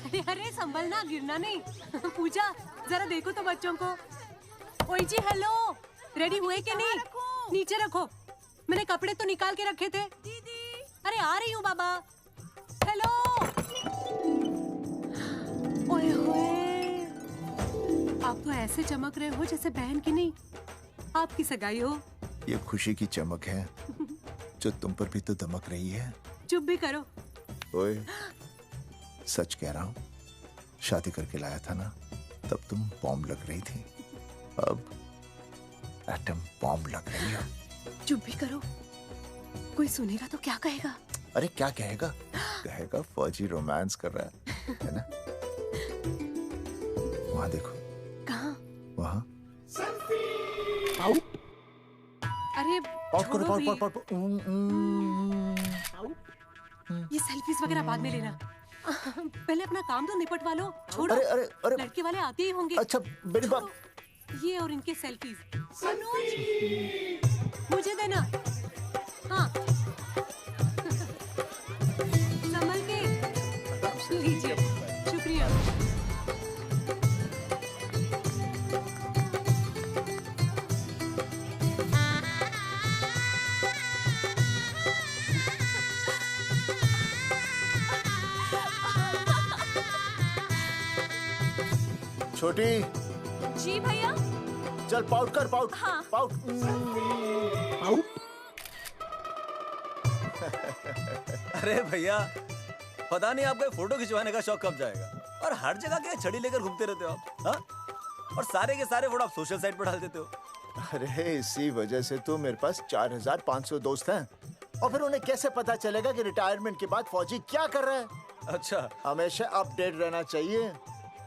अरे अरे संभलना, गिरना नहीं। पूजा जरा देखो तो बच्चों को। ओए जी हेलो, रेडी हुए कि नहीं? नीचे रखो, मैंने कपड़े तो निकाल के रखे थे। दीदी अरे आ रही हूँ बाबा। हेलो। ओए होए, आप तो ऐसे चमक रहे हो जैसे बहन की नहीं आपकी सगाई हो। ये खुशी की चमक है जो तुम पर भी तो दमक रही है। चुप भी करो। ओए, सच कह रहा हूँ, शादी करके लाया था ना, तब तुम बॉम्ब लग रही थी, अब एटम बॉम्ब लग रही हो। चुप भी करो, कोई सुनेगा तो क्या कहेगा? अरे क्या कहेगा? कहेगा फौजी रोमांस कर रहा है ना? वहाँ देखो। कहाँ? वहाँ। अरे छोड़ो भी। ये सेल्फीज वगैरह बाद में लेना, पहले अपना काम तो निपटवा लो। छोड़ो। अरे अरे अरे, लड़के वाले आते ही होंगे। अच्छा मेरी बात। ये और इनके सेल्फीज मुझे देना। हाँ संभल के लीजिए, शुक्रिया। छोटी। जी भैया। चल पाउट कर, पाउट। हाँ। पाउट। अरे भैया, पता नहीं आपको फोटो खिंचवाने का शौक कब जाएगा, और हर जगह क्या छड़ी लेकर घूमते रहते हो आप, हाँ? और सारे के सारे फोटो आप सोशल साइट पर डाल देते हो। अरे इसी वजह से तो मेरे पास 4500 दोस्त हैं, और फिर उन्हें कैसे पता चलेगा कि रिटायरमेंट के बाद फौजी क्या कर रहा है। अच्छा, हमेशा अपडेट रहना चाहिए।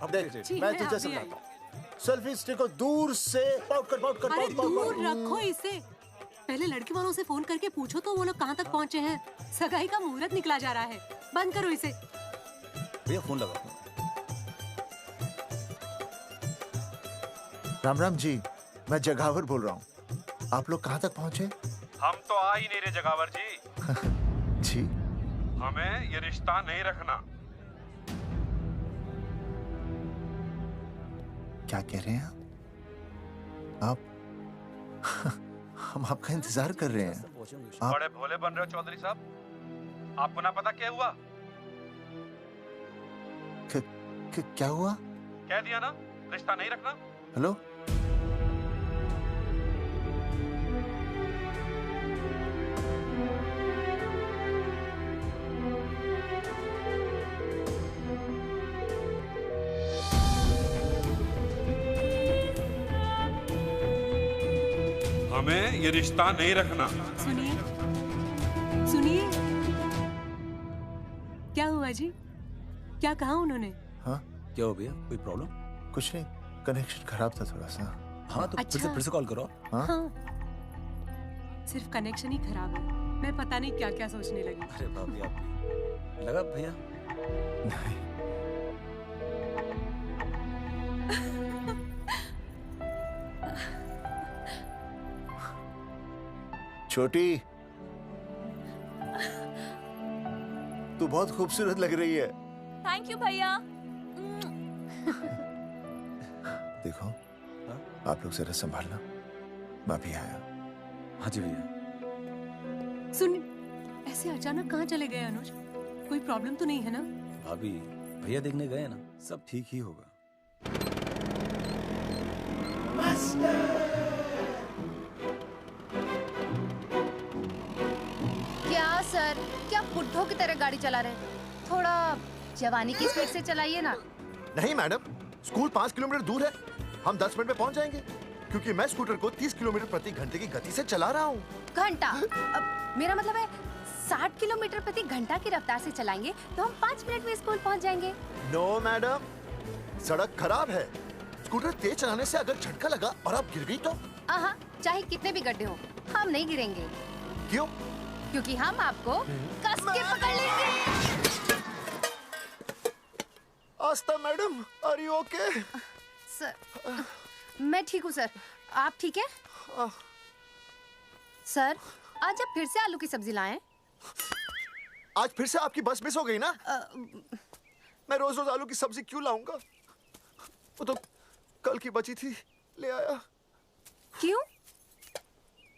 देख, मैं तुझे समझाता हूँ। सेल्फी स्टिक को दूर से पाउट कर, पाउट कर, अरे पाउट, पाउट, दूर पाउट। रखो इसे। पहले लड़की वालों से फोन करके पूछो तो वो लोग कहाँ तक पहुँचे हैं। सगाई का मुहूर्त निकला जा रहा है, बंद करो इसे। भैया फोन लगा। राम राम जी, मैं जगावर बोल रहा हूँ। आप लोग कहाँ तक पहुँचे? हम तो आ ही नहीं रहे जगावर जी। जी, हमें ये रिश्ता नहीं रखना। क्या कह रहे हैं आप? हम आपका इंतजार कर रहे हैं। आप बड़े भोले बन रहे हो चौधरी साहब। आपको ना पता क्या हुआ? क्या हुआ? कह दिया ना, रिश्ता नहीं रखना। हेलो, हमें ये रिश्ता नहीं रखना। सुनिए सुनिए, क्या हुआ जी? क्या कहा उन्होंने? हाँ क्या हो भैया, कोई प्रॉब्लम? कुछ नहीं, कनेक्शन खराब था थोड़ा सा। हाँ तो अच्छा। फिर से कॉल करो। हाँ? हाँ, सिर्फ कनेक्शन ही खराब है। मैं पता नहीं क्या क्या सोचने लगी। अरे भाभी, आप भी लगा भैया? नहीं, छोटी, तू बहुत खूबसूरत लग रही है। थैंक यू भैया। देखो, आप लोग जरा संभालना, मैं भी आया। हाँ जी भैया। सुन, ऐसे अचानक कहाँ चले गए अनुज? कोई प्रॉब्लम तो नहीं है ना? भाभी, भैया देखने गए ना, सब ठीक ही होगा। क्या सर, क्या बुड्ढों की तरह गाड़ी चला रहे हैं? थोड़ा जवानी की स्पीड से चलाइए ना। नहीं मैडम, स्कूल 5 किलोमीटर दूर है, हम 10 मिनट में पहुंच जाएंगे, क्योंकि मैं स्कूटर को 30 किलोमीटर प्रति घंटे की गति से चला रहा हूँ। घंटा? अब मेरा मतलब है 60 किलोमीटर प्रति घंटा की रफ्तार से चलाएंगे तो हम 5 मिनट में स्कूल पहुंच जाएंगे। नो मैडम, सड़क खराब है, स्कूटर तेज चलाने से अगर झटका लगा और आप गिर गई तो? आहा, चाहे कितने भी गड्ढे हो, हम नहीं गिरेंगे। क्यों? क्योंकि हम आपको कस के पकड़ लेंगे। Astha madam, are you okay? Sir, मैं ठीक हूँ सर, आप ठीक है? सर, आज आप फिर से आलू की सब्जी लाएं? आज फिर से आपकी बस मिस हो गई ना? मैं रोज रोज आलू की सब्जी क्यों लाऊंगा? वो तो कल की बची थी, ले आया। क्यों?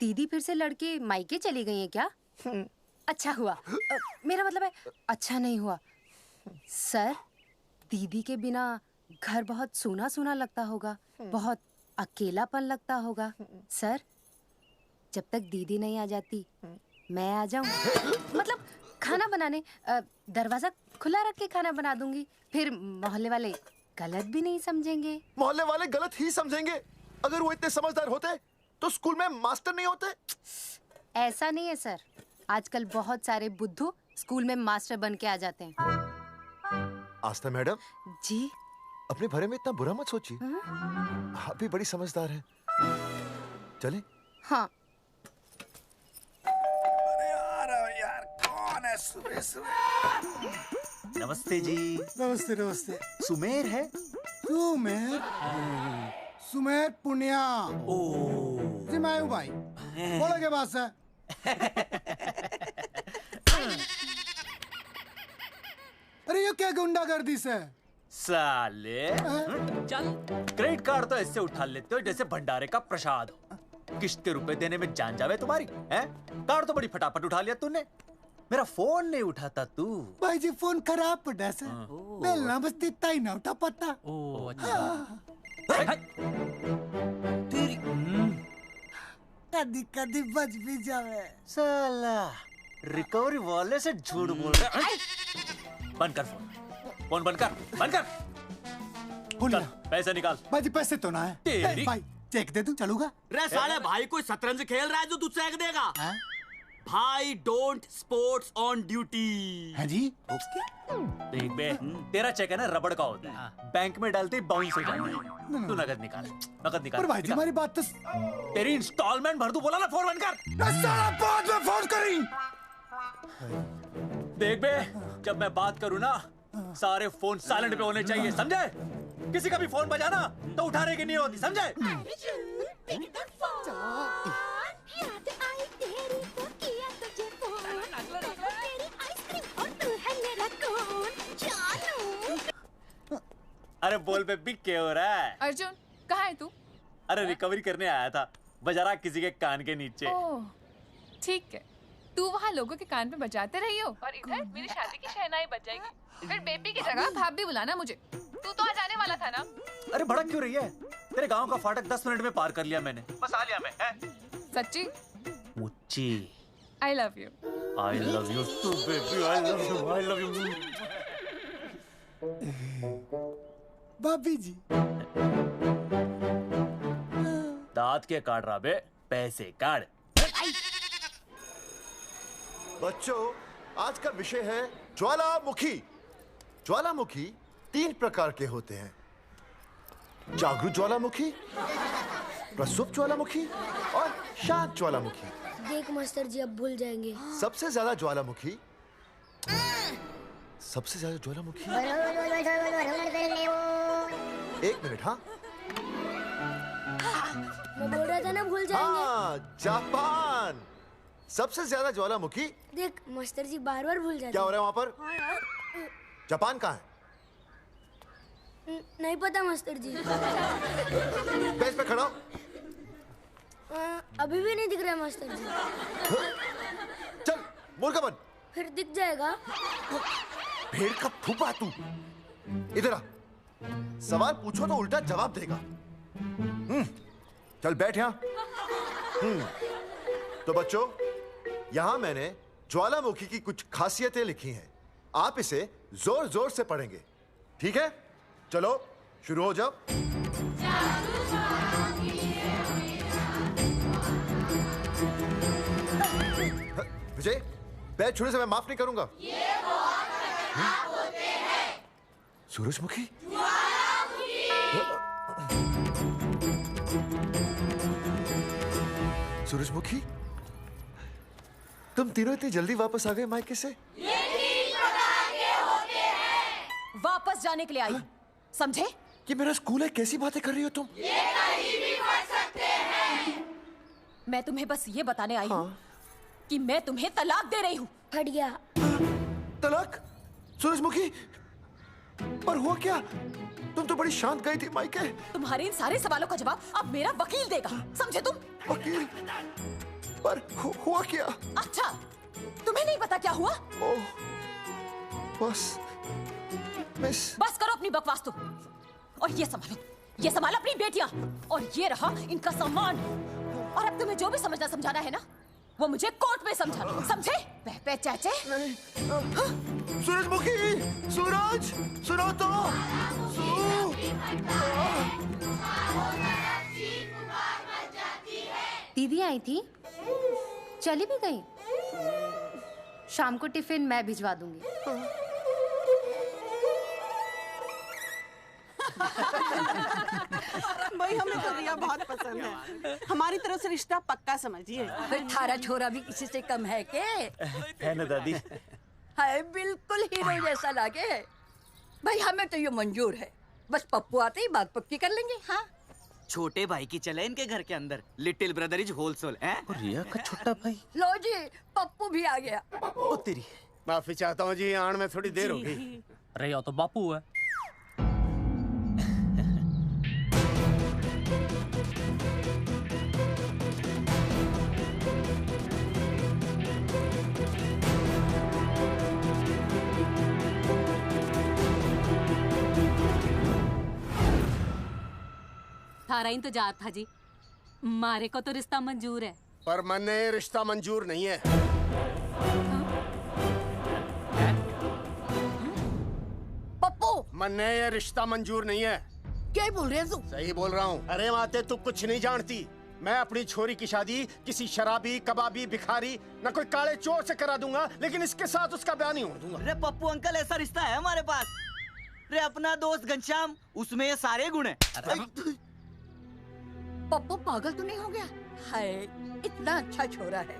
दीदी फिर से लड़के मायके चली गई हैं क्या? अच्छा हुआ। मेरा मतलब है अच्छा नहीं हुआ। सर, दीदी के बिना घर बहुत सूना सूना लगता होगा, बहुत अकेलापन लगता होगा। सर, जब तक दीदी नहीं आ जाती मैं आ जाऊं। मतलब खाना बनाने दरवाजा खुला रख के खाना बना दूंगी, फिर मोहल्ले वाले गलत भी नहीं समझेंगे। मोहल्ले वाले गलत ही समझेंगे। अगर वो इतने समझदार होते तो स्कूल में मास्टर नहीं होते। ऐसा नहीं है सर, आजकल बहुत सारे बुद्धू स्कूल में मास्टर बन के आ जाते हैं। आस्था मैडम जी? अपने बारे में इतना बुरा मत सोचिए। आप भी बड़ी समझदार हैं। चले? हाँ। यार कौन है सुबह सुबह? नमस्ते जी। नमस्ते नमस्ते। सुमेर है? सुमेर? सुमेर पुनिया। ओ जी मैं हूँ भाई। बोलो के पास है। अरे ये क्या गुंडागर्दी से? साले चल, क्रेडिट कार्ड तो ऐसे उठा लेते हो जैसे भंडारे का प्रसाद हो। किस्त के रुपए देने में जान जावे तुम्हारी हैं? कार्ड तो बड़ी फटाफट उठा लिया तूने, मेरा फोन नहीं उठाता तू। भाई जी फोन खराब पड़ा से। बेलना बस इतना ही ना उठा पाता। ओ अच्छा। तेरी कदी कदी बच भी जावे। साला रिकवरी वाले से झूठ बोल रहा है। बंद कर फोन बंद कर। बोलिए। चल पैसे निकाल। भाई जी पैसे तो ना है। तेरी- भाई चेक दे दूं, चलूगा? रे साले भाई कोई शतरंज खेल रहा है जो तुझसे चेक देगा? भाई डोंट स्पोर्ट्स ऑन ड्यूटी। है जी? देख बे, तेरा चेक है ना रबड़ का होता है, बैंक में डालते ही बाउंस हो जाता है। तू नकद निकाल। पर भाई जी हमारी बात तो तेरी इंस्टॉलमेंट भर दूं, बोला ना फोन बंद कर। साला बाद में फोन करी। देख बे, जब मैं बात करूँ ना सारे फोन साइलेंट पे होने चाहिए, समझे? किसी का भी फोन बजाना तो उठाने की नहीं होती, समझे? अरे बोल बेबी क्या हो रहा है? अर्जुन कहाँ है तू? अरे रिकवरी करने आया था, बजा रहा किसी के कान के नीचे। ओह ठीक है, तू वहाँ लोगों के कान पे बजाते रही हो और इधर मेरी शादी की शहनाई बज जाएगी। फिर बेबी की जगह भाभी बुलाना मुझे। तू तो आ जाने वाला था ना? अरे भड़क क्यों रही है? तेरे गांव का फाटक 10 मिनट में पार कर लिया मैंने, बस आ लिया मैं। सच्ची? मुच्ची I love you. I love you too baby, I love you. भाभी जी दांत के काट रहा बे, पैसे काट। बच्चों, आज का विषय है ज्वालामुखी। ज्वालामुखी 3 प्रकार के होते हैं: जागरूक ज्वालामुखी, प्रसुप्त ज्वालामुखी और शांत ज्वालामुखी। देख मास्टर जी अब भूल जाएंगे। सबसे ज्यादा ज्वालामुखी एक मिनट। हाँ मैं बोल रहा था ना भूल जाएंगे। हाँ, जापान। सबसे ज्यादा ज्वालामुखी। देख मास्टर जी बार बार भूल जाते क्या हो रहा है वहाँ पर? हाँ यार। जापान कहाँ है? नहीं पता मास्टर जी। बेंच पे खड़ा हो। अभी भी नहीं दिख रहा है मास्टर जी। चल मुर्गा बन। फिर दिख जाएगा। भेड़ का फूफा तू। इधर आ। सवाल पूछो तो उल्टा जवाब देगा। चल बैठ यहाँ। तो बच्चों, यहाँ मैंने ज्वालामुखी की कुछ खासियतें लिखी हैं। आप इसे जोर जोर से पढ़ेंगे, ठीक है? चलो शुरू हो जाओ। विजय, बैच छूने से मैं माफ नहीं करूंगा। ये वो होते हैं। सूरजमुखी? सूरजमुखी, तुम तीनों इतनी जल्दी वापस आ गए मायके से? वापस जाने के लिए आई, समझे? ये मेरा स्कूल है, कैसी बातें कर रही हो तुम? मैं तुम्हें बस ये बताने आई हूँ कि मैं तुम्हें तलाक दे रही हूँ। फट गया। तलाक? सूरजमुखी, पर हुआ क्या? तुम तो बड़ी शांत गई थी मायके। तुम्हारे इन सारे सवालों का जवाब अब मेरा वकील देगा, समझे तुम? वकील? पर हुआ क्या? अच्छा, तुम्हें नहीं पता क्या हुआ? ओह, बस मिस। बस करो अपनी बकवास तुम, और ये संभालो अपनी बेटियां, और ये रहा इनका सामान। और अब तुम्हें जो भी समझना समझाना है ना, वो मुझे कोर्ट में समझाना, समझे? पे चाचे। सूरजमुखी, सूरज, सुनो तो। दीदी आई थी, चली भी गई। शाम को टिफिन मैं भिजवा दूंगी। भाई हमें तो रिया बहुत पसंद है, हमारी तरफ से रिश्ता पक्का समझिए। फिर थारा छोरा भी किसी से कम है के? है ना दादी? हाय, बिल्कुल हीरो जैसा लागे। भाई हमें तो ये मंजूर है, बस पप्पू आते ही बात पक्की कर लेंगे। हाँ, छोटे भाई की चले इनके घर के अंदर, लिटिल ब्रदर इज होलसेल है। रिया का छोटा भाई। लो जी, पप्पू भी आ गया। ओ तेरी। माफी चाहता हूँ जी, आने में थोड़ी देर हो गई। अरे यो तो बापू है। थारा इंतजार था जी, मारे को तो रिश्ता मंजूर है। पर मन्ने ये रिश्ता मंजूर नहीं है। पप्पू, मन्ने ये रिश्ता मंजूर नहीं है। क्या बोल रहे हैं तू? सही बोल रहा हूँ। अरे माते, तू कुछ नहीं जानती। मैं अपनी छोरी की शादी किसी शराबी, कबाबी, भिखारी, न कोई काले चोर से करा दूंगा, लेकिन इसके साथ उसका ब्याह नहीं होने दूंगा। अरे पप्पू अंकल, ऐसा रिश्ता है हमारे पास। अरे अपना दोस्त घनश्याम, उसमें ये सारे गुण हैं। पप्पू पागल तो नहीं हो गया? हाय, इतना अच्छा छोरा है,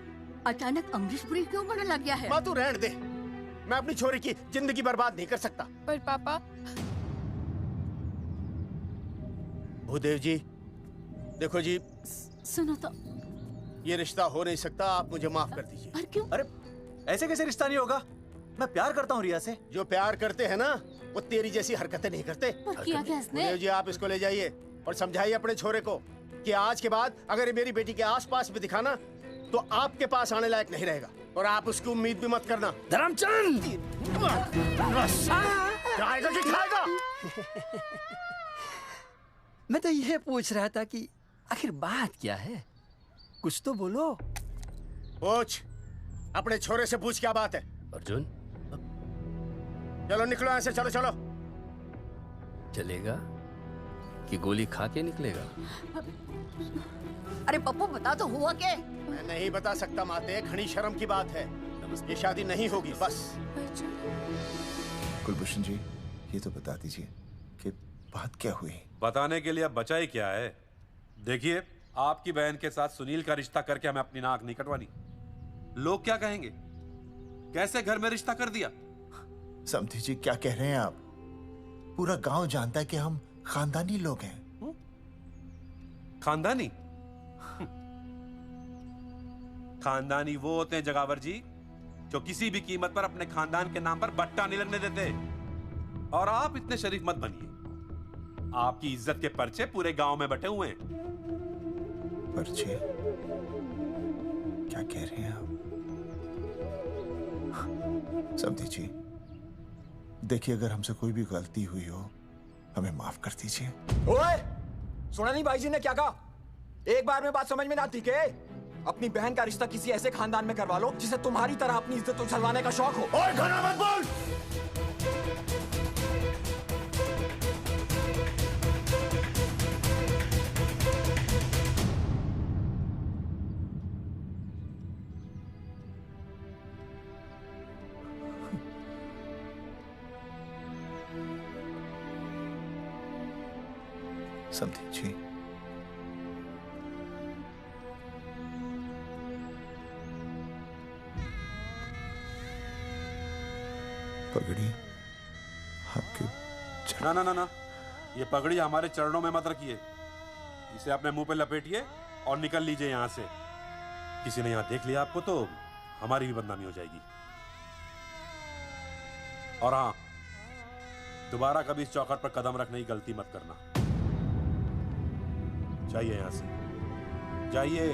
अचानक अमरीशपुरी क्यों बनने लग गया है? माँ तू रहने दे, मैं अपनी छोरी की जिंदगी बर्बाद नहीं कर सकता। पर पापा। भूदेव जी, देखो जी, सुनो तो। ये रिश्ता हो नहीं सकता, आप मुझे माफ कर दीजिए। पर क्यों? अरे ऐसे कैसे रिश्ता नहीं होगा? मैं प्यार करता हूँ रिया से। जो प्यार करते हैं ना, वो तेरी जैसी हरकतें नहीं करते। पर किया क्या इसने? भूदेव जी, आप इसको ले जाइए और समझाइए अपने छोरे को कि आज के बाद अगर ये मेरी बेटी के आसपास भी दिखाना, तो आपके पास आने लायक नहीं रहेगा, और आप उसकी उम्मीद भी मत करना। धर्मचंद! खाएगा कि खाएगा? मैं तो यह पूछ रहा था कि आखिर बात क्या है, कुछ तो बोलो। पूछ, अपने छोरे से पूछ क्या बात है। अर्जुन, चलो निकलो यहाँ से, चलो चलो। चलेगा कि गोली खा के निकलेगा? अरे पप्पू, बता तो हुआ क्या? मैं नहीं बता सकता माते, घनी शर्म की बात है। ये शादी नहीं होगी, बस। कुलभूषण जी, ये तो बता दीजिए कि बात क्या हुई। बताने के लिए अब बचा ही क्या है। देखिए, आपकी बहन के साथ सुनील का रिश्ता करके हमें अपनी नाक नहीं कटवानी। लोग क्या कहेंगे? कैसे घर में रिश्ता कर दिया? समधी जी, क्या कह रहे हैं आप? पूरा गांव जानता है कि हम खानदानी लोग हैं। खानदानी? खानदानी वो होते हैं जगावर जी, जो किसी भी कीमत पर अपने खानदान के नाम पर बट्टा नहीं लगने देते। और आप इतने शरीफ मत बनिए। आपकी इज्जत के पर्चे पूरे गांव में बटे हुए हैं। पर्चे? क्या कह रहे हैं आप? समधी जी, देखिए, अगर हमसे कोई भी गलती हुई हो, हमें माफ कर दीजिए। ओए, सुना नहीं भाई जी ने क्या कहा? एक बार में बात समझ में ना आती के? अपनी बहन का रिश्ता किसी ऐसे खानदान में करवा लो जिसे तुम्हारी तरह अपनी इज्जत उछलवाने का शौक हो। और घना मत बोल। समधी जी, पगड़ी आपके ना ना ना ना, ये पगड़ी हमारे चरणों में मत रखिए। इसे अपने मुंह पे लपेटिए और निकल लीजिए यहाँ से। किसी ने यहाँ देख लिया आपको तो हमारी भी बदनामी हो जाएगी। और हाँ, दोबारा कभी इस चौखट पर कदम रखने की गलती मत करना। जाइए यहां से, जाइए।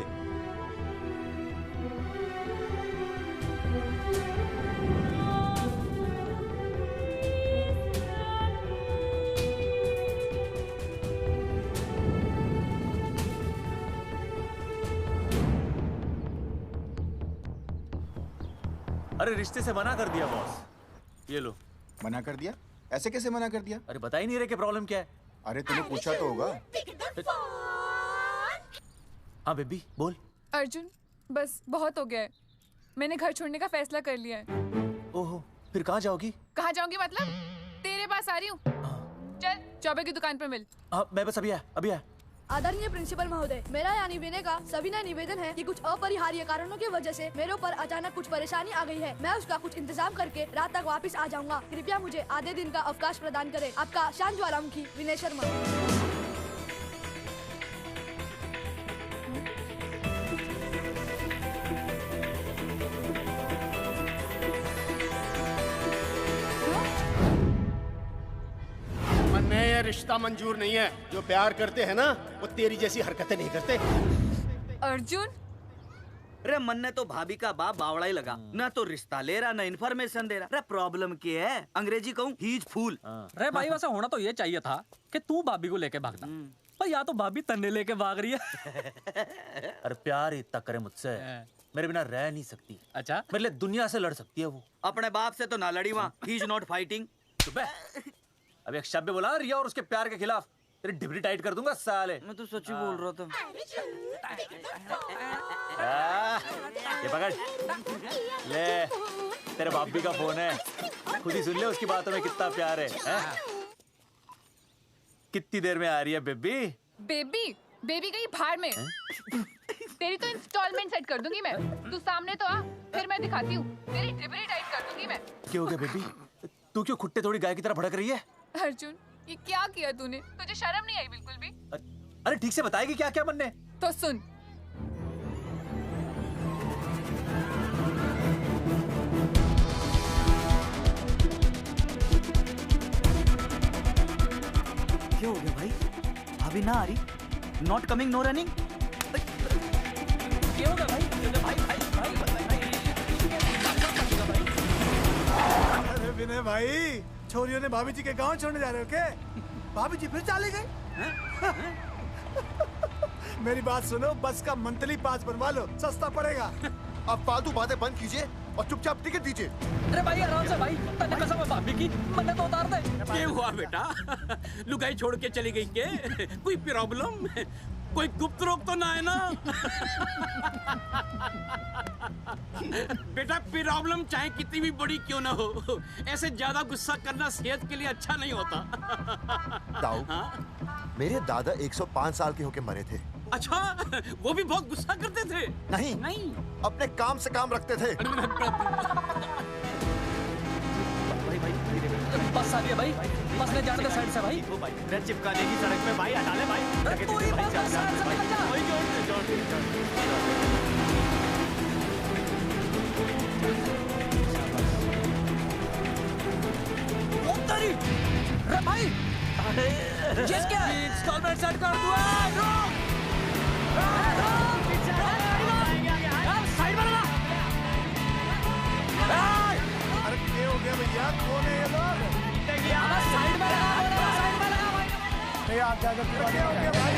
अरे रिश्ते से मना कर दिया बॉस। ये लो। मना कर दिया? ऐसे कैसे मना कर दिया? अरे बता ही नहीं रहे कि प्रॉब्लम क्या है। अरे तूने पूछा तो होगा। हाँ बेबी बोल। अर्जुन बस बहुत हो गया है, मैंने घर छोड़ने का फैसला कर लिया है। ओहो, फिर कहाँ जाओगी? कहाँ जाऊंगी मतलब? तेरे पास आ रही हूँ। चल चौबे की दुकान पर मिल। हाँ मैं बस अभी आया। आदरणीय प्रिंसिपल महोदय, मेरा यानी विनय का सविनय निवेदन है कि कुछ अपरिहार्य कारणों की वजह से मेरे ऊपर अचानक कुछ परेशानी आ गई है। मैं उसका कुछ इंतजाम करके रात तक वापस आ जाऊंगा। कृपया मुझे आधे दिन का अवकाश प्रदान करें। आपका शांत ज्वालामुखी विनय शर्मा। ये रिश्ता मंजूर नहीं है। जो प्यार करते हैं ना वो तेरी जैसी हरकतें नहीं करते। अर्जुन अरे मन ने तो भाभी का बाप बावड़ा ही लगा, ना तो रिश्ता ले रहा ना इन्फॉर्मेशन दे रहा। अरे प्रॉब्लम क्या है? अंग्रेजी कहूँ ही इज फूल। अरे भाई वैसे होना तो ये चाहिए था कि तू भाभी को लेके भागता, पर या तो भाभी तन्ने लेके भाग रही है। अरे प्यार इतना करे मुझसे, मेरे बिना रह नहीं सकती। अच्छा मेरे लिए दुनिया से लड़ सकती है वो। अपने बाप से तो ना लड़ी वहाँ, ही इज नॉट फाइटिंग। अब एक शब्द बोला रिया और उसके प्यार के खिलाफ, तेरी डिबरी टाइट कर दूंगा साले। मैं तो सच्ची बोल रहा था। ये पकड़ ले, तेरे बापी का फोन है, खुद ही सुन ले उसकी बातों में कितना प्यार है? कितनी देर में आ रही है बेबी? बेबी गई भाड़ में। तेरी तो इंस्टॉलमेंट सेट कर दूंगी मैं। तू सामने तो आ, फिर मैं दिखाती हूँ। तेरी डिबरी टाइट कर दूंगी मैं। क्या हो गया बेबी? तू क्यों खुट्टे थोड़ी गाय की तरह भड़क रही है? अर्जुन ये क्या किया तूने? तुझे शर्म नहीं आई बिल्कुल भी? अरे ठीक से बताएगी क्या क्या मन ने? तो सुन, क्या हो गया भाई? अभी ना आ रही? Not coming no running? क्या हो गया भाई? अरे विनय भाई, छोरियों ने भाभी जी के गांव छोड़ने जा रहे हो क्या? भाभी जी फिर चले गए? मेरी बात सुनो, बस का मंथली पास बनवा लो, सस्ता पड़ेगा। अब फालतू बातें बंद कीजिए और चुपचाप टिकट दीजिए। अरे भाई आराम से भाई, तन्ने कसम है भाभी की, मन्ने तो उतार दे। क्या हुआ बेटा? लुगाई छोड़ के चली गई के? कोई प्रॉब्लम? कोई गुप्त रोग तो ना है ना? बेटा प्रॉब्लम चाहे कितनी भी बड़ी क्यों ना हो, ऐसे ज्यादा गुस्सा करना सेहत के लिए अच्छा नहीं होता। ताऊ, मेरे दादा 105 साल के होके मरे थे। अच्छा, वो भी बहुत गुस्सा करते थे? नहीं, अपने काम से काम रखते थे। बस आ रही है भाई, बस ले जाने दे साइड से भाई। मैं चिपका देगी सड़क पे भाई, हटा ले भाई। तू ही बस साइड से निकल जा। अरे भाई, चीज क्या है? इंस्टॉलमेंट सेट कर दो। साइड में लगा। अरे क्या हो गया भैया? कौन है ये लोग? साइड में लगा, साइड में लगा भाई। नहीं आप क्या हो गया भाई?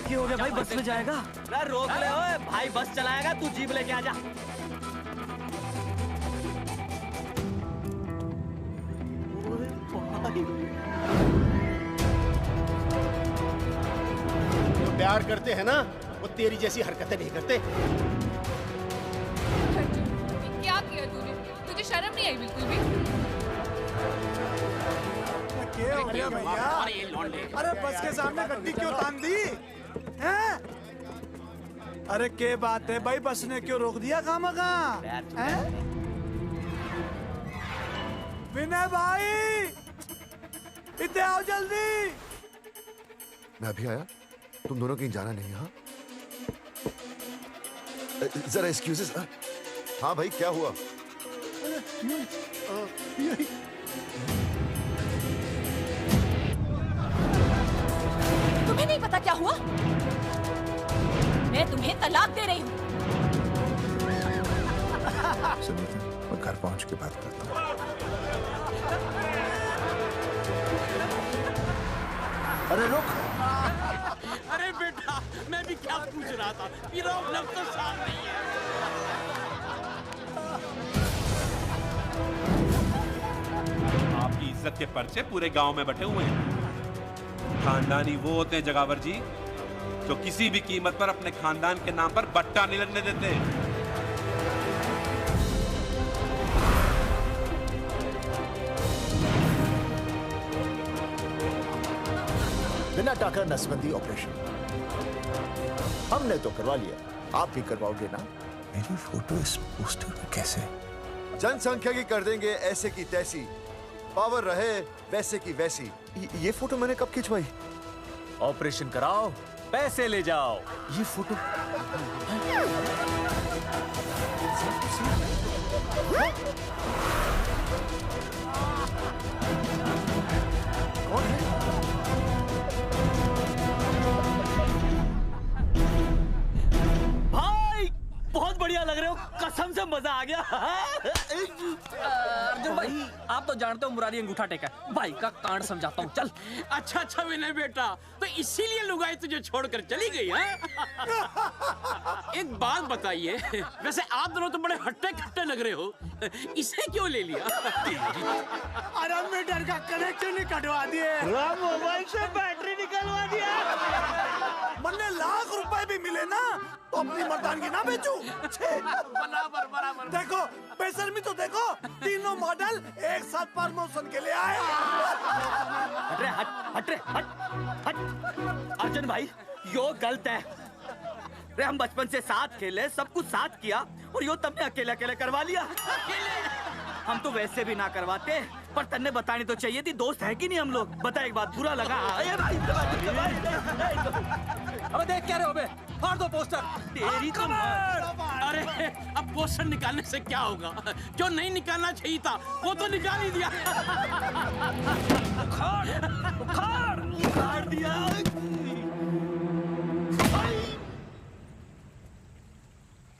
क्या हो गया भाई? बस में जाएगा? अरे रोक ले ओए भाई, बस चलाएगा, तू जीप लेके आ जा। जो प्यार करते हैं ना वो तेरी जैसी हरकतें नहीं करते। क्या किया तूने? तुझे शर्म नहीं आई बिल्कुल भी? क्या हो गया भैया? अरे बस के सामने गड्डी क्यों तान दी? हैं? अरे क्या बात है भाई, बस ने क्यों रोक दिया खामखा? विनय भाई, इतने आओ जल्दी। मैं अभी आया, तुम दोनों कहीं जाना नहीं। हाँ जरा एक्सक्यूजेस। हाँ भाई, क्या हुआ? तुम्हें नहीं पता क्या हुआ? मैं तुम्हें तलाक दे रही हूँ। सुनिए तो, मैं घर पहुंच के बात करता हूँ। अरे रुक। अरे बेटा, मैं भी क्या पूछ रहा था, प्रॉब्लम तो साफ नहीं है। आपकी इज्जत के पर्चे पूरे गांव में बटे हुए हैं। खानदानी वो होते हैं जगावर जी जो किसी भी कीमत पर अपने खानदान के नाम पर बट्टा नहीं लगने देते। बिना टाका नसबंदी ऑपरेशन हमने तो करवा लिया, आप भी करवाओगे ना? मेरी फोटो इस पोस्टर में कैसे? जनसंख्या की कर देंगे ऐसे की तैसी, पावर रहे वैसे की वैसी। ये फोटो मैंने कब खिंचवाई? ऑपरेशन कराओ, पैसे ले जाओ। ये फोटो भाई बहुत बढ़िया लग रहे हो, कसम से मजा आ गया। अर्जुन भाई, आप तो जानते हो मुरारी अंगूठा टेका, भाई का कांड समझाता हूँ, चल। अच्छा अच्छा विनय बेटा, तो इसीलिए लुगाई तुझे छोड़कर चली गई है? एक बात बताइए, वैसे आप दोनों तो बड़े हट्टे कट्टे लग रहे हो, इसे क्यों ले लिया? अरे मीटर का कनेक्शन ही कटवा दिए, मोबाइल से बैटरी निकलवा दिया। मन्ने लाख रुपए भी मिले ना तो अपनी मर्दानगी ना बेचू। बराबर बराबर। देखो बेशर्मी तो देखो, तीनों मॉडल एक साथ प्रमोशन के लिए आए। हट रे, हट रे, हट। अर्जुन भाई, यो गलत है। रे हम बचपन से साथ खेले, सब कुछ साथ किया, और यो तुमने अकेले अकेले करवा लिया। हम तो वैसे भी ना करवाते, पर तन्ने बतानी तो चाहिए थी, दोस्त है कि नहीं हम लोग? बता एक बात, बुरा लगा? अबे देख क्या रहे हो बे? फाड़ दो पोस्टर। तेरी तो अरे अब पोस्टर निकालने से क्या होगा? जो नहीं निकालना चाहिए था वो तो निकाल ही दिया। उखाड़ दिया।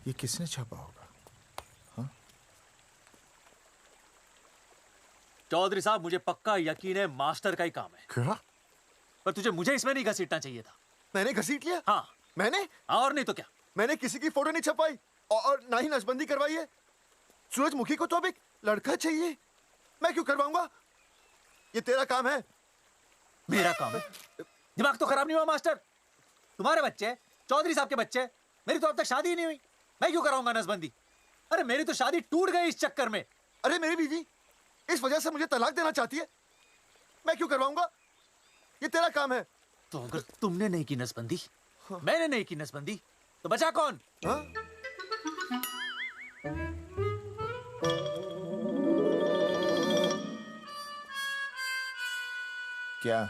ये किसने छापा होगा? चौधरी साहब, मुझे पक्का यकीन है मास्टर का ही काम है। क्या? पर तुझे मुझे इसमें नहीं घसीटना चाहिए था। मैंने घसीट लिया? हाँ। मैंने? और नहीं तो क्या? मैंने किसी की फोटो नहीं छपाई और ना ही नसबंदी करवाई है। सूरजमुखी को तो अब एक लड़का चाहिए, मैं क्यों करवाऊंगा? ये तेरा काम है। मेरा काम है? दिमाग तो खराब नहीं हुआ मास्टर? तुम्हारे बच्चे, चौधरी साहब के बच्चे, मेरी तो अब तक शादी ही नहीं हुई, मैं क्यों कराऊंगा नसबंदी? अरे मेरी तो शादी टूट गई इस चक्कर में। अरे मेरी बीवी इस वजह से मुझे तलाक देना चाहती है, मैं क्यों करवाऊंगा? ये तेरा काम है। तो अगर तुमने नहीं की नसबंदी, मैंने नहीं की नसबंदी, तो बचा कौन? हाँ? क्या?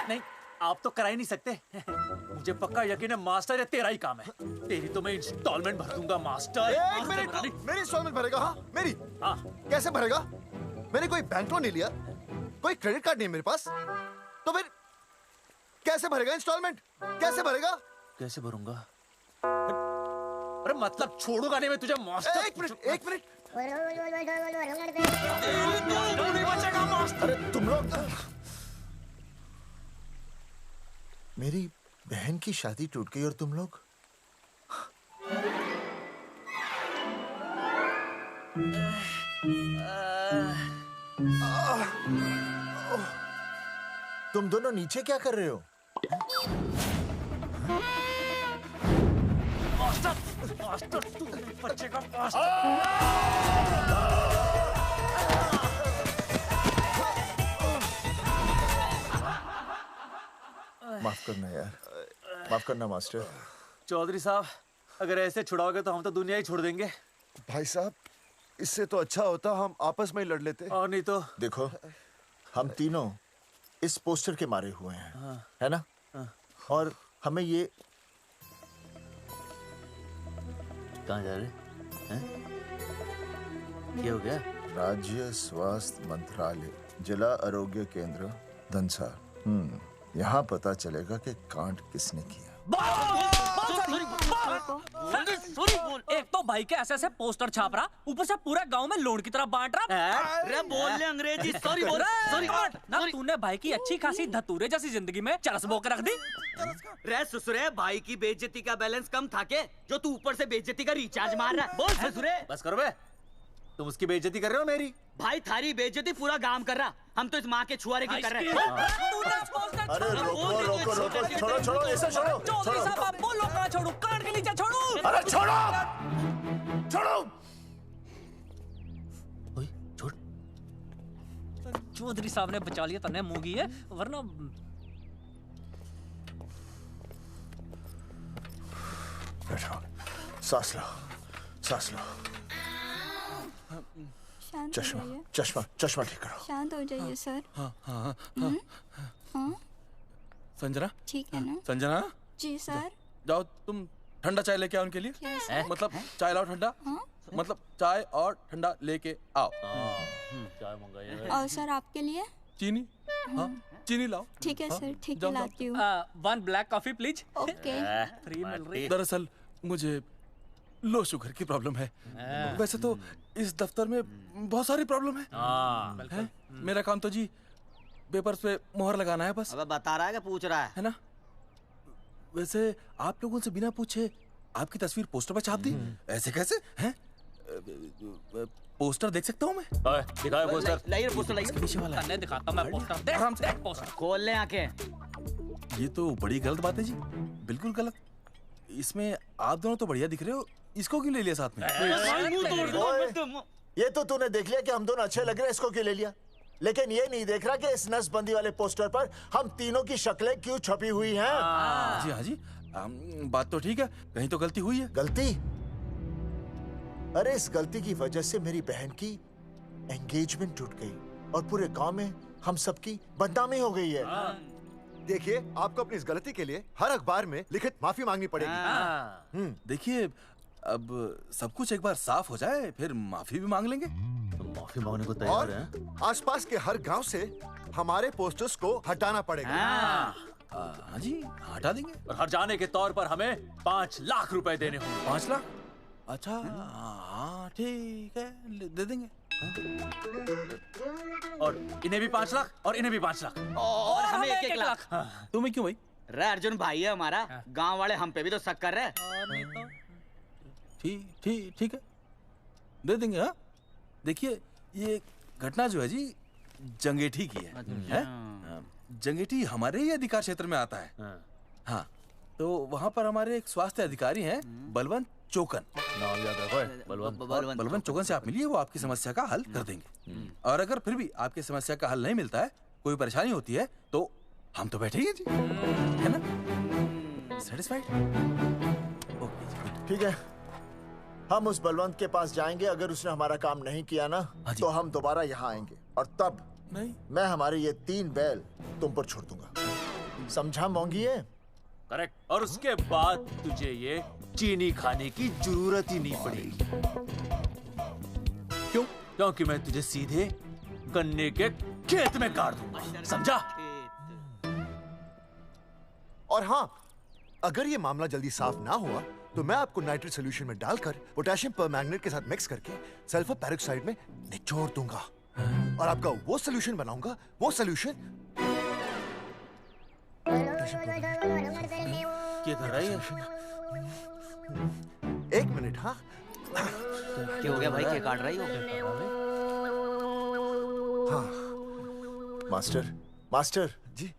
नहीं, आप तो करा ही नहीं सकते। मुझे पक्का यकीन है मास्टर, ये तेरा ही काम है। तेरी तो मैं इंस्टॉलमेंट भर दूंगा मास्टर। एक मिनट, मेरी इंस्टॉलमेंट भरेगा? हाँ मेरी? हाँ। कैसे भरेगा? मैंने कोई बैंक लोन नहीं लिया, कोई क्रेडिट कार्ड नहीं मेरे पास, तो फिर कैसे भरेगा इंस्टॉलमेंट? कैसे भरेगा? कैसे भरूंगा? अरे मतलब छोड़ूंगा नहीं मैं तुझे मास्टर। एक मिनट, एक मिनट। नहीं बचेगा मास्टर। अरे तुम लोग, मेरी बहन की शादी टूट गई और तुम लोग? तुम दोनों नीचे क्या कर रहे हो? मास्टर, मास्टर तू नहीं बचेगा मास्टर। माफ करना यार, माफ करना मास्टर। चौधरी साहब, अगर ऐसे छुड़ाओगे तो हम तो दुनिया ही छोड़ देंगे। भाई साहब, इससे तो अच्छा होता हम आपस में ही लड़ लेते। और नहीं तो। देखो, हम तीनों इस पोस्टर के मारे हुए हैं, हाँ। है ना? हाँ। और हमें ये कहाँ जा रहे हैं? क्या हो गया? राज्य स्वास्थ्य मंत्रालय, जिला आरोग्य केंद्र धनसा। यहाँ पता चलेगा कि कांड किसने किया। सॉरी बोल। एक तो भाई के ऐसे ऐसे पोस्टर छाप रहा, ऊपर से पूरा गांव में लोन की तरह बांट रहा। अरे बोल ले अंग्रेजी। सॉरी बोल। सॉरी ना, तूने भाई की अच्छी खासी धतूरे जैसी जिंदगी में चरस बो के रख दी। रे ससुरे, भाई की बेइज्जती का बैलेंस कम था के जो तू ऊपर से बेइज्जती का रिचार्ज मार रहा है? बोल ससुरे। बस करो बे, तुम उसकी बेइज्जती कर रहे हो मेरी। भाई थारी बेइज्जती पूरा गांव कर रहा, हम तो इस माँ के छुआरे की कर रहे हैं। अरे रोको रोको रोको, छोड़ो छोड़ो, ऐसे छोड़ो चौधरी साहब आप बोलो, कहाँ छोड़ू? कान के नीचे छोड़ू। अरे छोड़ो छोड़ो। छोड़। चौधरी साहब ने बचा लिया, तने मूंगी है, वरना बैठो, सांस लो, सांस लो। शांत चश्मा हो जाइए। चश्मा चश्मा ठीक करो। शांत हो जाइए सर। हाँ हाँ हाँ संजना, ठीक है ना? संजना जी सर। जाओ तुम ठंडा चाय लेके आओ उनके लिए। Yes, sir. मतलब चाय लाओ ठंडा। मतलब चाय और ठंडा लेके आओ। चाय मंगाइए। और सर आपके लिए? चीनी? हाँ चीनी लाओ। ठीक है हाँ, सर, ठीक है जाओ, लाती हूँ। 1 black coffee please. Okay. Free मिल रही। दरअसल मुझे लो शुगर की प्रॉब्लम है। वैसे तो इस दफ्तर में बहुत सारी प्रॉब्लम है। मेरा काम तो जी पेपर्स पे मोहर लगाना है बस। अब बता रहा है कि पूछ रहा है ना? वैसे आप लोगों से बिना पूछे आपकी तस्वीर पोस्टर पर छाप दी, ऐसे कैसे हैं? पोस्टर देख सकता हूँ मैं? दिखाओ पोस्टर। लाइए पोस्टर लाइए। पीछे वाला तन्ने दिखाता मैं पोस्टर। देख आराम से। देख पोस्टर। खोल ले आंखें। ये तो बड़ी गलत बात है जी, बिल्कुल गलत। इसमें आप दोनों तो बढ़िया दिख रहे हो, इसको क्यों ले लिया साथ में? ये तो तूने देख लिया कि हम दोनों अच्छे लग रहे हैं, इसको क्यों ले लिया? लेकिन ये नहीं देख रहा कि इस नसबंदी वाले पोस्टर पर हम तीनों की शक्लें क्यों छपी हुई हैं। जी हाँ जी, बात तो ठीक है, कहीं तो गलती हुई है। गलती? अरे इस गलती की वजह से मेरी बहन की एंगेजमेंट टूट गई और पूरे गांव में हम सबकी बदनामी हो गई है। देखिए, आपको अपनी इस गलती के लिए हर अखबार में लिखित माफी मांगनी पड़ेगी। देखिए, अब सब कुछ एक बार साफ हो जाए फिर माफी भी मांग लेंगे। तो माफी मांगने को तैयार हैं? आसपास के हर गांव से हमारे पोस्टर्स को हटाना पड़ेगा। हाँ जी, हटा देंगे। और हर जाने के तौर पर हमें 5 लाख रुपए देने होंगे। 5 लाख? अच्छा हाँ ठीक है, दे देंगे। और इन्हें भी 5 लाख और इन्हें भी 5 लाख और हमें 1-1 लाख। तुम्हें क्यों भाई? रे अर्जुन भाई है हमारा, गांव वाले हम पे भी तो शक कर रहे हैं। ठीक है, दे देंगे। हाँ देखिए, ये घटना जो है जी जंगेठी की है? जंगेठी हमारे ही अधिकार क्षेत्र में आता है। हाँ तो वहाँ पर हमारे एक स्वास्थ्य अधिकारी हैं, बलवंत चौकन। नाम याद रखो, बलवंत चौकन से आप मिलिए, वो आपकी समस्या का हल कर देंगे। और अगर फिर भी आपकी समस्या का हल नहीं मिलता है, कोई परेशानी होती है, तो हम तो बैठे ही हैं जी, है ना? सेटिस्फाइड? ठीक है, हम उस बलवंत के पास जाएंगे। अगर उसने हमारा काम नहीं किया ना, तो हम दोबारा यहाँ आएंगे और तब नहीं, मैं हमारे ये 3 बैल तुम पर छोड़ दूंगा। समझा मोंगी है? करेक्ट। और उसके बाद तुझे ये चीनी खाने की जरूरत ही नहीं पड़ेगी। क्यों? क्योंकि मैं तुझे सीधे गन्ने के खेत में काट दूंगा, समझा? और हाँ, अगर ये मामला जल्दी साफ ना हुआ तो मैं आपको नाइट्रेट सोल्यूशन में डालकर पोटेशियम परमैंगनेट के साथ मिक्स करके सल्फर पेरोक्साइड में निचोड़ दूंगा और आपका वो सोल्यूशन बनाऊंगा, वो सोल्यूशन। क्या कर रहा है? 1 मिनट। हाँ क्या हो गया भाई, क्या काट रही हो? हाँ मास्टर जी,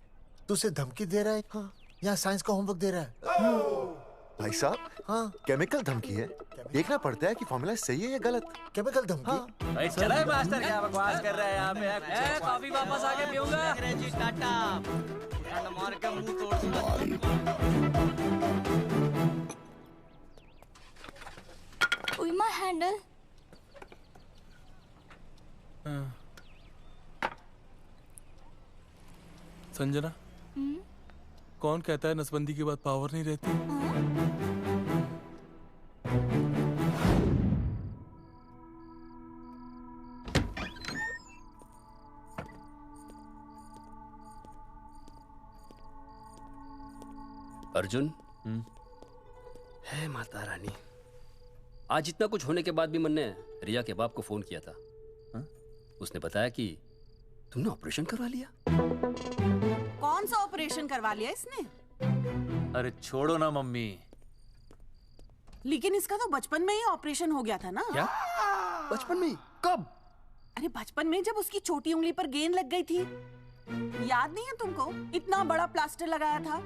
तू उसे धमकी दे रहा है? हाँ, यहाँ साइंस का होमवर्क दे रहा है। भाई साहब, हाँ केमिकल धमकी है, देखना पड़ता है कि फॉर्मूला सही है या गलत। केमिकल धमकी? हाँ। भाई चला है मास्टर, क्या बकवास कर रहा है यहाँ पे? कॉफी वापस आके पीऊंगा। अंग्रेजी टाटा, ठंड मार के मुंह तोड़ दूंगा। उई माय हैंडल। संजना, कौन कहता है नसबंदी के बाद पावर नहीं रहती? अर्जुन, है माता रानी, आज इतना कुछ होने के बाद भी मैंने रिया के बाप को फोन किया था। उसने बताया कि तुमने ऑपरेशन करवा लिया। कौन सा ऑपरेशन करवा लिया इसने? अरे छोड़ो ना मम्मी। लेकिन इसका तो बचपन में ही ऑपरेशन हो गया था ना? क्या? बचपन में? कब? अरे बचपन में, जब उसकी छोटी उंगली पर गेंद लग गई थी। याद नहीं है तुमको? इतना बड़ा प्लास्टर लगाया था।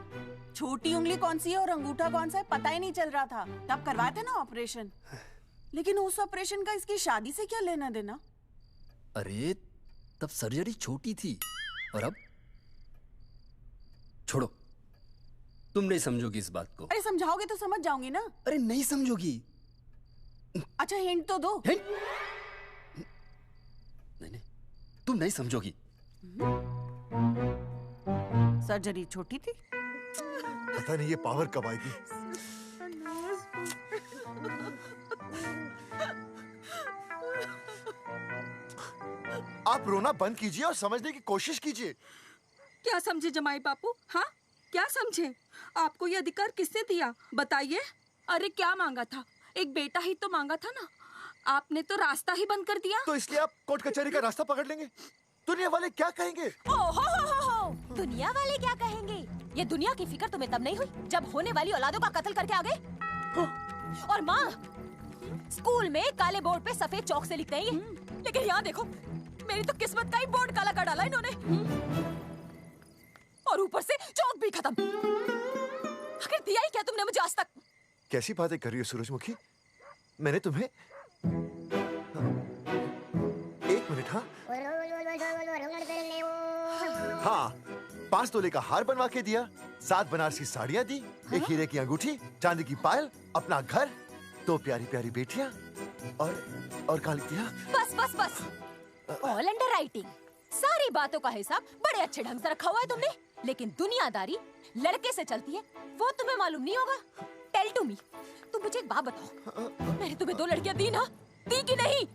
छोटी उंगली कौन सी है और अंगूठा कौन सा है पता ही नहीं चल रहा था। तब करवाए थे ना ऑपरेशन। लेकिन उस ऑपरेशन का इसकी शादी से क्या लेना देना? अरे तब सर्जरी छोटी थी और अब? छोड़ो, तुम नहीं समझोगी इस बात को। अरे समझाओगे तो समझ जाऊंगी ना। अरे नहीं समझोगी। अच्छा हिंट तो दो। हिंट? नहीं, तुम नहीं समझोगी। सर्जरी छोटी थी। पता नहीं ये पावर कब आएगी। आप रोना बंद कीजिए और समझने की कोशिश कीजिए। क्या समझे जमाई बापू? हाँ, क्या समझे? आपको ये अधिकार किसने दिया बताइए? अरे क्या मांगा था? एक बेटा ही तो मांगा था ना। आपने तो रास्ता ही बंद कर दिया। तो इसलिए आप कोर्ट कचहरी का रास्ता पकड़ लेंगे। दुनिया वाले क्या कहेंगे? हो। दुनिया वाले क्या कहेंगे? ये दुनिया की फिक्र तुम्हें तब नहीं हुई जब होने वाली औलादों का कत्ल करके आ गए। और माँ, स्कूल में काले बोर्ड पे सफेद चौक से लिखते हैं ये, लेकिन यहाँ देखो, मेरी तो किस्मत का ही बोर्ड काला कर डाला इन्होंने। और ऊपर से चौक भी खत्म। आखिर दिया ही क्या तुमने मुझे आज तक? कैसी बातें कर रही हो सूरजमुखी? मैंने तुम्हें एक मिनट। हाँ, 5 तोले का हार बनवा के दिया, 7 बनारसी साड़ियाँ दी, एक हीरे की अंगूठी, चांदी की पायल, अपना घर, 2 प्यारी प्यारी बेटियाँ और कालिया। बस। All under writing. सारी बातों का हिसाब बड़े अच्छे ढंग से रखा हुआ है तुमने, लेकिन दुनियादारी लड़के से चलती है वो तुम्हें मालूम नहीं होगा। टेल टू मी, तुम मुझे एक बात बताओ, मैंने तुम्हें 2 लड़कियां दी ना? दी कि नहीं?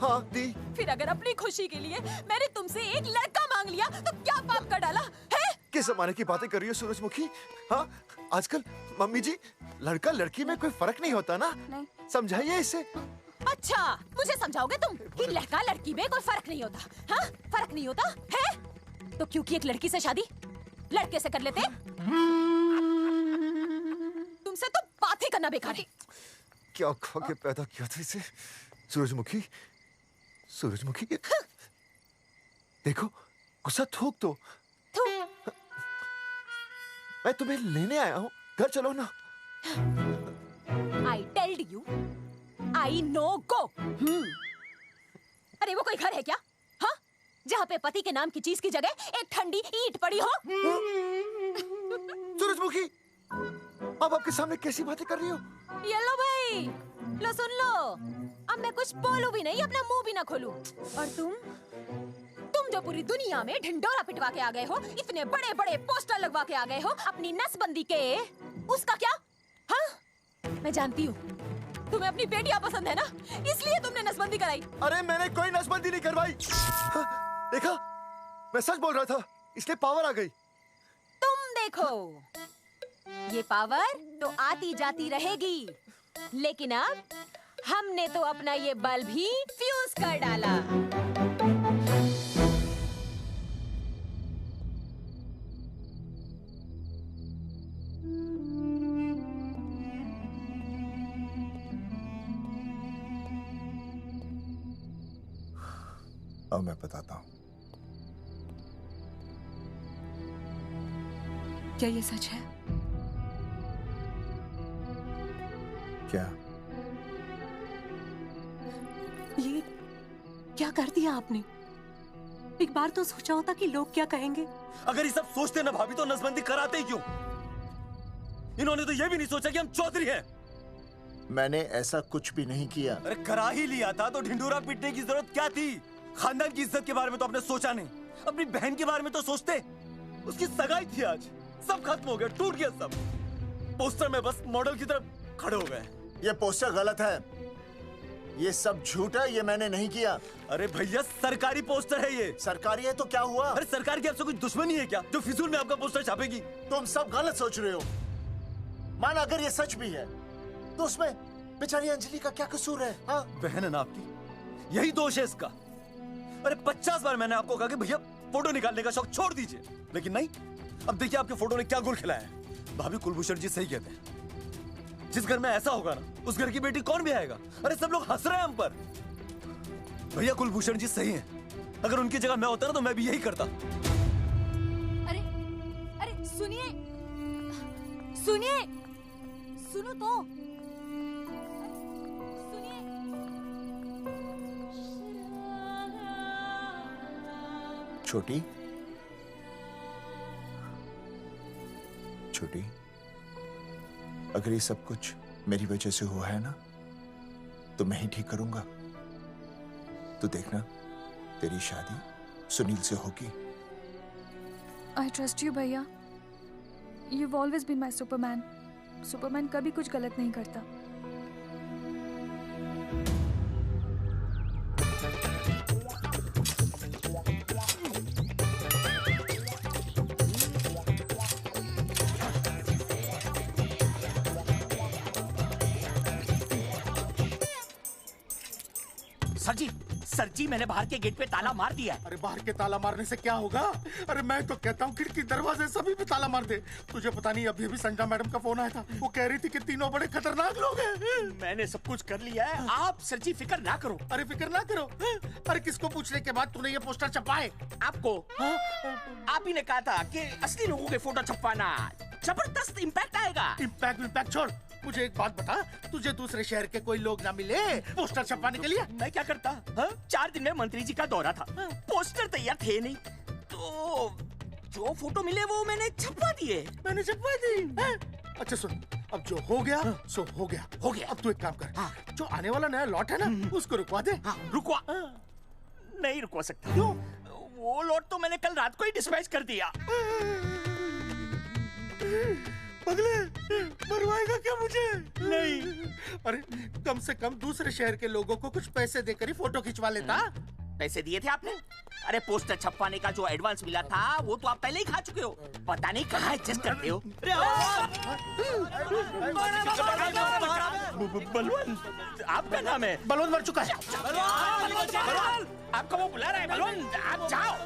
हाँ दी। फिर अगर अपनी खुशी के लिए मैंने तुमसे एक लड़का मांग लिया तो क्या पाप कर डाला है? किस जमाने की बातें कर रही हो सूरजमुखी? हाँ, आजकल मम्मी जी, लड़का लड़की में कोई फर्क नहीं होता ना। नहीं। समझाइए इसे। अच्छा, मुझे समझाओगे तुम कि लड़का लड़की में कोई फर्क नहीं होता? हाँ, फर्क नहीं होता है? तो क्योंकि एक लड़की से शादी लड़के से कर लेते? तुमसे तो बात ही करना बेकार है। क्या खा के पैदा किया था इसे? सूरजमुखी, देखो, गुस्सा थूक दो। मैं तुम्हें लेने आया हूँ, घर चलो ना। I told you, I know go। अरे वो कोई घर है क्या? हाँ, जहाँ पे पति के नाम की चीज की जगह एक ठंडी ईंट पड़ी हो। सूरजमुखी, अब आपके सामने कैसी बातें कर रही हो? ये लो भाई, लो सुन लो, अब मैं कुछ बोलूं भी नहीं, अपना मुंह भी ना खोलूं। और तुम जो पूरी दुनिया में ढिंडोरा पिटवा के आ गए हो, इतने बड़े बड़े पोस्टर लगवा के आ गए हो अपनी नसबंदी के, उसका क्या? हाँ, मैं जानती हूँ तुम्हें अपनी बेटियां पसंद है ना, इसलिए तुमने नसबंदी कराई। अरे मैंने कोई नसबंदी नहीं करवाई। देखा, मैं सच बोल रहा था, इसलिए पावर आ गई। तुम देखो, ये पावर तो आती जाती रहेगी, लेकिन अब हमने तो अपना ये बल्ब ही फ्यूज कर डाला। अब मैं बताता हूँ। क्या ये सच है? क्या? ये क्या कर दिया आपने? एक बार तो सोचा होता कि लोग क्या कहेंगे। अगर ये सब सोचते ना भाभी तो नसबंदी कराते ही क्यों? इन्होंने तो ये भी नहीं सोचा कि हम चौधरी हैं। मैंने ऐसा कुछ भी नहीं किया। अरे करा ही लिया था तो ढिंडोरा पीटने की जरूरत क्या थी? खानदान की इज्जत के बारे में तो आपने सोचा नहीं, अपनी बहन के बारे में तो सोचते। उसकी सगाई थी आज, सब खत्म हो गया, टूट गया सब। पोस्टर में बस मॉडल की तरफ खड़े हो गए। ये पोस्टर गलत है, ये सब झूठ है, ये मैंने नहीं किया। अरे भैया सरकारी पोस्टर है ये। सरकारी है तो क्या हुआ? अरे सरकार की आपसे कोई दुश्मनी है क्या जो फिजूल में आपका पोस्टर छापेगी? तुम सब गलत सोच रहे हो। माना अगर ये सच भी है तो उसमें बेचारी अंजलि का क्या कसूर है? हाँ? बहन है ना आपकी, यही दोष है इसका। अरे 50 बार मैंने आपको कहा कि भैया फोटो निकालने का शौक छोड़ दीजिए, लेकिन नहीं। अब देखिए आपके फोटो ने क्या गुल खिलाया है। भाभी कुलभूषण जी सही कहते हैं, जिस घर में ऐसा होगा ना उस घर की बेटी कौन भी आएगा। अरे सब लोग हंस रहे हैं हम पर। भैया कुलभूषण जी सही हैं, अगर उनकी जगह मैं होता ना तो मैं भी यही करता। अरे अरे सुनिए सुनिए, सुनो तो सुनिए। छोटी छोटी, अगर ये सब कुछ मेरी वजह से हुआ है ना तो मैं ही ठीक करूंगा। तो देखना तेरी शादी सुनील से होगी। आई ट्रस्ट यू भैया, you've always been my Superman. Superman कभी कुछ गलत नहीं करता। सर जी मैंने बाहर के गेट पे ताला मार दिया है। अरे बाहर के ताला मारने से क्या होगा? अरे मैं तो कहता हूँ खिड़की दरवाजे सभी पे ताला मार दे। तुझे पता नहीं अभी अभी संजना मैडम का फोन आया था, वो कह रही थी कि तीनों बड़े खतरनाक लोग हैं। मैंने सब कुछ कर लिया है, आप सर जी फिक्र ना करो। अरे फिक्र ना करो। अरे किसको पूछने के बाद तूने ये पोस्टर छपाए? आपको आप ही ने कहा था कि असली लोगों के फोटो छपवाना जबरदस्त इम्पैक्ट आएगा। इम्पैक्ट छोड़, मुझे एक बात बता, तुझे दूसरे शहर के कोई लोग ना मिले पोस्टर छपवाने के लिए? मैं क्या करता? 4 दिन में मंत्री जी का दौरा था, पोस्टर तैयार थे नहीं, तो जो फोटो मिले वो मैंने छपवा दिए। मैंने छपवा दी? अच्छा सुन, अब जो हो गया सो हो गया। हो गया। अब तू एक काम कर, जो आने वाला नया लॉट है ना उसको रुकवा दे। रुकवा? नहीं रुकवा सकता। क्यों? वो लॉट तो मैंने कल रात को ही डिस्पैच कर दिया। पगले, मरवाएगा क्या मुझे? नहीं। अरे कम से कम दूसरे शहर के लोगों को कुछ पैसे देकर ही फोटो खिंचवा लेता। पैसे दिए थे आपने? अरे पोस्टर छपवाने का जो एडवांस मिला था वो तो आप पहले ही खा चुके हो, पता नहीं कहाँ एडजस्ट करते हो। बलवंत आपका नाम है? बलवंत मर चुका है। आपको वो बुला रहा है बलवंत, आप जाओ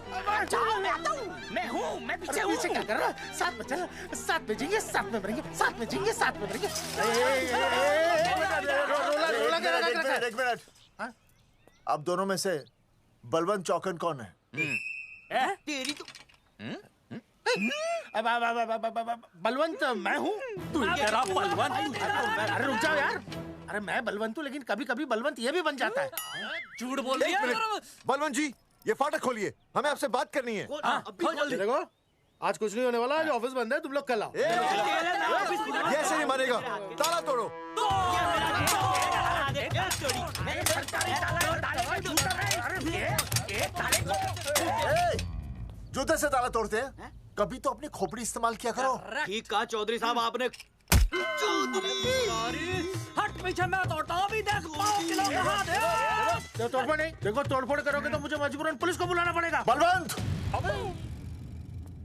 जाओ, मैं आता हूँ। मैं पीछे हूँ। पीछे क्या कर रहा है? साथ में चल, साथ में जिएंगे, साथ में मरेंगे, साथ में जिएंगे, साथ में मरेंगे। एक मिनट, अब दोनों में से बलवंत चौकन कौन है? तेरी तो बलवंत मैं हूँ। तू तेरा बलवंत? अरे रुक जाओ यार। अरे मैं बलवंत हूँ, लेकिन कभी कभी बलवंत ये भी बन जाता है। झूठ बोल रही है। बलवंत जी, ये फाटक खोलिए, हमें आपसे बात करनी है। देखो आज कुछ नहीं होने वाला, आज ऑफिस बंद है, तुम लोग कल आओ। ये ऐसे नहीं मानेगा, ताला तोड़ो। जूते से ताला तोड़ते हैं? कभी तो अपनी खोपड़ी इस्तेमाल किया करो। ठीक कहा चौधरी साहब आपने। हट पीछे, मैं तोड़ता हूँ अभी, देख पाँव किलो का हाथ है। तोड़फोड़ नहीं, देखो तोड़फोड़ करोगे तो मुझे मजबूरन पुलिस को बुलाना पड़ेगा। बलवंत,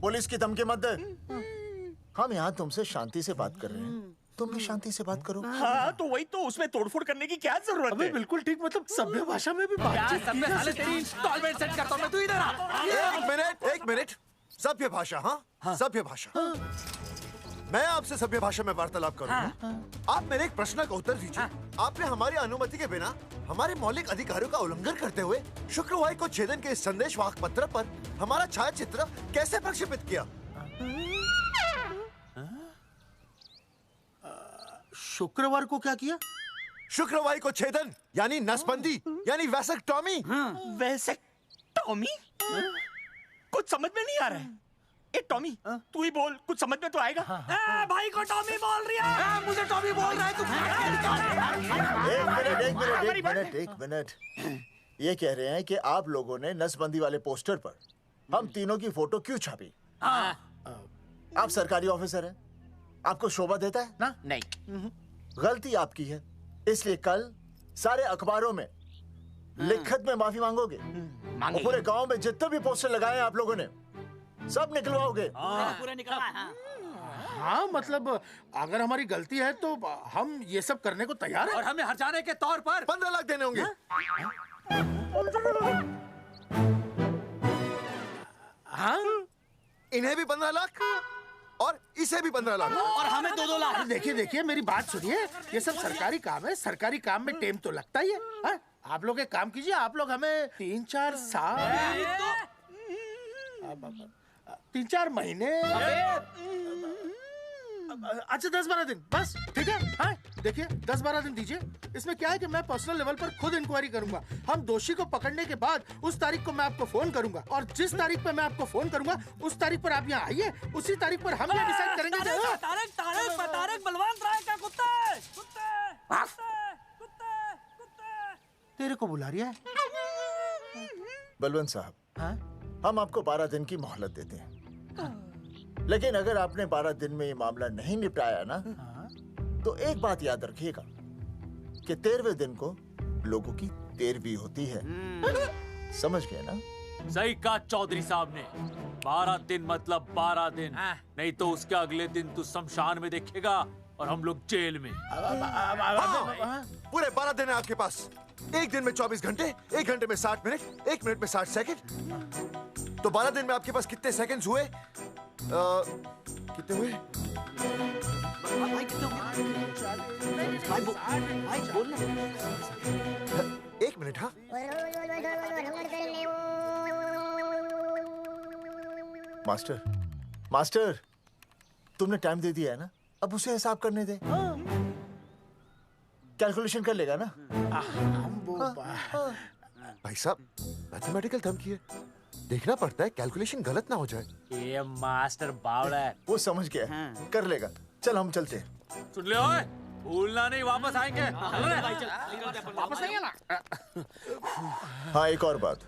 पुलिस की धमकी मत दे। हम यहाँ तुमसे शांति से बात कर रहे हैं, तुम भी शांति से बात करो। हाँ तो वही तो, उसमें तोड़फोड़ करने की क्या जरूरत है? बिल्कुल ठीक, मतलब सभ्य भाषा में भी बातचीत। सेट करता हूँ मैं, तू इधर आ। एक मिनट, सभ्य भाषा? हाँ, सभ्य भाषा। मैं आपसे सभ्य भाषा में वार्तालाप करूंगा। आप मेरे एक प्रश्न का उत्तर दीजिए। आपने हमारी अनुमति के बिना हमारे मौलिक अधिकारों का उल्लंघन करते हुए शुक्रवार को छेदन के संदेश वाहक पत्र पर हमारा छायाचित्र कैसे प्रक्षेपित किया? शुक्रवार को क्या किया? शुक्रवार को छेदन यानी नसबंदी यानी वैसेक्टॉमी। वैसेक्टॉमी? कुछ समझ में नहीं आ रहा है। ए टॉमी, तू ही बोल, कुछ समझ में तो आएगा। भाई को टॉमी बोल रही है, मुझे टॉमी बोल रहा है तू। एक मिनट। ये कह रहे हैं कि आप लोगों ने नसबंदी वाले पोस्टर पर हम तीनों की फोटो क्यों छापी? आप सरकारी ऑफिसर हैं, आपको शोभा देता है ना? नहीं। गलती आपकी है, इसलिए कल सारे अखबारों में लिखत में माफी मांगोगे। और पूरे गांव में जितने भी पोस्टर लगाए हैं आप लोगों ने सब निकलवाओगे। पूरे निकला। हाँ मतलब अगर हमारी गलती है तो हम ये सब करने को तैयार हैं। और हमें हर्जाने के तौर पर 15 लाख देने होंगे। हाँ? इन्हें भी 15 लाख और इसे भी 15 लाख और हमें 2-2 लाख। देखिए देखिए मेरी बात सुनिए, ये सब सरकारी काम है, सरकारी काम में टाइम तो लगता ही है। हाँ? आप लोग एक काम कीजिए, आप लोग हमें 3-4 साल 3-4 महीने अच्छा 10-12 दिन बस, ठीक है। हाँ देखिए 10-12 दिन दीजिए। इसमें क्या है कि मैं पर्सनल लेवल पर खुद इंक्वायरी करूंगा। हम दोषी को पकड़ने के बाद उस तारीख को मैं आपको फोन करूंगा और जिस तारीख पर मैं आपको फोन करूंगा उस तारीख पर आप यहाँ आइए। उसी तारीख पर हम ये डिसाइड करेंगे। तारक बलवंत राय का कुत्ता है। तेरे को बुला रही है। बलवंत साहब, हम आपको 12 दिन की मोहलत देते हैं, लेकिन अगर आपने 12 दिन में ये मामला नहीं निपटाया ना, तो एक बात याद रखिएगा कि 13वें दिन को लोगों की 13वीं होती है। समझ गए ना? सही कहा चौधरी साहब ने। 12 दिन मतलब 12 दिन, नहीं तो उसके अगले दिन तू शमशान में देखेगा और हम लोग जेल में। पूरे 12 दिन है आपके पास। एक दिन में 24 घंटे, 1 घंटे में 60 मिनट, 1 मिनट में 60 सेकंड। तो 12 दिन में आपके पास कितने सेकंड्स हुए? कितने हुए? एक मिनट। हाँ मास्टर तुमने टाइम दे दिया है ना, अब उसे हिसाब करने दे। कैलकुलेशन कर लेगा ना। भाई साहब मैथमेटिकल थंब की है, देखना पड़ता है कैलकुलेशन गलत ना हो जाए। ये मास्टर बावड़ा है। वो समझ गया, कर लेगा। चल हम चलते हैं। सुन ले ओए, भूलना नहीं, वापस आएंगे। वापस आइए ना। हाँ एक और बात,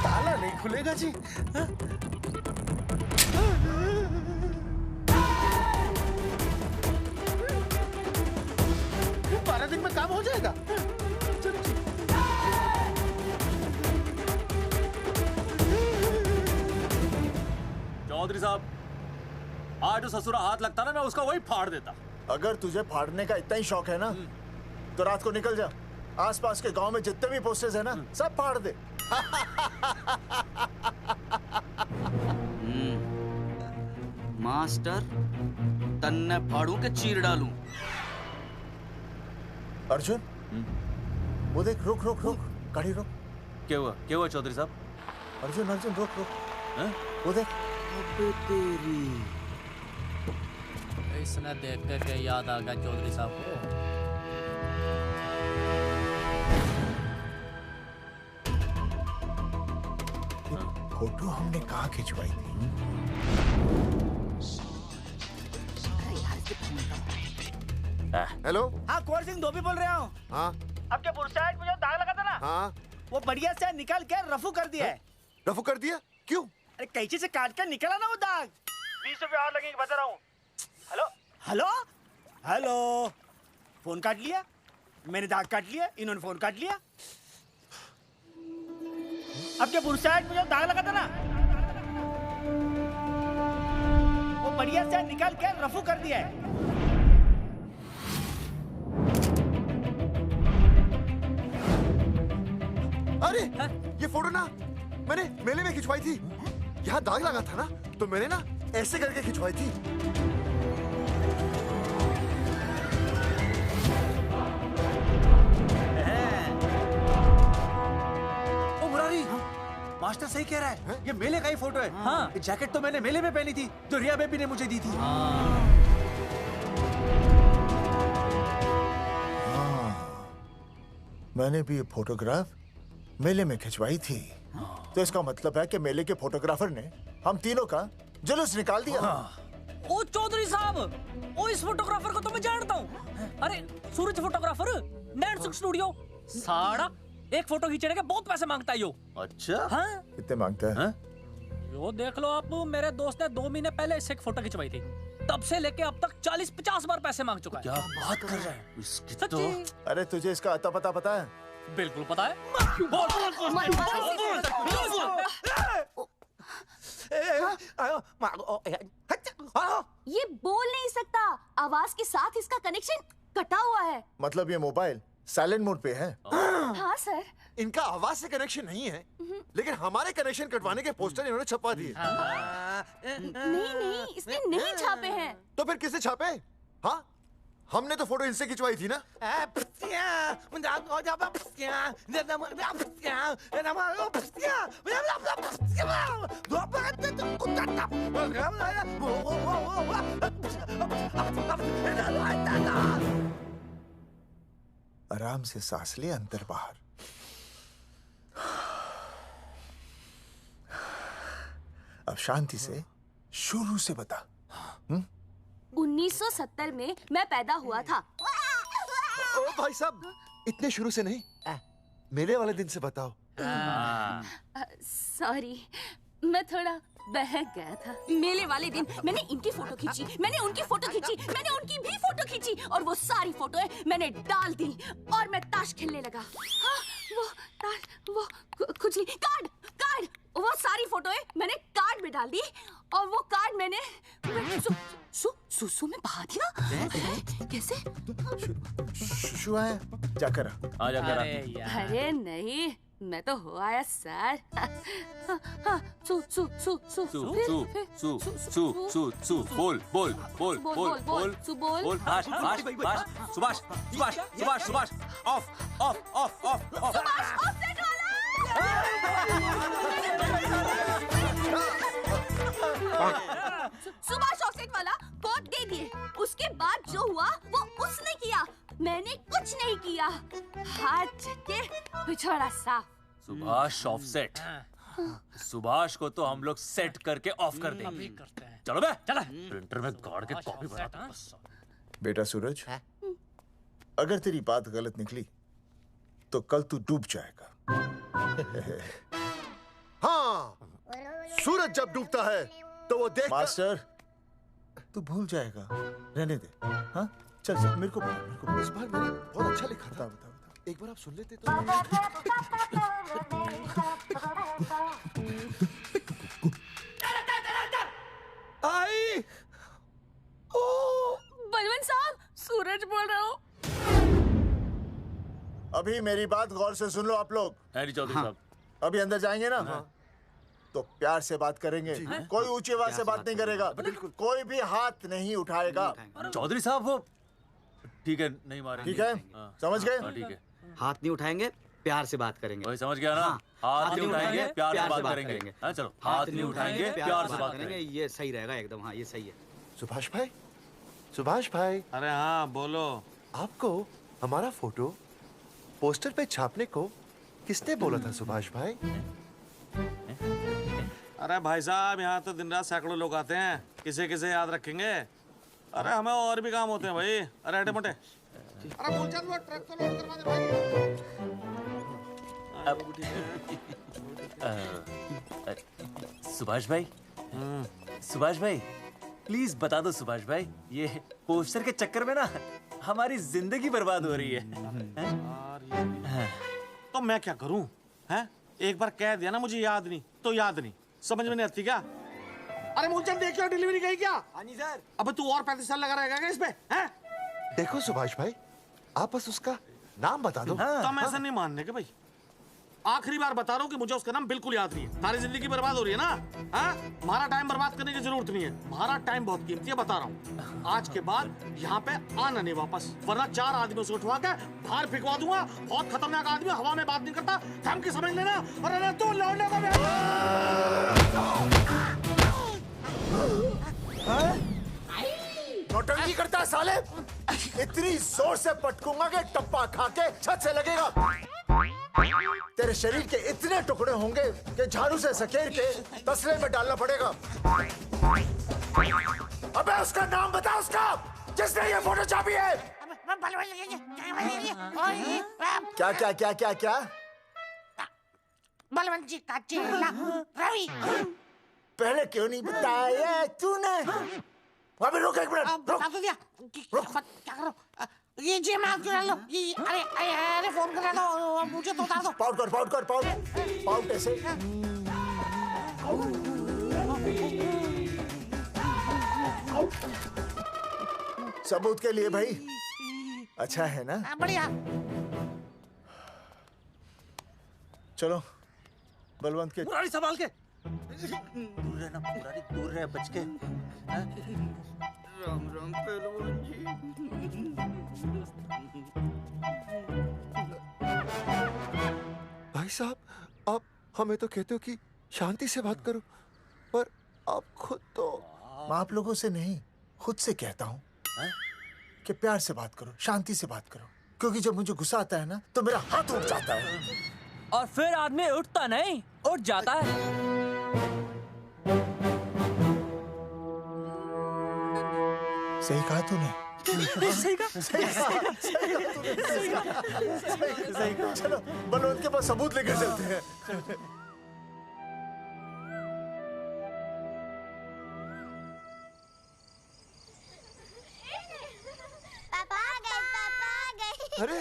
ताला नहीं खुलेगा जी। 12 दिन में काम हो जाएगा। चौधरी साहब, आज जो ससुरा हाथ लगता ना, मैं उसका वही फाड़ देता। अगर तुझे फाड़ने का इतना ही शौक है ना, तो रात को निकल जा, आसपास के गांव में जितने भी पोस्टर्स है ना, सब फाड़ दे। मास्टर, तन्ने फाड़ू के चीर डालूं। अर्जुन, वो देख, रुक रुक रुक, गाड़ी रुक। क्या हुआ चौधरी साहब? अर्जुन रुक रुक, वो देख। अबे तेरी, इसने देख के याद आ गया चौधरी साहब को। फोटो हमने कहाँ खिंचवाई थी? हेलो। हाँ कुंवर सिंह धोबी बोल रहा हूँ। हाँ आपके बुरसाइड में जो दाग लगा था ना, हाँ वो बढ़िया से निकाल के रफू कर दिया है। रफू कर दिया? क्यों? अरे कैंची से काट कर निकला ना वो दाग। 20 रुपए और लगेंगे, बता रहा हूँ। हेलो हेलो हेलो, फोन काट लिया, मैंने दाग काट लिया, इन्होंने फोन काट लिया। आपके बुरसाइड में जो दाग लगा था ना, वो बढ़िया से निकाल के रफू कर दिया है। अरे ये फोटो ना मैंने मेले में खिंचवाई थी। यहाँ दाग लगा था ना, तो मैंने ना ऐसे करके खिंचवाई थी। ओ मुरारी, मास्टर सही कह रहा है, ये मेले का ही फोटो है। हाँ, ये जैकेट तो मैंने मेले में पहनी थी, जो रिया बेबी ने मुझे दी थी। मैंने भी ये फोटोग्राफ मेले में खिंचवाई थी। तो इसका मतलब है कि मेले के फोटोग्राफर ने हम तीनों का जुलूस निकाल दिया। ओ चौधरी साहब, ओ इस फोटोग्राफर को तो मैं जानता हूँ। अरे सूरज फोटोग्राफर, नैनसुख स्टूडियो। साड़ा एक फोटो खींचने के बहुत पैसे मांगता है यो। अच्छा? हाँ? कितने मांगता है? यो देख लो आप, मेरे दोस्त ने 2 महीने पहले इससे एक फोटो खिंचवाई थी, तब से लेके अब तक 40-50 बार पैसे मांग चुका है। क्या बात कर रहा है? इसकी तो... अरे तुझे इसका अता पता पता है? बिल्कुल पता है। ये बोल नहीं सकता, आवाज के साथ इसका कनेक्शन कटा हुआ है। मतलब ये मोबाइल साइलेंट मोड पे है? हाँ सर। इनका आवाज से कनेक्शन नहीं है, लेकिन हमारे कनेक्शन कटवाने के पोस्टर इन्होंने छपवा दिए। नहीं, इसने नहीं छापे हैं। तो फिर किसने छापे? हाँ, हमने तो फोटो इनसे खिंचवाई थी ना। आराम से सांस ले, अंदर बाहर। अब शांति से शुरू से बता। 1970 में मैं पैदा हुआ था। ओ भाई साहब, इतने शुरू से नहीं, मेरे वाले दिन से बताओ। सॉरी, मैं थोड़ा बहक गया था। मेले वाले दिन मैंने इनकी फोटो खींची, मैंने उनकी फोटो खींची, मैंने उनकी भी फोटो खींची, और वो सारी फोटोएं मैंने डाल दी और मैं ताश खेलने लगा। हाँ, वो खुजली, कार्ड, वो सारी फोटोएं मैंने कार्ड में डाल दी, और वो कार्ड मैंने सुसु में बहा दिया। कैसे? शुशु है, जाकर आ जाकर। अरे नहीं, मैं तो हो आया सर। सु बोल Subhash of offset Subhash offset वाला कोड दे दिए। उसके बाद जो हुआ वो उसने किया, मैंने कुछ नहीं किया। हाथ के पिछड़ा साफ। सुभाष ऑफसेट। सुभाष को तो हम लोग सेट करके ऑफ कर देंगे। चलो बे, चला प्रिंटर में गाड़ के कॉपी बनाता हूं। बेटा सूरज, अगर तेरी बात गलत निकली तो कल तू डूब जाएगा। हाँ, सूरज जब डूबता है तो वो देख। मास्टर, तू भूल जाएगा, रहने दे। हाँ, चल मेरे को इस बार मैंने बहुत अच्छा लिखा था। बता। एक बार आप सुन लेते तो। आई, बलवंत साहब, सूरज बोल रहा हूँ। अभी मेरी बात गौर से सुन लो आप लोग। चौधरी साहब, अभी अंदर जाएंगे ना, तो प्यार से बात करेंगे। कोई ऊंची आवाज से बात नहीं करेगा, कोई भी हाथ नहीं उठाएगा। चौधरी साहब वो ठीक है, नहीं मारेंगे। ठीक है, समझ गए? ठीक है, हाथ नहीं उठाएंगे, प्यार से बात करेंगे। वही समझ गया ना? हाथ नहीं उठाएंगे, प्यार से बात करेंगे। हाँ, चलो, हाथ नहीं उठाएंगे, प्यार से बात करेंगे। ये सही रहेगा एकदम। हाँ, ये सही है। सुभाष भाई। अरे हाँ, बोलो। आपको हमारा फोटो पोस्टर पे छापने को किसने बोला था सुभाष भाई? अरे भाई साहब, यहाँ तो दिन रात सैकड़ों लोग आते हैं, किसे किसे याद रखेंगे। अरे हमें और भी काम होते हैं भाई। अरे हटे मोटे। अरे मूलचंद, वो ट्रक तो लोड करवा दे भाई। सुभाष भाई, प्लीज बता दो सुभाष भाई, ये पोस्टर के चक्कर में ना हमारी जिंदगी बर्बाद हो रही है। तो मैं क्या करूं? हैं? एक बार कह दिया ना मुझे याद नहीं तो याद नहीं, समझ में नहीं आती क्या? अरे मूलचंद, देखियो डिलीवरी गई क्या? हाँ जी सर। अब तू और 35 साल लगा रहेगा क्या इस पे? हैं? देखो सुभाष भाई, आप बस उसका नाम बता दो। तो हम ऐसा नहीं मानने के भाई। आखिरी बार बता रहा हूँ कि मुझे उसका नाम बिल्कुल याद नहीं है। सारी जिंदगी बर्बाद हो रही है ना? हाँ? हमारा टाइम बर्बाद करने की जरूरत नहीं है। हमारा टाइम बहुत कीमती है, बता रहा हूँ। आज के बाद यहाँ पे आना नहीं वापस, वरना 4 आदमियों से उठवा के बाहर फेंकवा दूंगा। बहुत खतरनाक आदमी, हवा में बात नहीं करता, धमकी समझ लेना। और अरे तू लौटने का नौटंकी करता है साले। इतनी जोर से पटकूंगा कि टप्पा खा के छत से लगेगा। तेरे शरीर के इतने टुकड़े होंगे कि झाड़ू से सकेर के तसले में डालना पड़ेगा। अबे उसका नाम बता, उसका जिसने ये फोटो छापी है। क्या क्या क्या क्या क्या? बलवंत जी का चेला रवि। पहले क्यों नहीं बताया तूने? अबे रुक एक मिनट, रुक। क्या करो? ये जी माफ करा लो। अरे फोन करा दो, मुझे तो उतार दो। पाउट कर, पाउट ऐसे। सबूत के लिए भाई अच्छा है ना? बढ़िया। चलो बलवंत के मुरारी संभाल के। दूर रहना मुरारी, दूर रह बच के। राम राम पहलवान जी। भाई साहब, आप हमें तो कहते हो कि शांति से बात करो, पर आप खुद तो। आप लोगों से नहीं, खुद से कहता हूँ कि प्यार से बात करो, शांति से बात करो, क्योंकि जब मुझे गुस्सा आता है ना तो मेरा हाथ उठ जाता है। और फिर आदमी उठता नहीं, उठ जाता है। सही कहा तूने। सही कहा। सही कहा। चलो बलवंत के पास सबूत लेकर चलते हैं। पापा आ गए, पापा आ गए। अरे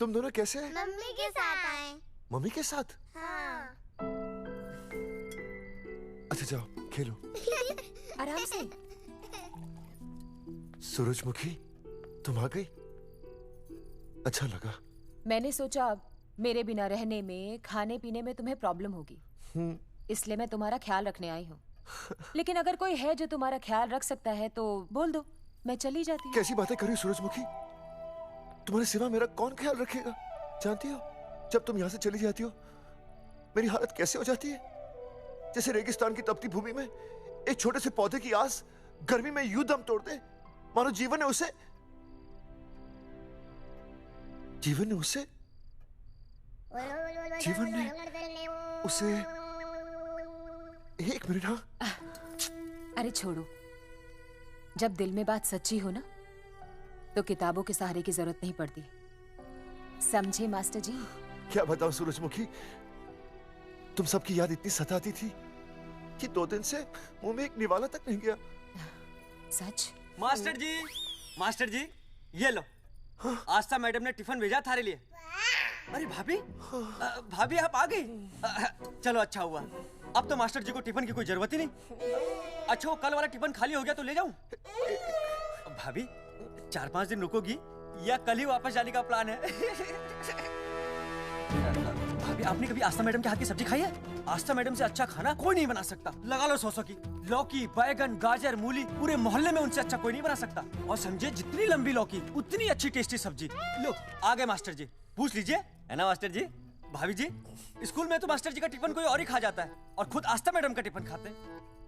तुम दोनों कैसे हैं? मम्मी के साथ आए। मम्मी के साथ? हाँ। अच्छा जाओ खेलो। आराम से। सूरजमुखी, तुम आ गई? अच्छा लगा। मैंने सोचा मेरे बिना रहने में, खाने पीने में तुम्हें प्रॉब्लम होगी, इसलिए मैं तुम्हारा ख्याल रखने आई हूँ। लेकिन अगर कोई है जो तुम्हारा ख्याल रख सकता है तो बोल दो, मैं चली जाती हूँ। कैसी बातें कर रही हो सूरजमुखी? तुम्हारे सिवा मेरा कौन ख्याल रखेगा? जानती हो, जब तुम यहाँ से चली जाती हो मेरी हालत कैसे हो जाती है? जैसे रेगिस्तान की तपती भूमि में एक छोटे से पौधे की आस गर्मी में यूं दम तोड़ दे, मानो जीवन ने उसे एक मिनट। हाँ अरे छोड़ो, जब दिल में बात सच्ची हो ना तो किताबों के सहारे की जरूरत नहीं पड़ती, समझे मास्टर जी? क्या बताऊं सूरजमुखी, तुम सबकी याद इतनी सताती थी कि 2 दिन से मुंह में एक निवाला तक नहीं गया। सच? मास्टर जी ये लो। आस्था मैडम ने टिफिन भेजा थारे लिए। अरे भाभी, भाभी आप आ गई? चलो अच्छा हुआ, अब तो मास्टर जी को टिफिन की कोई जरूरत ही नहीं। अच्छा वो कल वाला टिफिन खाली हो गया तो ले जाऊं? भाभी 4-5 दिन रुकोगी या कल ही वापस जाने का प्लान है? भाभी आपने कभी आस्था मैडम के हाथ की सब्जी खाई है? आस्था मैडम से अच्छा खाना कोई नहीं बना सकता। लगा लो 100 की। लौकी, बैगन, गाजर, मूली, पूरे मोहल्ले में उनसे अच्छा कोई नहीं बना सकता। और समझे, जितनी लंबी लौकी उतनी अच्छी टेस्टी सब्जी। लो आ गए मास्टर जी, पूछ लीजिए, है ना मास्टर जी? भाभी जी, स्कूल में तो मास्टर जी का टिफिन कोई और ही खा जाता है और खुद आस्था मैडम का टिफिन खाते हैं।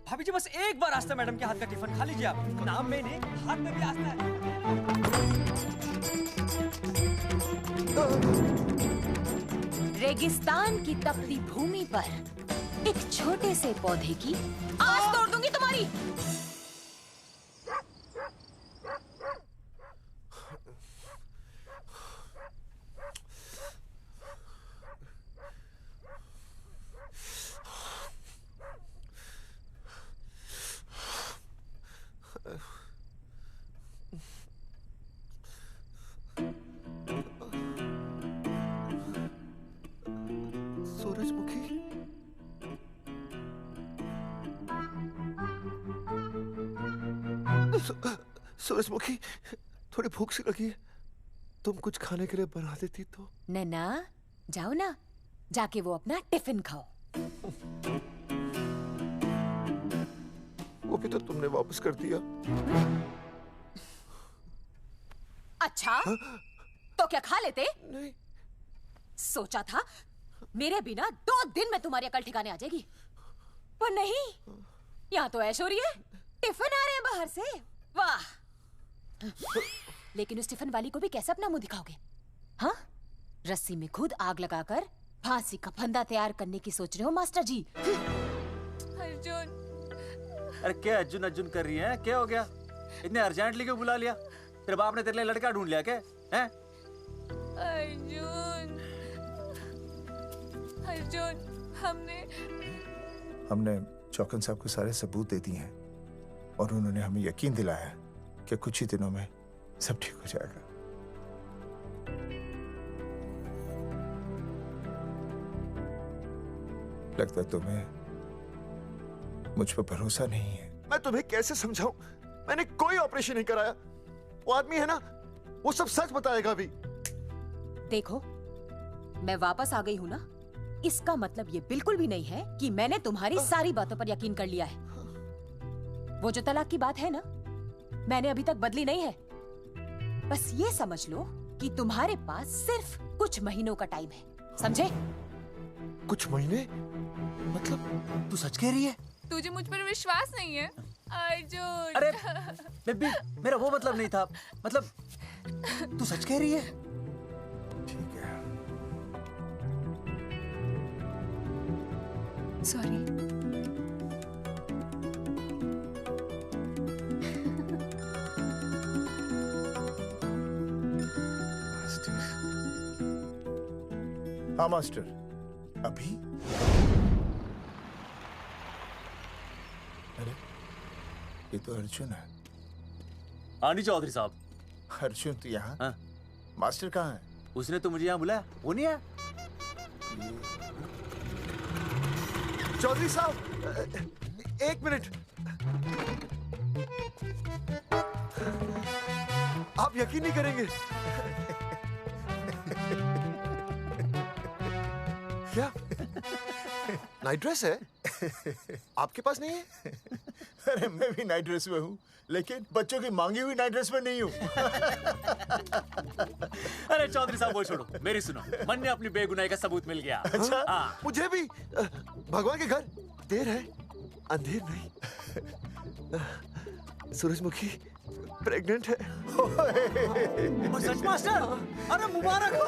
भाभी जी बस एक बार आस्था मैडम के हाथ का टिफिन खा लीजिए आप। नाम में नहीं, हाथ में भी आस्था है। रेगिस्तान की तपती भूमि पर एक छोटे से पौधे की आस तोड़ दूंगी तुम्हारी। सूरजमुखी, थोड़ी भूख सी लगी है, तुम कुछ खाने के लिए बना देती तो। नैना जाओ ना, जाके वो अपना टिफिन खाओ। वो भी तो तुमने वापस कर दिया। अच्छा तो क्या खा लेते? नहीं। सोचा था मेरे बिना 2 दिन में तुम्हारी अकल ठिकाने आ जाएगी, पर नहीं, यहाँ तो ऐश हो रही है। टिफिन आ रहे हैं बाहर से, वाह। लेकिन उस टिफिन वाली को भी कैसे अपना मुंह दिखाओगे? हाँ, रस्सी में खुद आग लगाकर फांसी का फंदा तैयार करने की सोच रहे हो मास्टर जी? अर्जुन, अरे क्या अर्जुन अर्जुन कर रही है? क्या हो गया? इतने अर्जेंटली क्यों बुला लिया? तेरे बाप ने तेरे लिए लड़का ढूंढ लिया क्या? हैं? अर्जुन, अर्जुन, हमने चौकन साहब को सारे सबूत दे दिए हैं और उन्होंने हमें यकीन दिलाया कि कुछ ही दिनों में सब ठीक हो जाएगा। लगता है तुम्हें मुझ पर भरोसा नहीं है। मैं तुम्हें कैसे समझाऊं? मैंने कोई ऑपरेशन नहीं कराया। वो आदमी है ना, वो सब सच बताएगा अभी। देखो, मैं वापस आ गई हूँ ना, इसका मतलब ये बिल्कुल भी नहीं है कि मैंने तुम्हारी सारी बातों पर यकीन कर लिया है। वो जो तलाक की बात है ना, मैंने अभी तक बदली नहीं है। बस ये समझ लो कि तुम्हारे पास सिर्फ कुछ महीनों का टाइम है, समझे? कुछ महीने? मतलब तू सच कह रही है? तुझे मुझ पर विश्वास नहीं है अर्जुन? अरे बेबी, मेरा वो मतलब नहीं था। मतलब तू सच कह रही है? ठीक है। सॉरी। हाँ मास्टर, अभी? अरे ये तो अर्जुन है। हाँ जी चौधरी साहब। अर्जुन तो यहाँ? हाँ। मास्टर कहाँ है? उसने तो मुझे यहाँ बुलाया, वो नहीं आया। चौधरी साहब, एक मिनट। आप यकीन नहीं करेंगे। क्या नाइट ड्रेस है? आपके पास नहीं है? अरे मैं भी नाइट ड्रेस में हूँ, लेकिन बच्चों की मांगी हुई नाइट ड्रेस में नहीं हूँ। अरे चौधरी साहब वो छोड़ो, मेरी सुनो। मन ने अपनी बेगुनाही का सबूत मिल गया। अच्छा? हाँ। मुझे भी। भगवान के घर देर है, अंधेर नहीं। सूरजमुखी प्रेग्नेंट है। सच मास्टर? अरे मुबारक हो,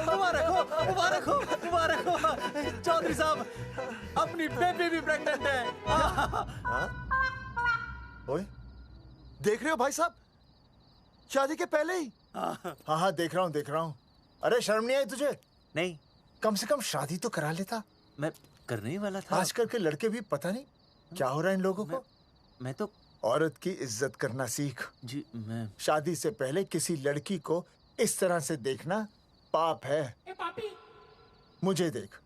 मुबारक हो, मुबारक हो, मुबारक हो। चौधरी साहब, अपनी बेबी भी प्रेग्नेंट है। ओए, देख रहे हो भाई साहब, शादी के पहले ही। हाँ हाँ देख रहा हूँ, देख रहा हूँ। अरे शर्म नहीं आई तुझे? नहीं। कम से कम शादी तो करा लेता। मैं करने ही वाला था। आजकल के लड़के भी पता नहीं क्या हो रहा है इन लोगों को। मैं तो औरत की इज्जत करना सीख। जी मैं शादी से पहले किसी लड़की को इस तरह से देखना पाप है। मुझे देख,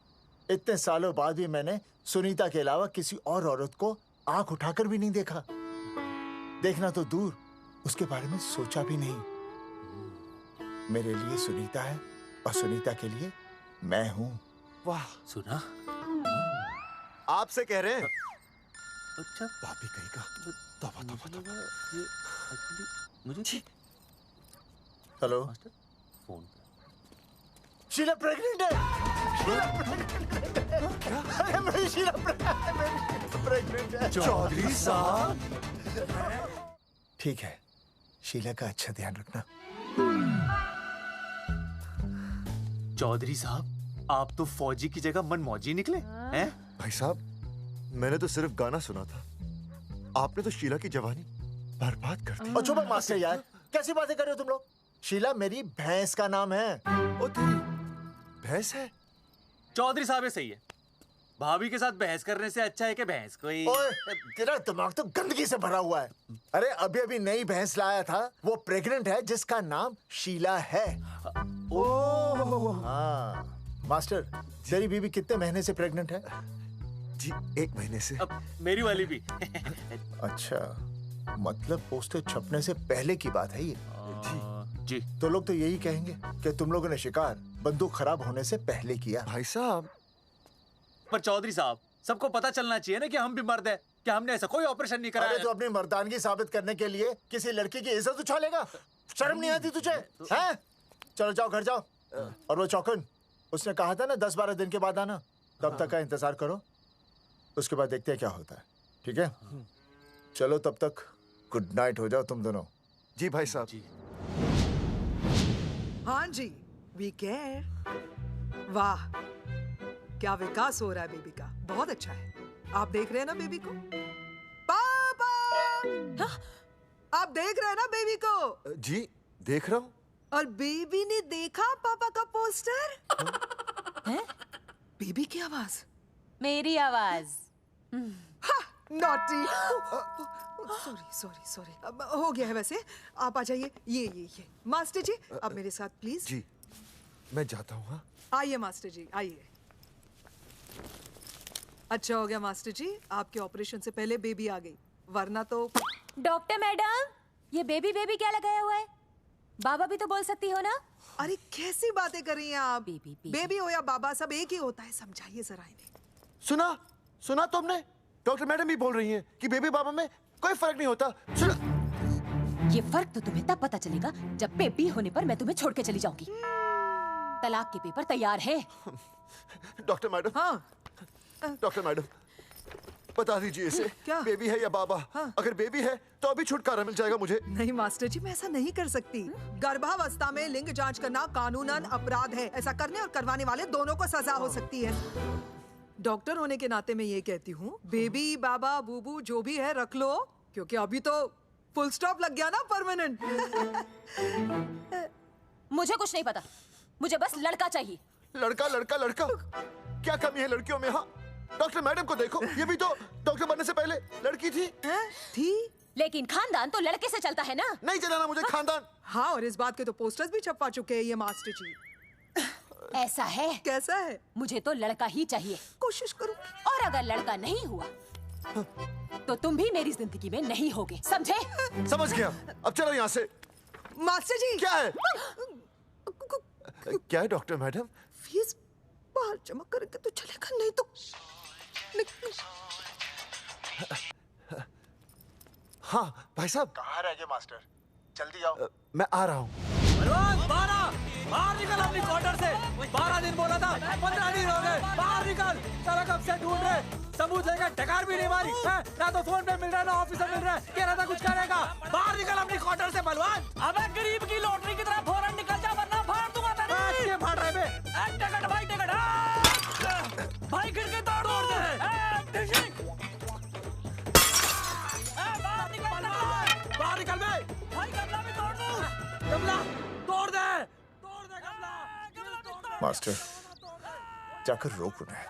इतने सालों बाद भी मैंने सुनीता के अलावा किसी और औरत को आंख उठाकर भी नहीं देखा। देखना तो दूर, उसके बारे में सोचा भी नहीं। मेरे लिए सुनीता है और सुनीता के लिए मैं हूँ। वाह, सुना? आपसे कह रहे हैं। अच्छा, भाभी कहीं का। तौबा तौबा तौबा। ये एक्चुअली मुझे हेलो, फोन शीला प्रेग्नेंट है। अरे मेरी शीला प्रेग्नेंट है। चौधरी साहब, ठीक है, शीला का अच्छा ध्यान रखना। चौधरी साहब, आप तो फौजी की जगह मनमौजी निकले हैं? भाई साहब, मैंने तो सिर्फ गाना सुना था, आपने तो शीला की जवानी बर्बाद कर दी। और चुप मास्टर यार, कैसी बातें कर रहे हो तुम लोग? शीला मेरी भैंस का नाम है। ओ तेरी भैंस है? चौधरी साहब ये सही है। भाभी के साथ बहस करने से अच्छा है कि भैंस कोई। ओए, तेरा दिमाग तो गंदगी से भरा हुआ है। अरे अभी अभी नई भैंस लाया था, वो प्रेग्नेंट है, जिसका नाम शीला है। ओह हाँ मास्टर, तेरी बीवी कितने महीने से प्रेग्नेंट है? जी 1 महीने से। अब मेरी वाली भी। अच्छा, मतलब पोस्टर छपने से पहले की बात है ये। जी तो लोग तो यही कहेंगे कि तुम लोगों ने शिकार बंदूक खराब होने से पहले किया। भाई साहब, पर चौधरी साहब, सबको पता चलना चाहिए ना कि हम भी मर्द हैं, कि हमने ऐसा कोई ऑपरेशन नहीं कराया। अरे तो अपनी मर्दानगी साबित करने के लिए किसी लड़की की इज्जत उछालेगा? शर्म नहीं आती तुझे? हैं? चलो जाओ, घर जाओ। और वो चौकन, उसने कहा था ना 10-12 दिन के बाद आना, तब तक का इंतजार करो, उसके बाद देखते हैं क्या होता है। ठीक है, चलो तब तक गुड नाइट हो जाओ तुम दोनों। जी भाई साहब। जी हाँ जी, वी केयर। वाह, क्या विकास हो रहा है बेबी का, बहुत अच्छा है। आप देख रहे हैं ना बेबी को? पापा, आप देख रहे हैं ना बेबी को? जी देख रहा हूँ। और बेबी ने देखा पापा का पोस्टर? हैं? बेबी की आवाज? मेरी आवाज। नॉटी। सॉरी सॉरी सॉरी, हो गया है वैसे। आप आ जाइए। ये मास्टर जी, अब मेरे साथ प्लीज। जी मैं जाता हूँ। हाँ आइए मास्टर जी, आइए। अच्छा हो गया मास्टर जी, आपके ऑपरेशन से पहले बेबी आ गई, वरना तो। डॉक्टर मैडम, ये बेबी बेबी क्या लगाया हुआ है? बाबा भी तो बोल सकती हो ना? अरे कैसी बातें कर रही हैं आप? बेबी हो या बाबा, सब एक ही होता है, समझाइए जरा इन्हें। सुना तुमने? डॉक्टर मैडम भी बोल रही हैं कि बेबी बाबा में कोई फर्क नहीं होता। सुना? ये फर्क तो तुम्हें तब पता चलेगा जब बेबी होने पर मैं तुम्हें छोड़ के चली जाऊंगी। तलाक के पेपर तैयार है। Doctor madam. हाँ। डॉक्टर मैडम, बता दीजिए इसे, क्या? बेबी है या बाबा? हाँ। अगर बेबी है तो अभी छुटकारा मिल जाएगा मुझे। नहीं मास्टर जी, मैं ऐसा नहीं कर सकती। गर्भावस्था में लिंग जांच करना कानूनन अपराध है। ऐसा करने और करवाने वाले दोनों को सजा हो सकती है। डॉक्टर होने के नाते मैं ये कहती हूँ, बेबी बाबा बूबू जो भी है रख लो, क्योंकि अभी तो फुल स्टॉप लग गया ना परमानेंट। मुझे कुछ नहीं पता, मुझे बस लड़का चाहिए। लड़का लड़का लड़का, क्या कमी है लड़कियों में? हाँ, डॉक्टर मैडम को देखो, ये भी तो डॉक्टर बनने से पहले लड़की थी। लेकिन खानदान तो लड़के से चलता है ना। नहीं चलाना मुझे खानदान। हाँ, और इस बात के तो पोस्टर्स भी छपवा चुके हैं ये मास्टर जी। ऐसा है? कैसा है? मुझे तो लड़का ही चाहिए। कोशिश करूँ। और अगर लड़का नहीं हुआ तो तुम भी मेरी जिंदगी में नहीं होगे, समझे? समझ गया। अब चलो यहाँ से। मास्टर जी। क्या है? क्या है डॉक्टर मैडम? फीस बाहर जमा करेंगे तो चलेगा, नहीं तो हाँ भाई साहब। कहाँ रह गए मास्टर? जल्दी आओ। मैं आ रहा हूँ। बाहर निकल अपनी क्वार्टर से। 12 दिन बोला था, 15 दिन हो गए। बाहर निकल। सारा कब से ढूंढ रहे, सबूत लेकर ढकार भी नहीं मारी है? ना तो फोन पे मिल रहा है, ना ऑफिस में मिल रहा है। कह रहा था कुछ करेगा। बाहर निकल अपनी क्वार्टर से बलवान। अबे गरीब की लॉटरी की तरह फौरन निकल जा, वरना फाड़ दूंगा तेरी। क्या फाड़ रहे बे? टिकट भाई, टिकट। भाई खिड़की तोड़ दे। बाहर निकल बे। भाई गमला भी तोड़ दूं। गमला तोड़ दे। मास्टर, जाकर रोक उन्हें।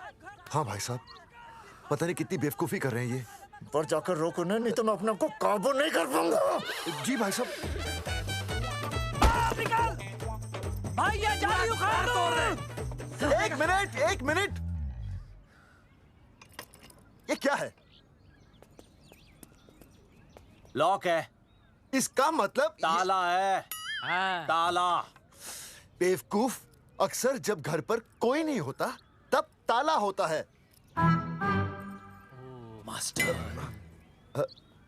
हाँ भाई साहब, पता नहीं कितनी बेवकूफी कर रहे हैं ये। पर जाकर रोक उन्हें, नहीं तो मैं अपने आप को काबू नहीं कर पाऊंगा। जी भाई साहब। भाई ये जाली उखाड़ दो। एक मिनट। ये क्या है? लॉक है। इसका मतलब ताला है। ताला। बेवकूफ, अक्सर जब घर पर कोई नहीं होता तब ताला होता है। मास्टर।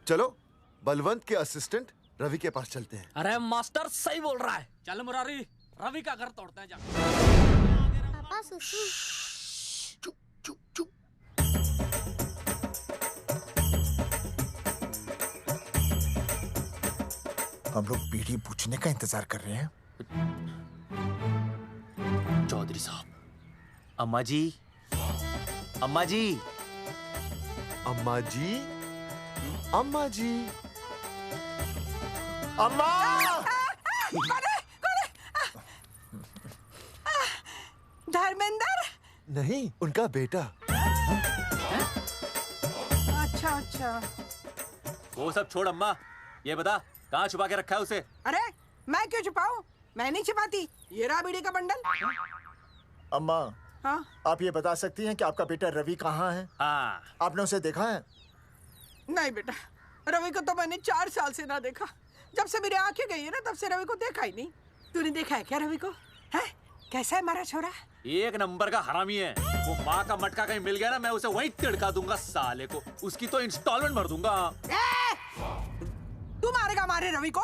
चलो बलवंत के असिस्टेंट रवि के पास चलते हैं। अरे मास्टर सही बोल रहा है। चल मुरारी, रवि का घर तोड़ते हैं जा। पापा सुसु। हम लोग बीड़ी पूछने का इंतजार कर रहे हैं। चौधरी साहब। अम्मा जी, अम्मा जी, अम्मा जी, अम्मा जी, अम्मा। धर्मेंद्र? नहीं, उनका बेटा। अच्छा। वो सब छोड़ अम्मा, ये बता कहाँ छुपा के रखा है उसे? अरे मैं क्यों छुपाऊं? मैं नहीं छिपाती। ये रहा बीड़ी का बंडल। अम्मा, हाँ? आप ये बता सकती हैं कि आपका बेटा रवि कहाँ है? हाँ। आपने उसे देखा है? नहीं बेटा, रवि को तो मैंने 4 साल से ना देखा। जब से मेरी आंखें गई है ना, तब से रवि को देखा ही नहीं। तूने देखा है क्या रवि को? है? कैसा है हमारा छोरा? एक नंबर का हरामी है। वो माँ का मटका कहीं मिल गया ना, मैं उसे वहीं तिड़का दूंगा साले को। उसकी तो इंस्टॉलमेंट भर दूंगा। तू मारेगा हमारे रवि को?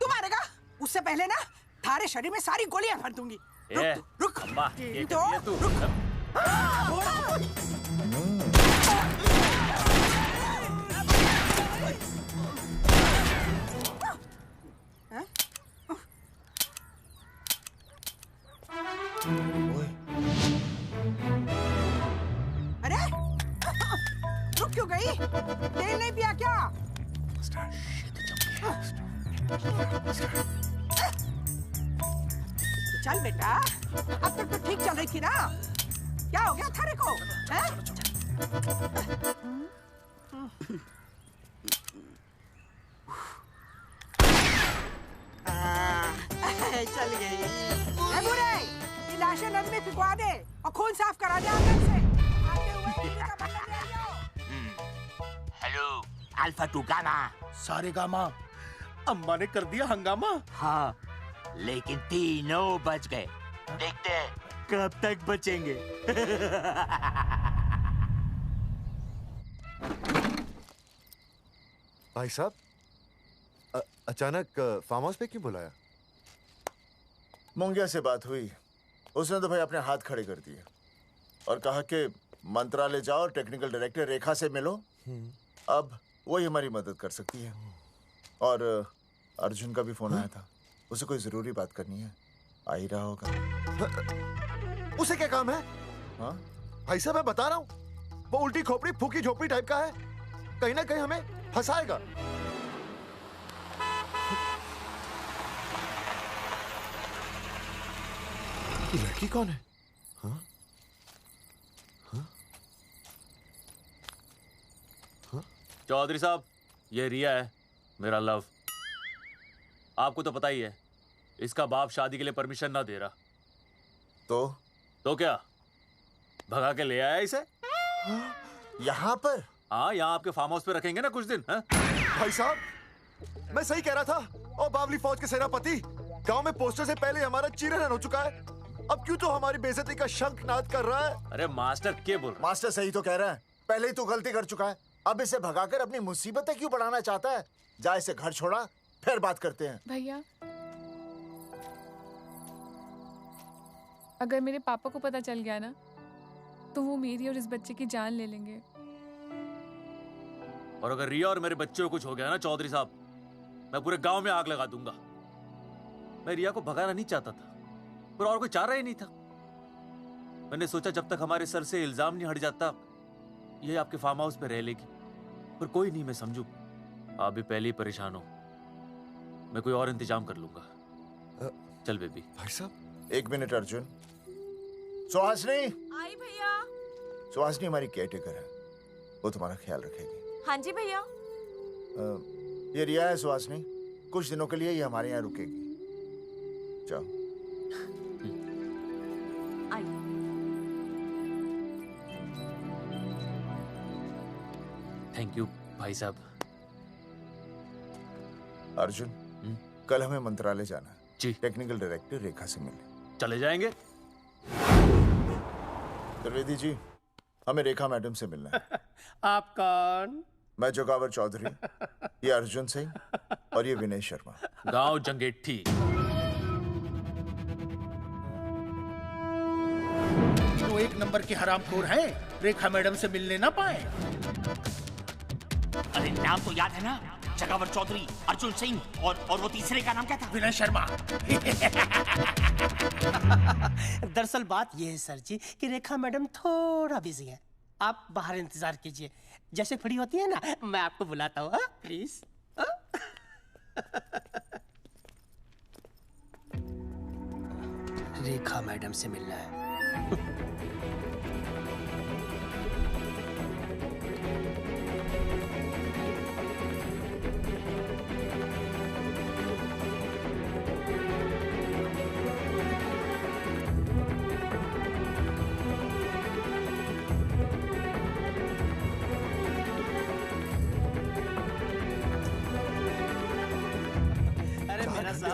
तू मारेगा? उससे पहले ना थारे शरीर में सारी गोलियां भर दूंगी। रुक अम्मा, ये तो कर दिया तू। अरे रुक क्यों गई? तेल नहीं पिया क्या? चल बेटा, अब तक तो ठीक चल रही थी ना। क्या हो गया थारे को? चल गई। बुरे, ये लाशें नदी में फिकवा दे और खून साफ करा दे अंदर से। आते हुए अल्फा टू गामा। सारे गामा। अम्मा ने कर दिया हंगामा। हाँ, लेकिन तीनों बच गए। देखते हैं कब तक बचेंगे। भाई साहब, अचानक फार्म हाउस पे क्यों बुलाया? मुंगिया से बात हुई, उसने तो भाई अपने हाथ खड़े कर दिए और कहा कि मंत्रालय जाओ, टेक्निकल डायरेक्टर रेखा से मिलो, अब वही हमारी मदद कर सकती है। और अर्जुन का भी फोन आया था, उसे कोई जरूरी बात करनी है, आ ही रहा होगा। उसे क्या काम है? हाँ भाई साहब, मैं बता रहा हूँ, वो उल्टी खोपड़ी फूकी झोपड़ी टाइप का है, कहीं ना कहीं हमें फंसाएगा। ये लड़की कौन है? हाँ? हाँ? हाँ? चौधरी साहब, ये रिया है, मेरा लव। आपको तो पता ही है, इसका बाप शादी के लिए परमिशन ना दे रहा। तो क्या भगा के ले आया इसे? यहाँ पर? हाँ, यहाँ आपके फार्म हाउस पे रखेंगे ना कुछ दिन। हाँ? भाई साहब, मैं सही कह रहा था। और बावली फौज के सेनापति, गांव में पोस्टर से पहले हमारा चीरहरण हो चुका है, अब क्यों तो हमारी बेइज्जती का शंखनाद कर रहा है? अरे मास्टर क्या बोल रहा? मास्टर सही तो कह रहा है, पहले ही तो गलती कर चुका है, अब इसे भगाकर अपनी मुसीबतें क्यों बढ़ाना चाहता है? जा इसे घर छोड़ा, फिर बात करते हैं। भैया, अगर मेरे पापा को पता चल गया ना, तो वो मेरी और इस बच्चे की जान ले लेंगे। और अगर रिया और मेरे बच्चे को कुछ हो गया ना चौधरी साहब, मैं पूरे गांव में आग लगा दूंगा। मैं रिया को भगाना नहीं चाहता था, पर और कोई चारा ही नहीं था। मैंने सोचा जब तक हमारे सर से इल्जाम नहीं हट जाता, ये आपके फार्म हाउस पे रह लेगी। पर कोई नहीं, मैं समझू आप भी पहले ही परेशान हो, मैं कोई और इंतजाम कर लूंगा। चल बेबी। भाई साहब, 1 मिनट अर्जुन। सुहासनी। आई भैया। सुहासनी हमारी केयरटेकर है, वो तुम्हारा ख्याल रखेगी। हाँ जी भैया। ये रिया है सुहासनी, कुछ दिनों के लिए ये हमारे यहाँ रुकेगी। जाओ। थैंक यू भाई साहब। अर्जुन, कल हमें मंत्रालय जाना है जी। टेक्निकल डायरेक्टर रेखा से मिलने चले जाएंगे। त्रिवेदी जी, हमें रेखा मैडम से मिलना है। आप कौन? मैं जोगावर चौधरी, ये अर्जुन सिंह और ये विनय शर्मा। गांव जंगेठी। वो 1 नंबर के हरामखोर हैं, रेखा मैडम से मिलने ना पाए। अरे नाम तो याद है ना, जगावर चौधरी, अर्जुन सिंह और वो तीसरे का नाम क्या था? विनय शर्मा। दरअसल बात ये है सर जी कि रेखा मैडम थोड़ा बिजी है, आप बाहर इंतजार कीजिए, जैसे फ्री होती है ना मैं आपको बुलाता हूँ, प्लीज। रेखा मैडम से मिलना है।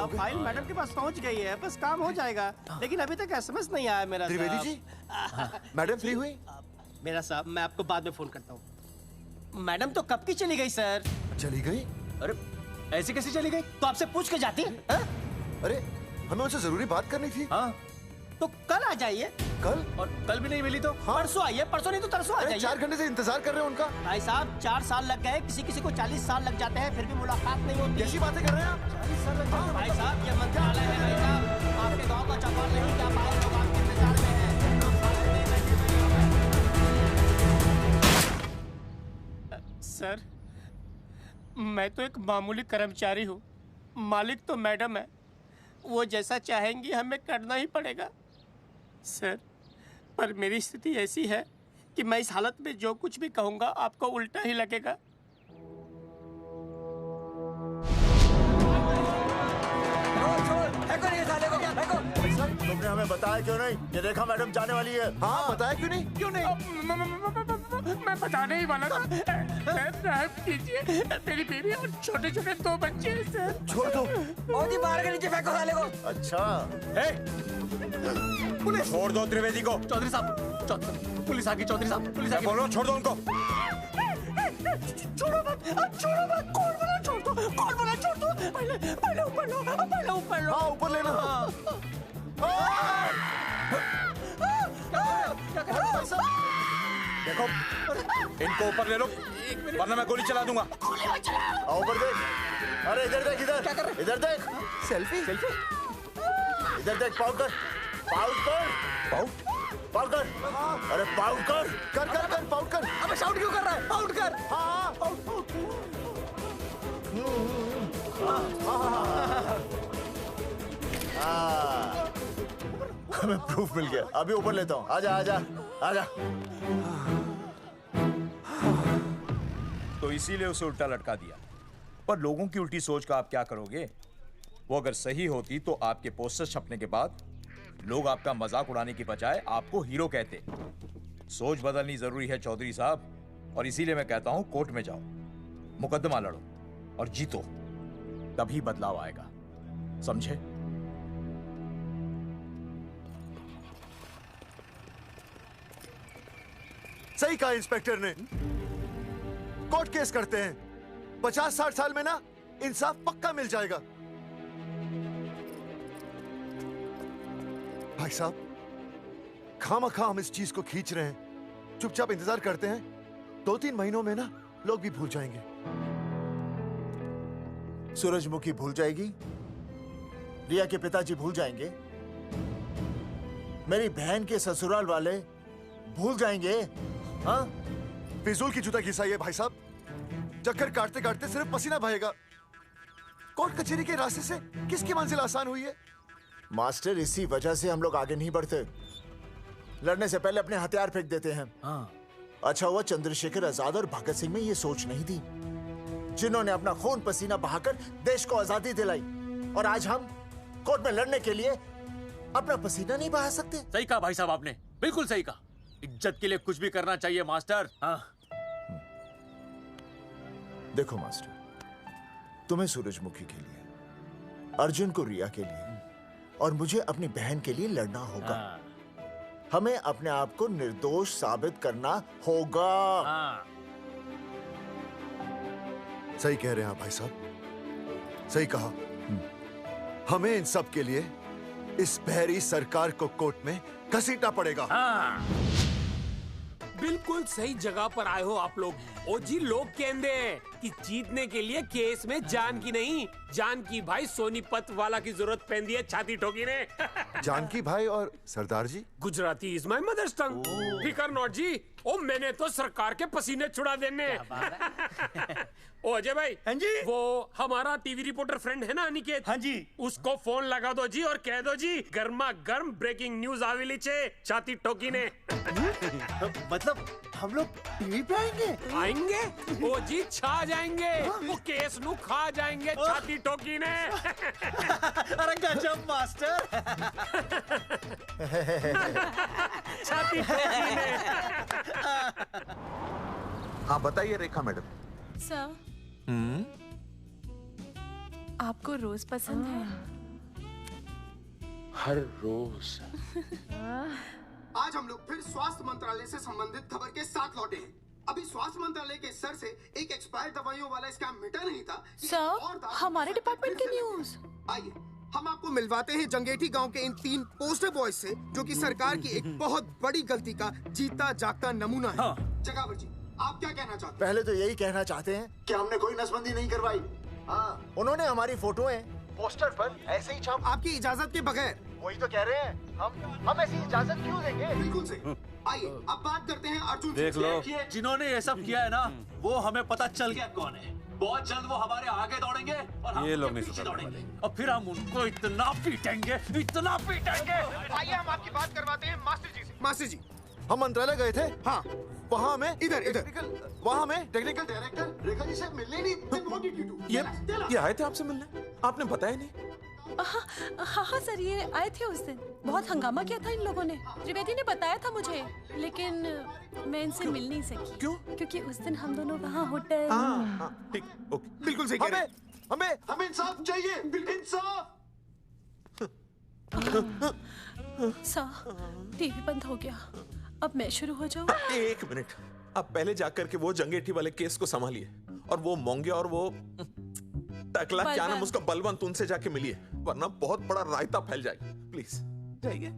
फाइल मैडम के पास पहुंच गई है, बस काम हो जाएगा, लेकिन अभी तक एसएमएस नहीं आया मेरा। त्रिवेदी जी, मैडम फ्री हुई? मेरा साहब, मैं आपको बाद में फोन करता हूँ। मैडम तो कब की चली गई सर। चली गई? अरे ऐसे कैसे चली गई? तो आपसे पूछ के जाती। अरे हमें उनसे जरूरी बात करनी थी। हाँ, तो कल आ जाइए। कल? और कल भी नहीं मिली तो? हाँ? परसों आइए, परसों नहीं तो तरसों आ जाइए। 4 घंटे से इंतजार कर रहे हैं उनका। भाई साहब 4 साल लग गए, किसी को 40 साल लग जाते हैं, फिर भी मुलाकात नहीं होती। कैसी बातें कर रहे हैं आप? 40 साल लग जाते हैं। भाई साहब, ये मंत्रालय है भाई साहब, आपके गाँव का चौपाल नहीं क्या पाए, लोग आपके इंतजार में हैं। सर, मैं तो एक मामूली कर्मचारी हूँ, मालिक तो मैडम है, वो जैसा चाहेंगी हमें करना ही पड़ेगा। सर, पर मेरी स्थिति ऐसी है कि मैं इस हालत में जो कुछ भी कहूँगा आपको उल्टा ही लगेगा। तुमने हमें बताया क्यों नहीं? ये रेखा मैडम जाने वाली है। हाँ, बताया क्यों नहीं? क्यों नहीं? मैं बताने ही वाला था। माफ कीजिए, मेरी बीवी और छोटे छोटे 2 बच्चे हैं सर। छोड़ दो। ओ जी बाहर के नीचे फेंको साले को। अच्छा पुलिस छोड़ दो त्रिवेदी को। चौधरी साहब, पुलिस आ गई। चौधरी साहब, पुलिस आ गई। बोलो छोड़ दो उनको। छोड़ो मत, कौन बना छोड़ दो। पहले ऊपर लो। हाँ ऊपर लेना। देखो इनको ऊपर ले लो वरना मैं गोली चला दूंगा। आओ ऊपर देख। अरे इधर देख, इधर देख। सेल्फी। इधर देख, पाउट कर। अरे पाउट कर। पाउट कर। अबे शाउट क्यों कर रहा है? पाउट कर। हाँ हमें प्रूफ मिल गया। अभी ऊपर लेता हूँ। आजा। तो इसीलिए उसे उल्टा लटका दिया। पर लोगों की उल्टी सोच का आप क्या करोगे? वो अगर सही होती तो आपके पोस्टर छपने के बाद लोग आपका मजाक उड़ाने की बजाय आपको हीरो कहते। सोच बदलनी जरूरी है चौधरी साहब, और इसीलिए मैं कहता हूं कोर्ट में जाओ, मुकदमा लड़ो और जीतो, तभी बदलाव आएगा। समझे? सही कहा इंस्पेक्टर ने। कोर्ट केस करते हैं, 50-60 साल में ना इंसाफ पक्का मिल जाएगा। भाई साहब, खामखा हम इस चीज को खींच रहे हैं। चुपचाप इंतजार करते हैं, 2-3 महीनों में ना लोग भी भूल जाएंगे। सूरजमुखी भूल जाएगी, रिया के पिताजी भूल जाएंगे, मेरी बहन के ससुराल वाले भूल जाएंगे। हाँ, फिजूल की जूता घिसा है भाई साहब। चक्कर काटते काटते सिर्फ पसीना बहेगा। कोर्ट कचहरी के रास्ते से किसकी मंजिल आसान हुई है? मास्टर, इसी वजह से हम लोग आगे नहीं बढ़ते। लड़ने से पहले अपने हथियार फेंक देते हैं। अच्छा हुआ चंद्रशेखर आजाद और भगत सिंह में ये सोच नहीं थी, जिन्होंने अपना खून पसीना बहाकर देश को आजादी दिलाई। और आज हम कोर्ट में लड़ने के लिए अपना पसीना नहीं बहा सकते। सही कहा भाई साहब आपने, बिल्कुल सही कहा। इज्जत के लिए कुछ भी करना चाहिए मास्टर। देखो मास्टर, तुम्हें सूरजमुखी के लिए, अर्जुन को रिया के लिए और मुझे अपनी बहन के लिए लड़ना होगा। हमें अपने आप को निर्दोष साबित करना होगा। सही कह रहे हैं आप भाई साहब, सही कहा। हमें इन सब के लिए इस बहरी सरकार को कोर्ट में घसीटना पड़ेगा। बिल्कुल सही जगह पर आए हो आप लोग। ओ जी, लोग कहते हैं कि जीतने के लिए केस में जान की नहीं, जान की भाई सोनीपत वाला की जरूरत पैंदी है छाती ठोकी ने। जानकी भाई और सरदार जी? गुजराती इज माय मदर्स टंग। फिकर नॉट जी। ओ मैंने तो सरकार के पसीने छुड़ा देने। ओ अजय भाई, हाँ जी, वो हमारा टीवी रिपोर्टर फ्रेंड है ना अनिकेत, हाँ जी, उसको फोन लगा दो जी और कह दो जी गर्मा गर्म ब्रेकिंग न्यूज आवेली छे छाती ठोकी ने। मतलब हम लोग टीवी पे आएंगे? ओ जी छा जाएंगे, वो केस नु खा जाएंगे छाती ठोकी ने। अरे गजब मास्टर। छाती ठोकी ने। हाँ बताइए रेखा मैडम। सर, आपको रोज पसंद है? हर रोज। आज हम लोग फिर स्वास्थ्य मंत्रालय से संबंधित खबर के साथ लौटे हैं। अभी स्वास्थ्य मंत्रालय के सर से एक एक्सपायर्ड दवाइयों वाला स्कैम मिटा नहीं था। सर, हमारे डिपार्टमेंट की न्यूज। आइए हम आपको मिलवाते हैं जंगेठी गांव के इन 3 पोस्टर बॉयज से, जो कि सरकार की एक बहुत बड़ी गलती का जीता जागता नमूना है। जगावर जी, आप क्या कहना चाहते हैं? पहले तो यही कहना चाहते हैं कि हमने कोई नसबंदी नहीं करवाई। हाँ, उन्होंने हमारी फोटोएं पोस्टर पर ऐसे ही छाप, आपकी इजाजत के बगैर। वही तो कह रहे हैं, हम ऐसी इजाजत क्यों देंगे? बिल्कुल सही। आइए अब बात करते हैं अर्जुन से। देख लो, जिन्होंने ये सब किया है ना, वो हमें पता चल गया कौन है। बहुत जल्द वो हमारे आगे दौड़ेंगे और हम ये लोग उनके नहीं पीछे सुधरने दौड़ेंगे और फिर हम उनको इतना पीटेंगे, इतना पीटेंगे। आइए हम आपकी बात करवाते हैं मास्टर जी से। मास्टर जी, हम मंत्रालय गए थे। हाँ, वहाँ हमें इधर वहाँ हमें टेक्निकल डायरेक्टर रेखा जी से मिलने नहीं। ये आए थे आपसे मिलने, आपने बताया नहीं। हाँ सर, ये आए थे उस दिन। बहुत हंगामा किया था इन लोगों ने। त्रिवेदी ने बताया था मुझे, लेकिन मैं इनसे मिल नहीं सकी। क्यों? क्योंकि उस दिन हम दोनों वहाँ होटल। ठीक, ओके, बिल्कुल सही कह रहे हैं। हमें इंसाफ चाहिए, इंसाफ। सर, टीवी बंद हो गया। अब मैं शुरू हो जाऊँ? एक मिनट, आप पहले जाकर के वो जंगेठी वाले केस को संभालिए, और वो मोंगिया और वो टकला क्या नाम उसका, बलवंत, उनसे जाके मिलिए, वरना बहुत बड़ा रायता फैल जाएगा। प्लीज जाइए।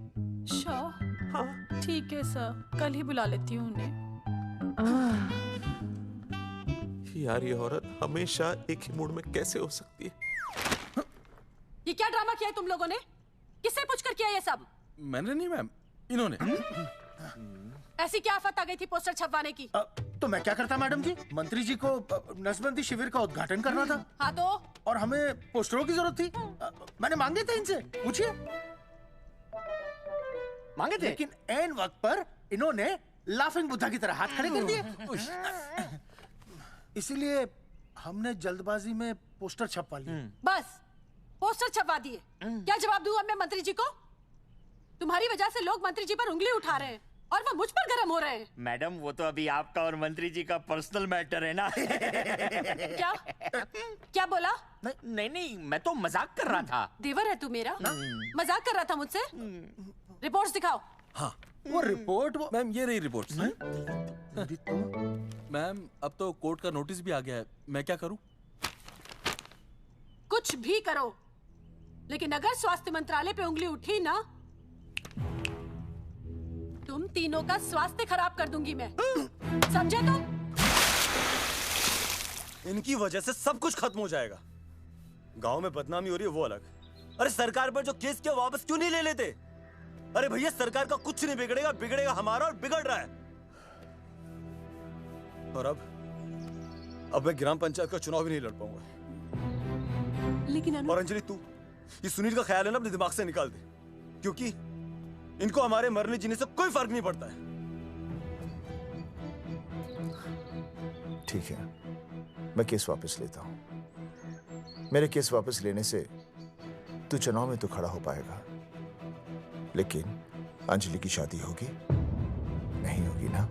हाँ ठीक है सर, कल ही बुला लेती हूँ उन्हें। यार ये औरत हमेशा एक ही मूड में कैसे हो सकती है? ये क्या ड्रामा किया है तुम लोगों ने? किससे पूछकर किया ये सब? मैंने नहीं मैम, इन्होंने। ऐसी क्या आफत आ गई थी पोस्टर छपवाने की? तो मैं क्या करता मैडम जी? मंत्री जी को नसबंदी शिविर का उद्घाटन करना था। हाँ तो? और हमें पोस्टरों की जरूरत थी। मैंने मांगे थे इनसे, पूछिए। मांगे थे, लेकिन ऐन वक्त पर इन्होंने लाफिंग बुद्धा की तरह हाथ खड़े कर दिए। इसीलिए हमने जल्दबाजी में पोस्टर छपवा लिए। बस पोस्टर छपवा दिए। क्या जवाब दूं अब मैं मंत्री जी को? तुम्हारी वजह से लोग मंत्री जी पर उंगली उठा रहे हैं और वो मुझ पर गर्म हो रहे हैं। मैडम, वो तो अभी आपका और मंत्री जी का पर्सनल मैटर है ना। क्या क्या बोला? नहीं, मैं तो मजाक कर रहा था। देवर है तू मेरा? मजाक कर रहा था मुझसे? रिपोर्ट्स दिखाओ। हाँ, वो रिपोर्ट मैम, ये रही रिपोर्ट। मैम, अब तो कोर्ट का नोटिस भी आ गया है, मैं क्या करूं? कुछ भी करो, लेकिन अगर स्वास्थ्य मंत्रालय पे उंगली उठी ना, तुम तीनों का स्वास्थ्य खराब कर दूंगी मैं। समझे तुम? इनकी वजह से सब कुछ खत्म हो जाएगा। गांव में बदनामी हो रही है वो अलग। अरे सरकार पर जो केस किया वापस क्यों नहीं ले लेते? अरे भैया, सरकार का कुछ नहीं बिगड़ेगा, बिगड़ेगा हमारा, और बिगड़ रहा है। और अब मैं ग्राम पंचायत का चुनाव भी नहीं लड़ पाऊंगा। लेकिन और अंजलि, तू ये सुनील का ख्याल है ना, अपने दिमाग से निकाल दे, क्योंकि इनको हमारे मरने जीने से कोई फर्क नहीं पड़ता है। ठीक है, मैं केस वापस लेता हूं। मेरे केस वापस लेने से तू चुनाव में तो खड़ा हो पाएगा, लेकिन अंजलि की शादी होगी? नहीं होगी ना।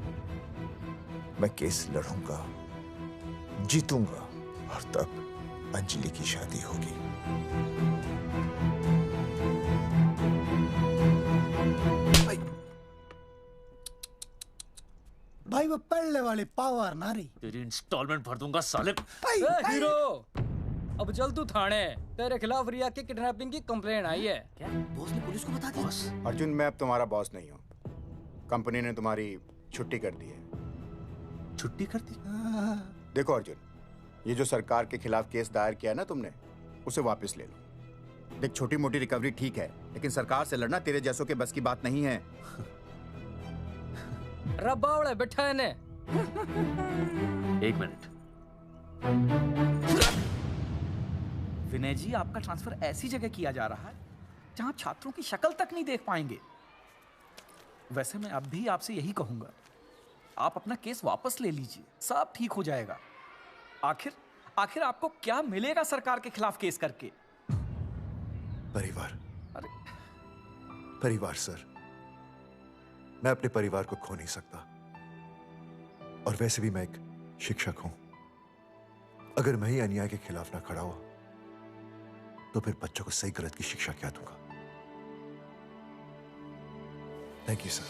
मैं केस लड़ूंगा, जीतूंगा, और तब अंजलि की शादी होगी। भाई वो पढ़ने वाली पावर नारी। तेरी इंस्टॉलमेंट भर दूंगा साले। हीरो, अब चल तू थाने। तेरे खिलाफ रिया के किडनैपिंग की कंप्लेंट आई है। क्या बॉस ने पुलिस को बता दिया? अर्जुन, मैं अब तुम्हारा बॉस नहीं हूँ। कंपनी ने तुम्हारी छुट्टी कर दी है। छुट्टी कर दी? देखो अर्जुन, ये जो सरकार के खिलाफ केस दायर किया है ना तुमने, उसे वापस ले लो। देख, छोटी मोटी रिकवरी ठीक है, लेकिन सरकार से लड़ना तेरे जैसों के बस की बात नहीं है। रबावड़े बैठा है ने। एक मिनट। विनय जी, आपका ट्रांसफर ऐसी जगह किया जा रहा है जहां छात्रों की शक्ल तक नहीं देख पाएंगे। वैसे मैं अब भी आपसे यही कहूंगा, आप अपना केस वापस ले लीजिए, सब ठीक हो जाएगा। आखिर आपको क्या मिलेगा सरकार के खिलाफ केस करके? परिवार। परिवार सर, मैं अपने परिवार को खो नहीं सकता, और वैसे भी मैं एक शिक्षक हूं। अगर मैं ही अन्याय के खिलाफ ना खड़ा हुआ तो फिर बच्चों को सही गलत की शिक्षा क्या दूंगा? Thank you sir.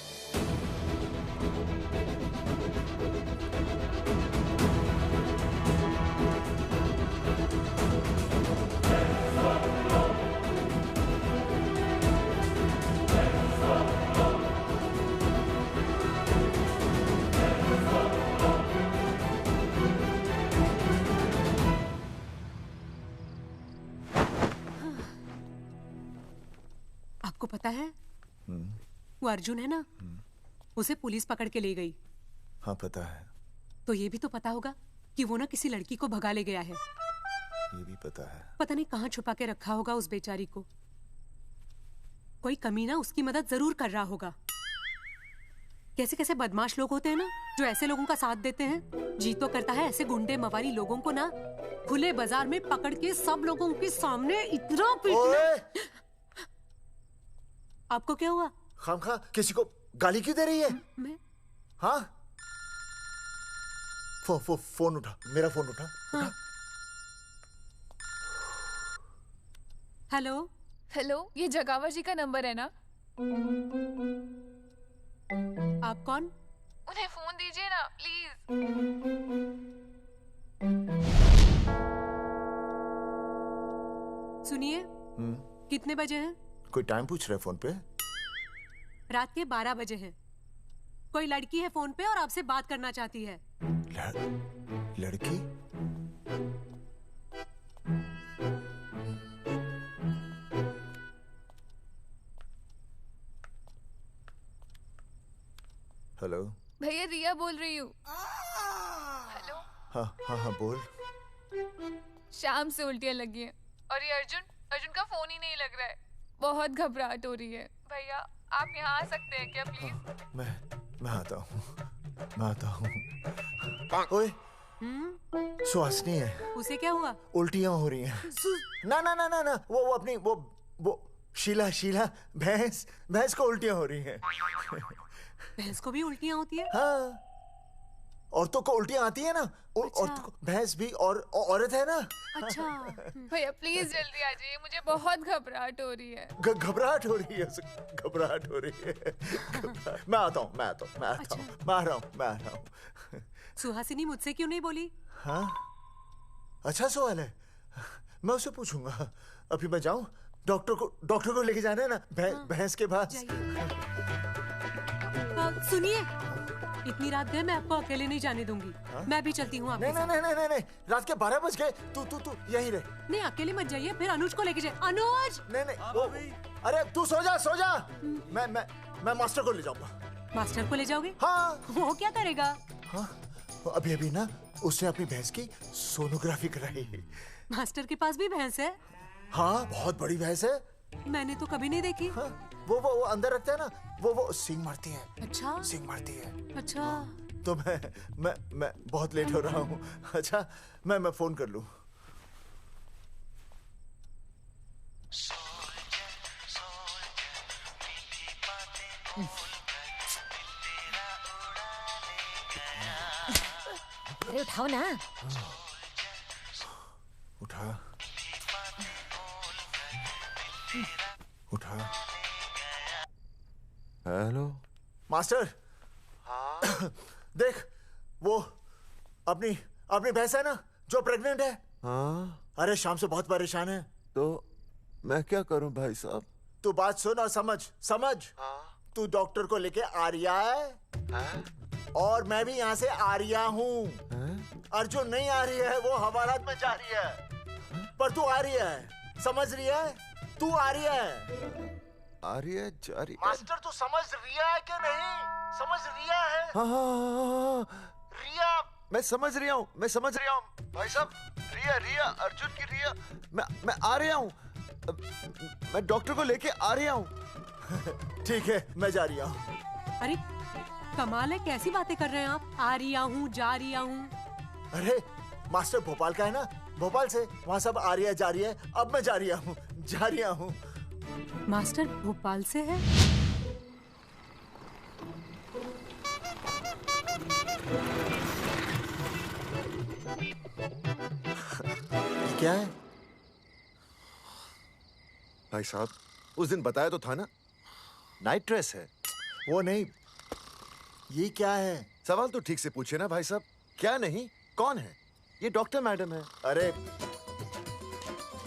आपको पता है वो अर्जुन है ना, उसे पुलिस पकड़ के ले गई। हाँ पता है। तो ये भी तो पता होगा कि वो ना किसी लड़की को भगा ले गया है। ये भी पता है। पता नहीं कहाँ छुपा के रखा होगा उस बेचारी को। कोई कमीना उसकी मदद जरूर कर रहा होगा। कैसे कैसे बदमाश लोग होते हैं ना, जो ऐसे लोगों का साथ देते हैं। जी तो करता है ऐसे गुंडे मवाली लोगों को ना खुले बाजार में पकड़ के सब लोगों के सामने इतना पीटना। आपको क्या हुआ? खामखा किसी को गाली क्यों दे रही है? मैं? हाँ? फोन उठा, मेरा फोन उठा। हाँ। हेलो हेलो, ये जगावर जी का नंबर है ना? आप कौन? उन्हें फोन दीजिए ना प्लीज। सुनिए, कितने बजे हैं? कोई टाइम पूछ रहे फोन पे? रात के 12 बजे हैं। कोई लड़की है फोन पे और आपसे बात करना चाहती है। लड़की? हेलो भैया, रिया बोल रही हूँ। हेलो। हाँ हाँ हाँ बोल। शाम से उल्टियाँ लगी हैं और ये अर्जुन का फोन ही नहीं लग रहा है। बहुत घबराहट हो रही है। भैया आप यहाँ आ सकते हैं क्या प्लीज? मैं आता हूँ, मैं आता हूँ। ओए, सुहासिनी है। उसे क्या हुआ? उल्टियाँ हो रही हैं। ना ना ना ना ना, वो अपनी वो शीला भैंस को उल्टियाँ हो रही हैं। भैंस को भी उल्टियाँ होती है? हाँ, औरतों को उल्टियाँ आती है ना। औरतों को, भैंस भी और औरत है ना। अच्छा। भैया प्लीज जल्दी आ जाइए, मुझे बहुत घबराहट हो रही है। घबराहट हो रही है, घबराहट हो रही है। मैं आता हूँ, मैं आ रहा हूँ। सुहासिनी मुझसे क्यों नहीं बोली? हाँ, अच्छा सवाल है, मैं उसे पूछूंगा। अभी मैं जाऊँ? डॉक्टर को लेके जाना है ना भैंस के पास। सुनिए, इतनी रात गए, मैं आपको अकेले नहीं जाने दूंगी। मैं भी चलती हूँ आपके साथ। नहीं, रात के 12 बज गए। तू यहीं रह। नहीं, अकेले मत जाइए, फिर अनुज को लेके जाइए। अनुज! नहीं, अरे तू सो जा। मैं मास्टर को ले जाऊंगा। मास्टर को ले जाओगे? हाँ। वो क्या करेगा? हाँ, अभी ना उसने अपनी भैंस की सोनोग्राफी कराई। मास्टर के पास भी भैंस है? हाँ, बहुत बड़ी भैंस है। मैंने तो कभी नहीं देखी। हाँ, वो अंदर रखते हैं ना, वो सींग मारती है। अच्छा, सींग मारती है। अच्छा। तो मैं बहुत लेट हो रहा हूँ। अच्छा, मैं फोन कर लूँ। अरे उठाओ ना। उठा। Hello master. हाँ? देख, वो अपनी भैंस है ना जो प्रेग्नेंट है। हाँ? अरे शाम से बहुत परेशान है। तो मैं क्या करूं भाई साहब? तू बात सुन और समझ। हाँ? तू डॉक्टर को लेके आ रिया है? हाँ? और मैं भी यहाँ से आ रिया हूँ। अर्जुन नहीं आ रही है, वो हवालात में जा रही है। पर तू आ रही है, समझ रही है? तू आ रही है। आ रही है, जा रही है। मास्टर तू समझ रिया है कि नहीं? समझ रिया है? हाँ। रिया। मैं समझ रहा हूँ भाई साहब। रिया अर्जुन की रिया। मैं आ रहा हूँ। मैं डॉक्टर को लेके आ रहा हूँ। ठीक है, मैं जा रही हूँ। अरे कमाल है, कैसी बातें कर रहे हैं आप? आ रही हूँ, जा रही हूँ। अरे मास्टर भोपाल का है ना, भोपाल से वहाँ सब आ रही है, जा रही है। अब मैं जा रही हूँ। मास्टर भोपाल से है? क्या है भाई साहब? उस दिन बताया तो था ना, नाइट ड्रेस है। वो नहीं, ये क्या है? सवाल तो ठीक से पूछे ना भाई साहब। क्या नहीं, कौन है? ये डॉक्टर मैडम है। अरे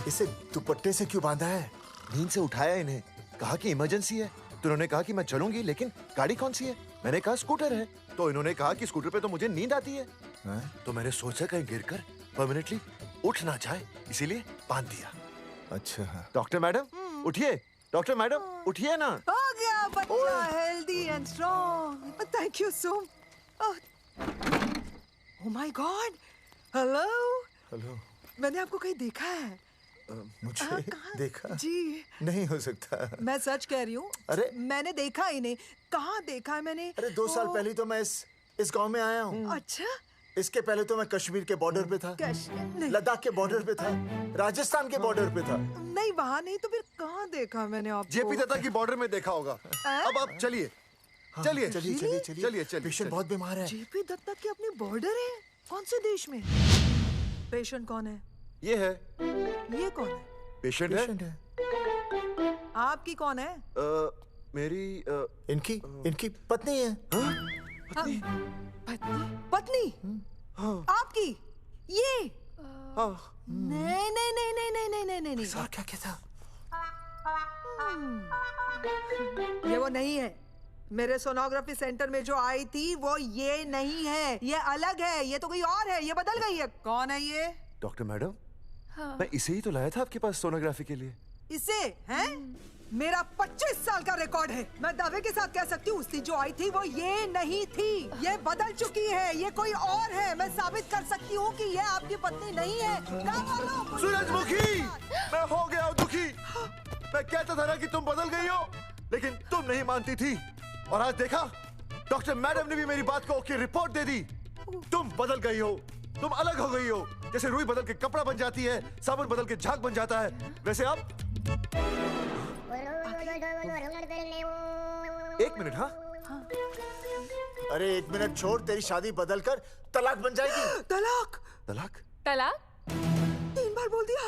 इसे दुपट्टे से क्यों बांधा है? नींद से उठाया इन्हें, कहा कि इमरजेंसी है। तो उन्होंने कहा कि मैं चलूंगी, लेकिन गाड़ी कौन सी है? मैंने कहा स्कूटर है। तो इन्होंने कहा कि स्कूटर पे तो मुझे नींद आती है। तो मैंने सोचा कहीं गिरकर परमानेंटली उठ ना जाए, इसीलिए बांध दिया। अच्छा। डॉक्टर मैडम उठिए, डॉक्टर मैडम उठिए ना। हो गया बच्चा, healthy and strong. Thank you so. Oh my God, hello. Hello. मैंने आपको कहीं देखा है। मुझे देखा जी नहीं हो सकता। मैं सच कह रही हूँ। अरे मैंने देखा ही नहीं। कहाँ देखा है मैंने? अरे 2 साल पहले तो मैं इस गांव में आया हूँ। अच्छा। इसके पहले तो मैं कश्मीर के बॉर्डर पे था, नहीं। लद्दाख के बॉर्डर पे था, राजस्थान के बॉर्डर पे था। नहीं वहाँ नहीं तो फिर कहाँ देखा मैंने आपको? जेपी दत्ता की बॉर्डर में देखा होगा। अब आप चलिए चलिए चलिए चलिए चलिए चलिए। पेशेंट बहुत बीमार है। जेपी दत्ता की अपनी बॉर्डर है? कौन से देश में? पेशेंट कौन है? ये है। ये कौन है? पेशेंट है। आपकी कौन है? मेरी इनकी पत्नी है। पत्नी? पत्नी? आपकी? ये? नहीं नहीं नहीं नहीं नहीं नहीं नहीं नहीं। सर क्या था? ये वो नहीं है। मेरे सोनोग्राफी सेंटर में जो आई थी वो ये नहीं है, ये अलग है, ये तो कोई और है, ये बदल गई है। कौन है ये? डॉक्टर मैडम, हाँ। मैं इसे ही तो लाया था आपके पास सोनोग्राफी के लिए। इसे हैं? मेरा 25 साल का रिकॉर्ड है। मैं दावे के साथ कह सकती हूँ उसकी जो आई थी वो ये नहीं थी, ये बदल चुकी है, ये कोई और है। मैं साबित कर सकती हूँ कि ये आपकी पत्नी नहीं है। सूरजमुखी, मैं हो गया हूँ दुखी। मैं कहता था ना कि तुम बदल गई हो, लेकिन तुम नहीं मानती थी। और आज देखा, डॉक्टर मैडम ने भी मेरी बात को ओके रिपोर्ट दे दी। तुम बदल गई हो, तुम अलग हो गई हो। जैसे रुई बदल के कपड़ा बन जाती है, साबुन बदल के झाग बन जाता है, वैसे अब। एक मिनट। हाँ अरे 1 मिनट छोड़, तेरी शादी बदल कर तलाक बन जाएगी। तलाक? तलाक? तलाक? 3 बार बोल दिया।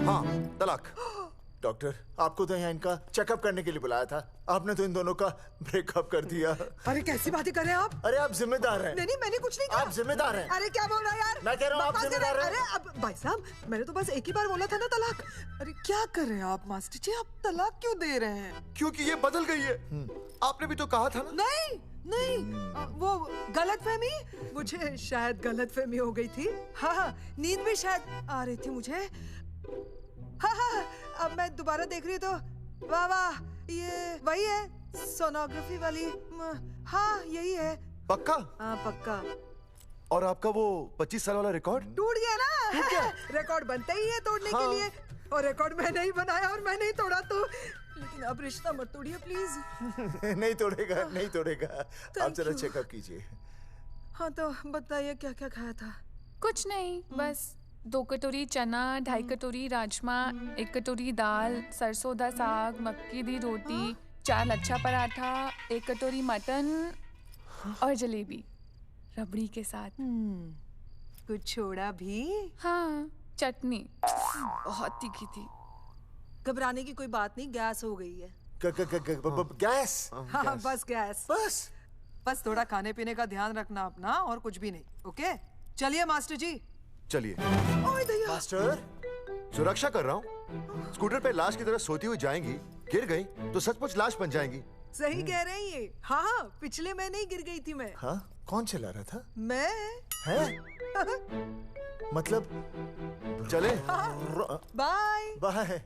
हाँ तलाक। डॉक्टर, आपको तो यहाँ इनका चेकअप करने के लिए बुलाया था, आपने तो इन दोनों का ब्रेकअप कर दिया। अरे कैसी बातें कर रहे हैं आप? अरे आप जिम्मेदार हैं। नहीं मैंने कुछ नहीं कहा। आप जिम्मेदार हैं। अरे क्या बोल रहा है यार? मैं कह रहा हूँ आप जिम्मेदार हैं। अरे अब भाई साहब, मैंने तो बस एक ही बार बोला था ना तलाक। अरे क्या कर रहे हैं आप मास्टर जी? आप तलाक क्यों दे रहे हैं? क्योंकि ये बदल गई है। आपने भी तो कहा था ना। नहीं वो गलतफहमी, मुझे शायद गलतफहमी हो गई थी। हाँ नींद भी शायद आ रही थी मुझे। हाँ अब मैं दोबारा देख रही तो वाह वाह, ये वही है सोनोग्राफी वाली। हाँ यही है। पक्का? हाँ पक्का। और आपका वो 25 साल वाला रिकॉर्ड टूट गया ना? रिकॉर्ड बनता ही है तोड़ने के लिए, और रिकॉर्ड मैंने ही बनाया और मैंने ही तोड़ा। तो लेकिन अब रिश्ता मत तोड़िए प्लीज। नहीं तोड़ेगा, नहीं तोड़ेगा। आप जरा चेकअप कीजिए। हाँ तो बताइए क्या क्या खाया था? कुछ नहीं, बस 2 कटोरी चना, 2.5 कटोरी राजमा, 1 कटोरी दाल, सरसों दा साग, मक्की दी रोटी, 4 लच्छा पराठा, 1 कटोरी मटन और जलेबी रबड़ी के साथ। कुछ छोड़ा भी? हाँ चटनी बहुत तीखी थी। घबराने की कोई बात नहीं, गैस हो गई है। गैस? हाँ बस गैस। बस थोड़ा खाने पीने का ध्यान रखना अपना, और कुछ भी नहीं। ओके चलिए मास्टर जी। चलिए। मास्टर, सुरक्षा कर रहा हूँ। स्कूटर पे लाश की तरह सोती हुई जाएंगी, गिर गई तो सचमुच लाश बन जाएंगी। सही कह रही है। हाँ पिछले महीने ही गिर गई थी मैं। हाँ कौन चला रहा था? मैं। है? मतलब चले? Bye bye.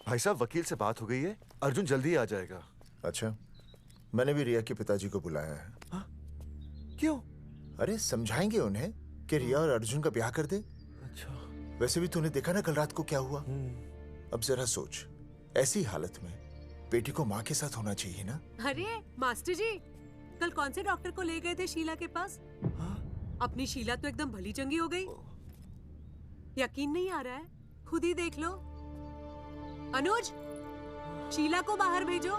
भाई साहब, वकील से बात हो गई है, अर्जुन जल्दी आ जाएगा। अच्छा, मैंने भी रिया के पिताजी को बुलाया है। क्यों? अरे समझाएंगे उन्हें कि रिया और अर्जुन का ब्याह कर दे। अच्छा। वैसे भी तूने देखा ना कल रात को क्या हुआ। अब जरा सोच, ऐसी हालत में बेटी को माँ के साथ होना चाहिए ना। अरे मास्टर जी, कल कौन से डॉक्टर को ले गए थे शीला के पास? अपनी शीला तो एकदम भली चंगी हो गई। यकीन नहीं आ रहा है? खुद ही देख लो। अनुज, शीला को बाहर भेजो।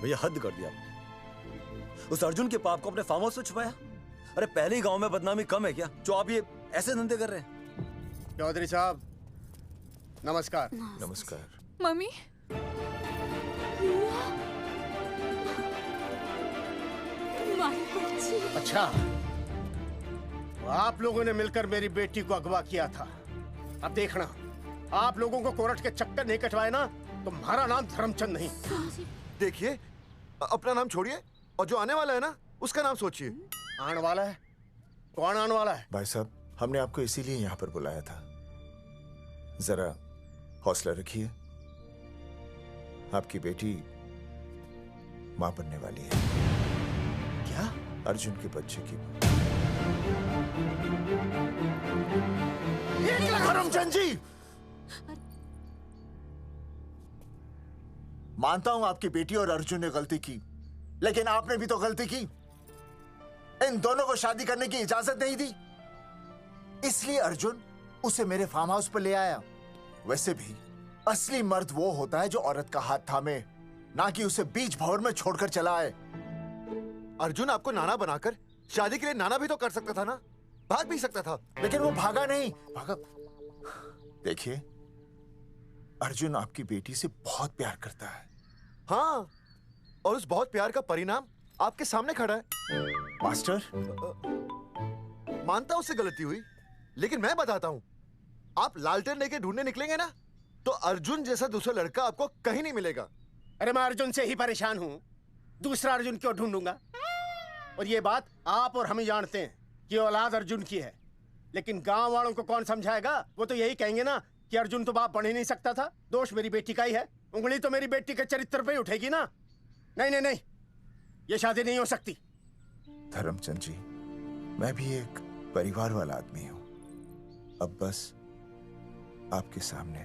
भैया हद कर दिया। उस अर्जुन के पाप को अपने फार्म हाउस में छुपाया। अरे पहले ही गांव में बदनामी कम है क्या, जो आप ये ऐसे धंधे कर रहे हैं? चौधरी साहब नमस्कार। नमस्कार। मम्मी। अच्छा, तो आप लोगों ने मिलकर मेरी बेटी को अगवा किया था। अब देखना, आप लोगों को कोर्ट के चक्कर नहीं कटवाए ना, तो हमारा नाम धर्मचंद नहीं। देखिए, अपना नाम छोड़िए और जो आने वाला है ना, उसका नाम सोचिए। आने वाला है? कौन आने वाला है? भाई साहब, हमने आपको इसीलिए यहाँ पर बुलाया था। जरा हौसला रखिए, आपकी बेटी मां बनने वाली है। क्या? अर्जुन के बच्चे की। करमचंद जी, मानता हूं आपकी बेटी और अर्जुन ने गलती की, लेकिन आपने भी तो गलती की। इन दोनों को शादी करने की इजाजत नहीं दी, इसलिए अर्जुन उसे मेरे फार्म हाउस पर ले आया। वैसे भी असली मर्द वो होता है जो औरत का हाथ थामे, ना कि उसे बीच भंवर में छोड़कर चला आए। अर्जुन आपको नाना बनाकर शादी के लिए नाना भी तो कर सकता था ना, भाग भी सकता था। लेकिन वो भागा नहीं। भागा। देखिए, अर्जुन आपकी बेटी से बहुत प्यार करता है। हाँ, और उस बहुत प्यार का परिणाम आपके सामने खड़ा है। मास्टर, मानता हूं उससे गलती हुई, लेकिन मैं बताता हूं, आप लालटेन लेके ढूंढने निकलेंगे ना, तो अर्जुन जैसा दूसरा लड़का आपको कहीं नहीं मिलेगा। अरे मैं अर्जुन से ही परेशान हूँ, दूसरा अर्जुन क्यों ढूंढूंगा? और ये बात आप और हम ही जानते हैं कि औलाद अर्जुन की है, लेकिन गांव वालों को कौन समझाएगा? वो तो यही कहेंगे ना कि अर्जुन तो बाप बन ही नहीं सकता था, दोष मेरी बेटी का ही है। उंगली तो मेरी बेटी के चरित्र पे ही उठेगी ना। नहीं नहीं नहीं, ये शादी नहीं हो सकती। धर्मचंद जी, मैं भी एक परिवार वाला आदमी हूँ। अब बस आपके सामने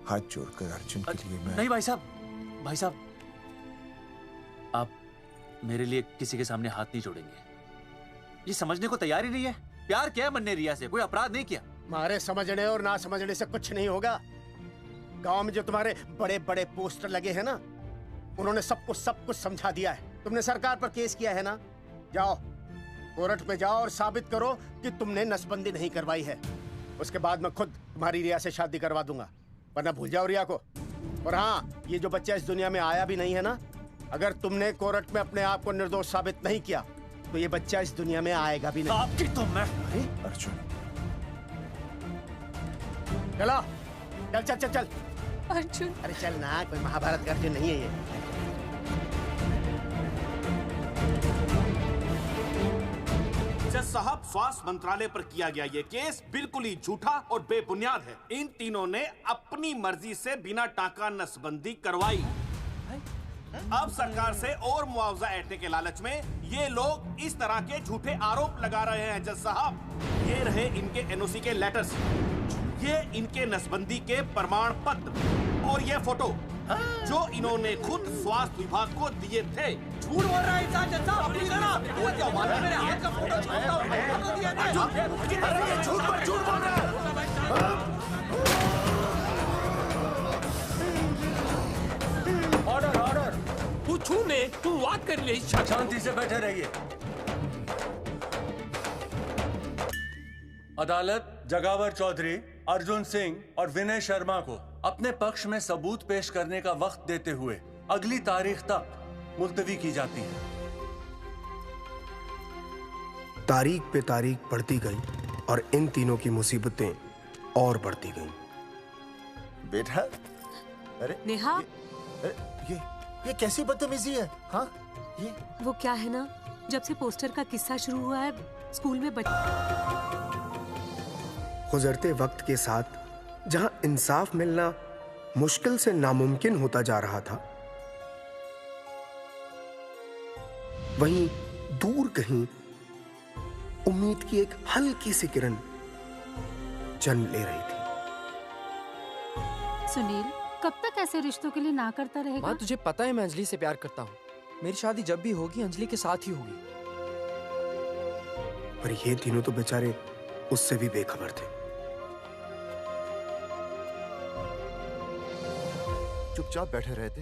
हाथ जोड़कर अर्जुन के लिए मैं... नहीं भाई साहब, आप मेरे लिए किसी के सामने हाथ नहीं जोड़ेंगे। ये समझने को तैयार ही नहीं है। प्यार किया है मन्ने रिया से, कोई अपराध नहीं किया। तुम्हारे समझने और ना समझने से कुछ नहीं होगा। गांव में जो तुम्हारे बड़े बड़े पोस्टर लगे हैं ना, उन्होंने सब कुछ समझा दिया है। तुमने सरकार पर केस किया है ना, जाओ कोर्ट में जाओ और साबित करो कि तुमने नसबंदी नहीं करवाई है। उसके बाद मैं खुद तुम्हारी रिया से शादी करवा दूंगा, वरना भूल जाओ रिया को। और हाँ, ये जो बच्चा इस दुनिया में आया भी नहीं है ना, अगर तुमने कोर्ट में अपने आप को निर्दोष साबित नहीं किया तो ये बच्चा इस दुनिया में आएगा भी नहीं। आपकी तो मैं... अर्जुन, चलो चल चल चल चल। अर्जुन, अरे चल ना, कोई महाभारत का अर्जुन नहीं है ये। जज साहब, स्वास्थ्य मंत्रालय पर किया गया ये केस बिल्कुल ही झूठा और बेबुनियाद है। इन तीनों ने अपनी मर्जी से बिना टाका नसबंदी करवाई। अब सरकार से और मुआवजा ऐंठने के लालच में ये लोग इस तरह के झूठे आरोप लगा रहे हैं। जज साहब, ये रहे इनके एनओसी के लेटर्स, ये इनके नसबंदी के प्रमाण पत्र और ये फोटो जो इन्होंने खुद स्वास्थ्य विभाग को दिए थे। झूठ बोल रहा है इंसान। जज साहब, अपनी जरा वो क्या माना मेरे हाथ का फोटो छोड़ता हूं। झूठ बोल रहा है। ऑर्डर, तू छूने, तू बात कर ले। शांति से बैठे रहिए। अदालत जगावर चौधरी, अर्जुन सिंह और विनय शर्मा को अपने पक्ष में सबूत पेश करने का वक्त देते हुए अगली तारीख तक मुलतवी की जाती है। तारीख पे तारीख बढ़ती गई और इन तीनों की मुसीबतें और बढ़ती गईं। बेटा, अरे नेहा, ये कैसी बदतमीजी है? हाँ, ये वो क्या है ना, जब से पोस्टर का किस्सा शुरू हुआ है स्कूल में गुजरते वक्त के साथ जहां इंसाफ मिलना मुश्किल से नामुमकिन होता जा रहा था, वहीं दूर कहीं उम्मीद की एक हल्की सी किरण जन्म ले रही थी। सुनील, कब तक ऐसे रिश्तों के लिए ना करता रहेगा? माँ, तुझे पता है मैं अंजलि से प्यार करता हूँ। मेरी शादी जब भी होगी अंजलि के साथ ही होगी। पर ये तीनों तो बेचारे उससे भी बेखबर थे। चुपचाप बैठे रहते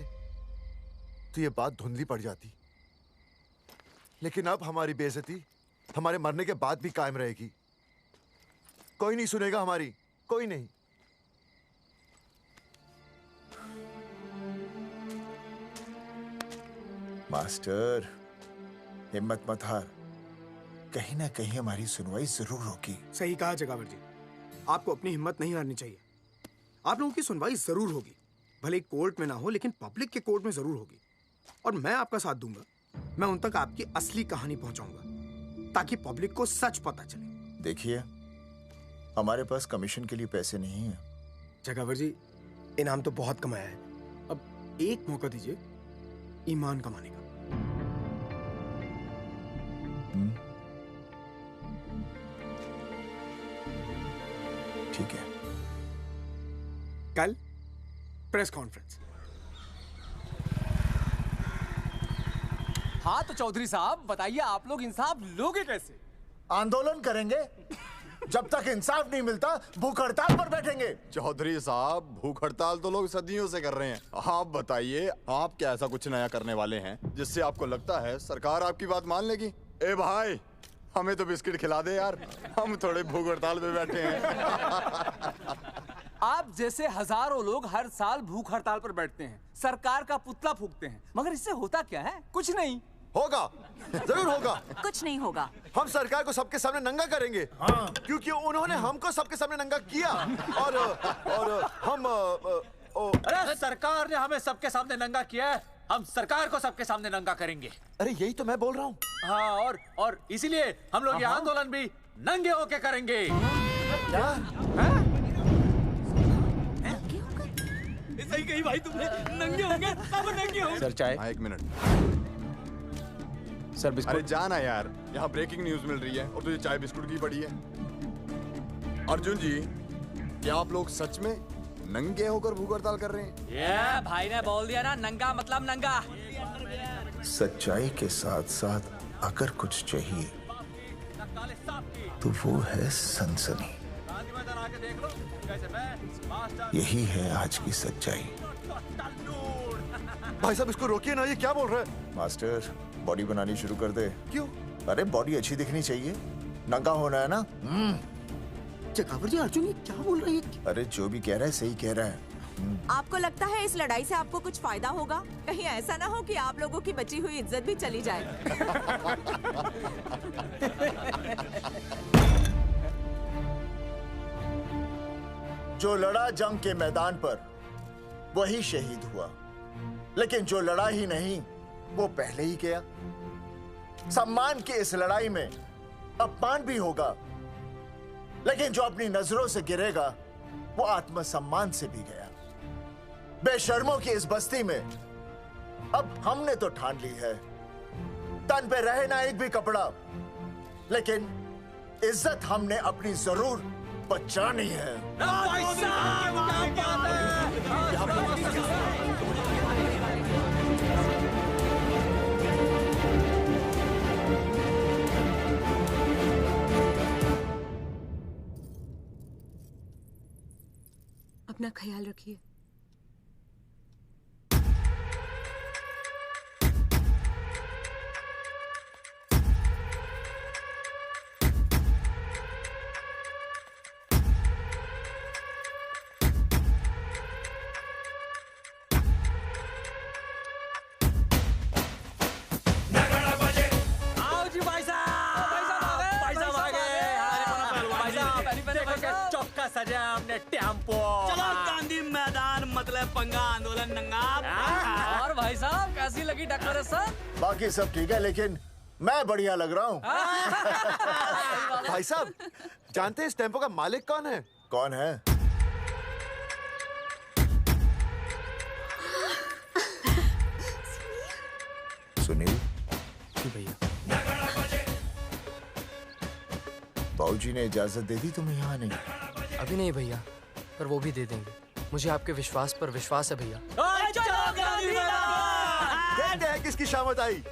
तो ये बात धुंधली पड़ जाती, लेकिन अब हमारी बेइज्जती हमारे मरने के बाद भी कायम रहेगी। कोई नहीं सुनेगा हमारी, कोई नहीं। मास्टर, हिम्मत मत हार, कहीं ना कहीं हमारी सुनवाई जरूर होगी। सही कहा जगावर जी, आपको अपनी हिम्मत नहीं हारनी चाहिए। आप लोगों की सुनवाई जरूर होगी, भले कोर्ट में ना हो लेकिन पब्लिक के कोर्ट में जरूर होगी। और मैं आपका साथ दूंगा, मैं उन तक आपकी असली कहानी पहुंचाऊंगा ताकि पब्लिक को सच पता चले। देखिए, हमारे पास कमीशन के लिए पैसे नहीं है। जगावर जी, इनाम तो बहुत कमाया है, अब एक मौका दीजिए ईमान कमाने का। ठीक है, कल प्रेस कॉन्फ्रेंस। हाँ तो चौधरी साहब बताइए, आप लोग इंसाफ लोगे कैसे? आंदोलन करेंगे, जब तक इंसाफ नहीं मिलता भूख हड़ताल पर बैठेंगे। चौधरी साहब, भूख हड़ताल तो लोग सदियों से कर रहे हैं। आप बताइए, आप क्या ऐसा कुछ नया करने वाले हैं जिससे आपको लगता है सरकार आपकी बात मान लेगी? ए भाई, हमें तो बिस्किट खिला दे यार, हम थोड़े भूख हड़ताल पे बैठे हैं। आप जैसे हजारों लोग हर साल भूख हड़ताल पर बैठते हैं, सरकार का पुतला फूंकते हैं, मगर इससे होता क्या है? कुछ नहीं होगा, जरूर होगा। कुछ नहीं होगा। हम सरकार को सबके सामने नंगा करेंगे, क्योंकि उन्होंने हमको सबके सामने नंगा किया। और हम अरे सरकार ने हमें सबके सामने नंगा किया है, हम सरकार को सबके सामने नंगा करेंगे। अरे यही तो मैं बोल रहा हूँ। हाँ, और इसीलिए हम लोग ये आंदोलन भी नंगे होके करेंगे। सही कही भाई तुमने, नंगे होंगे, अब नंगे होंगे। सर चाय? एक मिनट सर, बिस्कुट। अरे जाना यार, यहाँ ब्रेकिंग न्यूज मिल रही है और तुझे चाय बिस्कुट की पड़ी है। अर्जुन जी, क्या आप लोग सच में नंगे होकर भूख हड़ताल कर रहे हैं? ये भाई ने बोल दिया ना, नंगा मतलब नंगा। सच्चाई के साथ साथ अगर कुछ चाहिए तो वो है सनसनी। यही है आज की सच्चाई। भाई साहब इसको रोकिए ना, ये क्या बोल रहा है? मास्टर, बॉडी बनानी शुरू कर दे। क्यों? अरे बॉडी अच्छी दिखनी चाहिए, नंगा होना है ना। चकावर जी, अर्जुन ये क्या बोल रहे हैं? अरे जो भी कह रहा है सही कह रहा है। आपको लगता है इस लड़ाई से आपको कुछ फायदा होगा? कहीं ऐसा ना हो कि आप लोगों की बची हुई इज्जत भी चली जाए। जो लड़ा जंग के मैदान पर वही शहीद हुआ, लेकिन जो लड़ा ही नहीं वो पहले ही गया। सम्मान की इस लड़ाई में अपमान भी होगा, लेकिन जो अपनी नजरों से गिरेगा वो आत्मसम्मान से भी गया। बेशर्मों की इस बस्ती में अब हमने तो ठान ली है, तन पे रहे ना एक भी कपड़ा, लेकिन इज्जत हमने अपनी जरूर बचानी है। अपना ख्याल रखिए। सजा हमने टेम्पो। चलो गांधी मैदान, मतलब पंगा आंदोलन नंगा। और भाई साहब कैसी लगी डेकोरेशन? बाकी सब ठीक है, लेकिन मैं बढ़िया लग रहा हूँ। भाई साहब, जानते हैं इस टेम्पो का मालिक कौन है? कौन है? सुनील। भैया। बाबूजी ने इजाजत दे दी तुम्हें यहाँ आने की? अभी नहीं भैया, पर वो भी दे देंगे। मुझे आपके विश्वास पर विश्वास है भैया। कहते हैं किसकी शामत आई,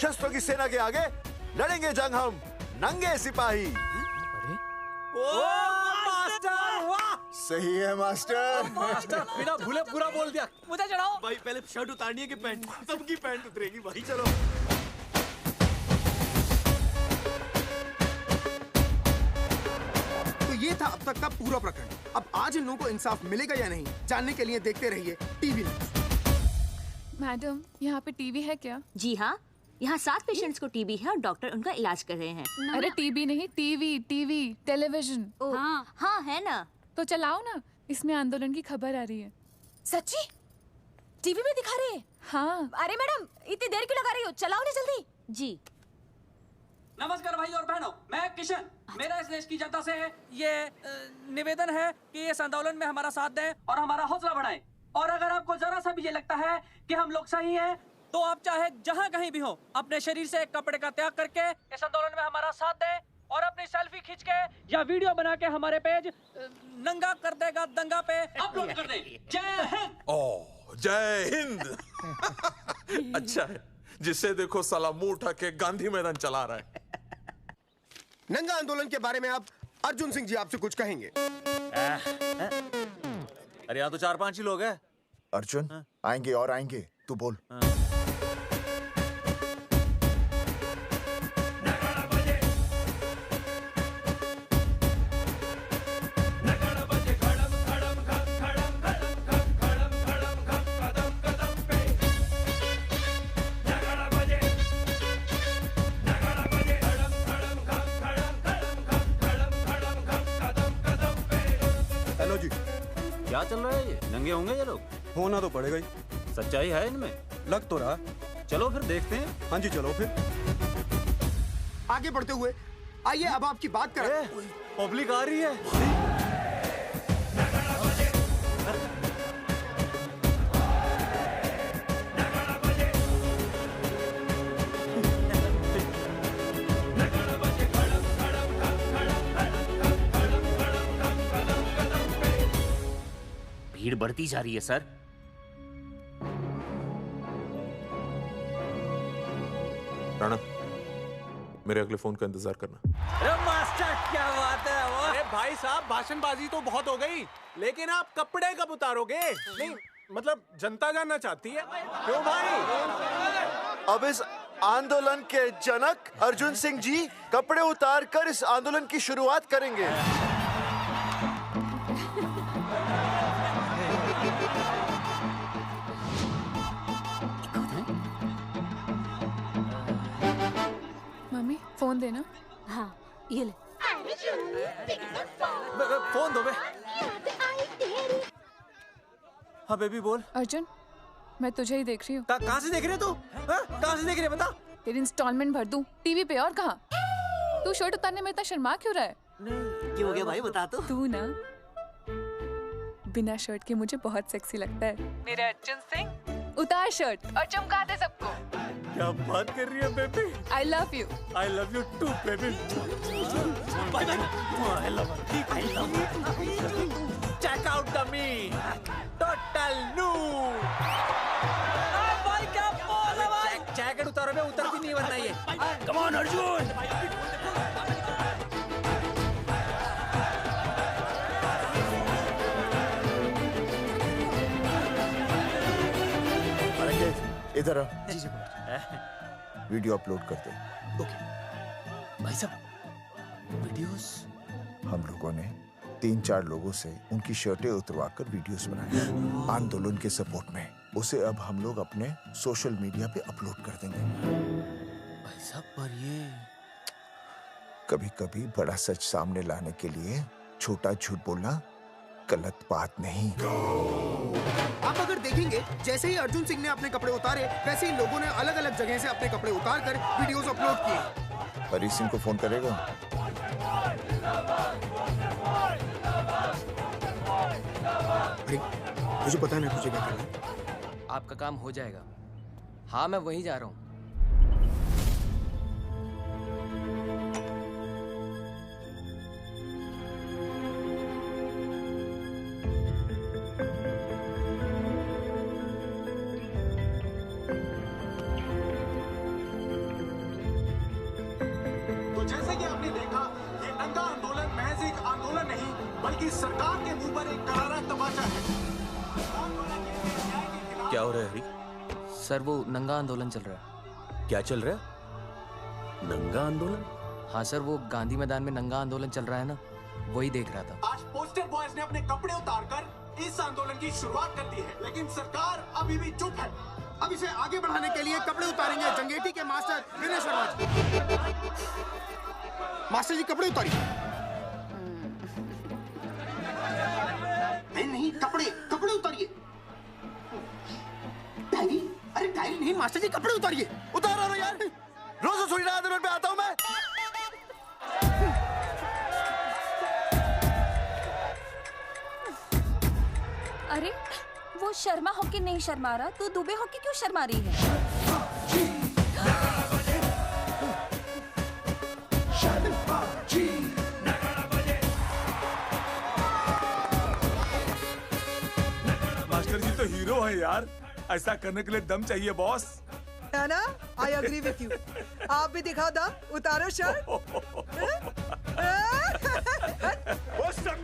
शस्त्रों की सेना के आगे लड़ेंगे जंग हम नंगे सिपाही। सही है मास्टर। मास्टर बिना भूले पूरा बोल दिया। मुझे चढ़ाओ भाई, पहले शर्ट उतारनी है कि पैंट? सबकी पैंट उतरेगी भाई। चलो ये था अब तक का पूरा प्रकरण। अब आज इन लोगों को इंसाफ मिलेगा या नहीं, जानने के लिए देखते रहिए टीवी न्यूज़। मैडम, यहाँ पे टीवी है क्या? जी हाँ, यहाँ 7 पेशेंट्स को टीबी है और डॉक्टर उनका इलाज कर रहे हैं। अरे टीबी नहीं, टीवी, टेलीविजन। हाँ हाँ है ना। तो चलाओ ना, इसमें आंदोलन की खबर आ रही है। सच्ची? टीवी में दिखा रहे हैं? हाँ। अरे मैडम, इतनी देर क्यों लगा रही हो? चलाओ ना जल्दी। जी। नमस्कार भाई और बहनों, मैं किशन। मेरा इस देश की जनता से ये निवेदन है कि इस आंदोलन में हमारा साथ दें और हमारा हौसला बढ़ाएं। है कि हम लोग सही हैं, तो आप चाहे जहाँ कहीं भी हो अपने शरीर से एक कपड़े का त्याग करके इस आंदोलन में हमारा साथ दें और अपनी सेल्फी खींच के या वीडियो बना के हमारे पेज नंगा कर देगा दंगा पे अपलोड कर दे। जय हिंद। ओह जय हिंद। अच्छा है, जिसे देखो साला मुंह उठा के गांधी मैदान चला रहा है। नंगा आंदोलन के बारे में आप अर्जुन सिंह जी आपसे कुछ कहेंगे। अरे यहाँ तो 4-5 ही लोग हैं। अर्जुन आएंगे और आएंगे, तू बोल। हेलो जी, क्या चल रहा है ये? नंगे होंगे ये लोग? होना तो पड़ेगा ही। सच्चाई है इनमें? लग तो रहा। चलो फिर देखते हैं। हाँ जी चलो फिर। आगे बढ़ते हुए आइए अब आपकी बात करें। पब्लिक आ रही है। भीड़ बढ़ती जा रही है सर। राणा, मेरे अगले फोन का इंतजार करना। अरे मास्टर क्या बात है वो। अरे भाई साहब, भाषणबाजी तो बहुत हो गई, लेकिन आप कपड़े कब उतारोगे? नहीं मतलब जनता जानना चाहती है। क्यों भाई? अब इस आंदोलन के जनक अर्जुन सिंह जी कपड़े उतार कर इस आंदोलन की शुरुआत करेंगे। मम्मी फोन देना। हाँ ये ले। फोन दो बे। हाँ बेबी बोल। अर्जुन मैं तुझे ही देख रही हूँ। कहाँ से देख रहे तू? कहाँ से देख रही है बता? तेरी इंस्टॉलमेंट भर दूं टीवी पे और कहाँ? तू शर्ट उतारने में इतना शर्मा क्यों रहा है? क्यों हो गया भाई, बता तो। तू ना बिना शर्ट के मुझे बहुत सेक्सी लगता है। मेरे अर्जुन सिंह उतार शर्ट और चमका दे सबको। क्या बात कर रही है baby? I love you. I love you too baby. Bye bye. I love you. Check out the me. Total new. भाई क्या बोल रहा भाई? जैकेट उतारो बे, उतर भी नहीं वरना ये। Come on Arjun. इधर आ। वीडियो अपलोड करते। भाई साहब वीडियोस? हम लोगों ने 3-4 लोगों से उनकी शर्टें उतरवाकर वीडियोस बनाए आंदोलन के सपोर्ट में। उसे अब हम लोग अपने सोशल मीडिया पे अपलोड कर देंगे। भाई साहब पर ये कभी-कभी बड़ा सच सामने लाने के लिए छोटा झूठ बोलना गलत बात नहीं। आप अगर देखेंगे जैसे ही अर्जुन सिंह ने अपने कपड़े उतारे वैसे ही लोगों ने अलग अलग जगह से अपने कपड़े उतार कर वीडियोस अपलोड किए। हरी सिंह को फोन करेगा? अरे मुझे पता नहीं तुझे क्या करना है। आपका काम हो जाएगा। हाँ मैं वहीं जा रहा हूँ। तो जैसे कि आपने देखा, ये नंगा आंदोलन महज एक आंदोलन नहीं बल्कि सरकार के मुंह पर एक करारा तमाचा है। क्या हो रहा है हरी? सर वो नंगा आंदोलन चल रहा है। क्या चल रहा है? नंगा आंदोलन? हाँ सर वो गांधी मैदान में नंगा आंदोलन चल रहा है ना, वही देख रहा था। आज पोस्टर बॉयज ने अपने कपड़े उतारकर इस आंदोलन की शुरुआत कर दी है, लेकिन सरकार अभी भी चुप है। अब इसे आगे बढ़ाने के लिए कपड़े उतारेंगे जंगेटी के मास्टर विनय शर्मा जी। मास्टर जी कपड़े उतारिए। नहीं कपड़े कपड़े उतारिए। डायरी? अरे डायरी नहीं मास्टर जी, कपड़े उतारिए। उतारो ना यार, रोज रसोई आंदोलन पे आता हूँ मैं। अरे वो शर्मा होके नहीं शर्मा रहा, तो दुबे होके क्यों शर्मा रही है? मास्टर जी तो हीरो है यार, ऐसा करने के लिए दम चाहिए बॉस। है ना? I agree with you. आप भी दिखाओ दम, उतारो शर्ट।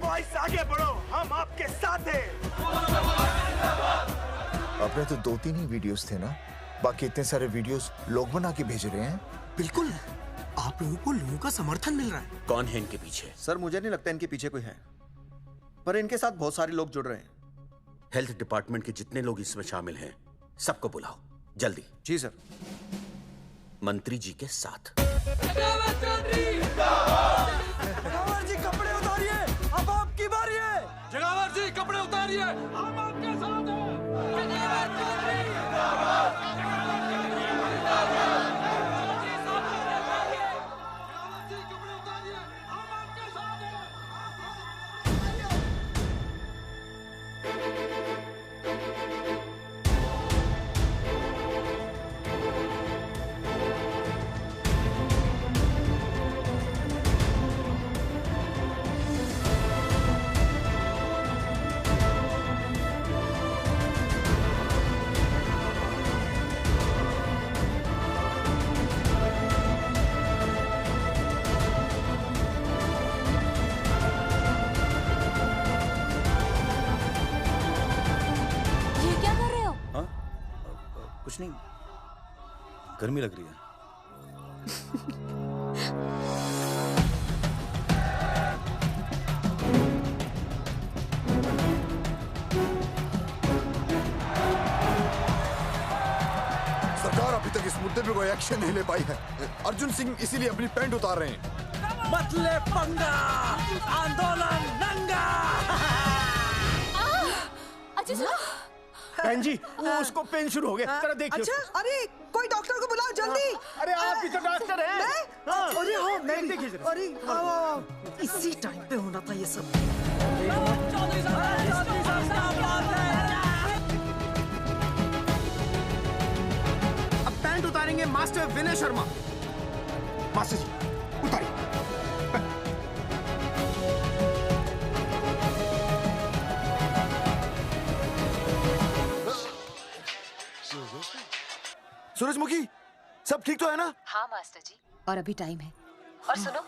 बॉयज आगे बढ़ो, हम आपके साथ हैं। अपने तो 2-3 ही वीडियोस थे ना, बाकी इतने सारे वीडियोस लोग बना के भेज रहे हैं। बिल्कुल, आप लोगों को लोगों का समर्थन मिल रहा है। कौन है इनके पीछे? सर मुझे नहीं लगता इनके पीछे कोई है, पर इनके साथ बहुत सारे लोग जुड़ रहे हैं। हेल्थ डिपार्टमेंट के जितने लोग इसमें शामिल हैं, सबको बुलाओ जल्दी। जी सर। मंत्री जी के साथ। जगावर जी कपड़े उतारिए, अब आपकी बारी है। जगावर जी कपड़े उतारिए, हम आपके साथ हैं। जगावर चौधरी कुछ नहीं, गर्मी लग रही है। सरकार अभी तक इस मुद्दे पे कोई एक्शन नहीं ले पाई है। अर्जुन सिंह इसीलिए अपनी पैंट उतार रहे हैं। मत ले पंगा, आंदोलन नंगा। अच्छा सुनो। बहन जी, वो उसको पेन शुरू हो गया, जरा देखिए। अच्छा, अरे कोई डॉक्टर को बुलाओ जल्दी। अरे आप भी तो डॉक्टर हैं। अरे हाँ, मैं भी। देखिए जरा। अरे इसी टाइम पे होना था ये सब। अब पैंट उतारेंगे मास्टर विनय शर्मा। मास्टर जी उतारिए। सूरजमुखी, सब ठीक तो है ना? हाँ मास्टर जी, और अभी टाइम है। और सुनो,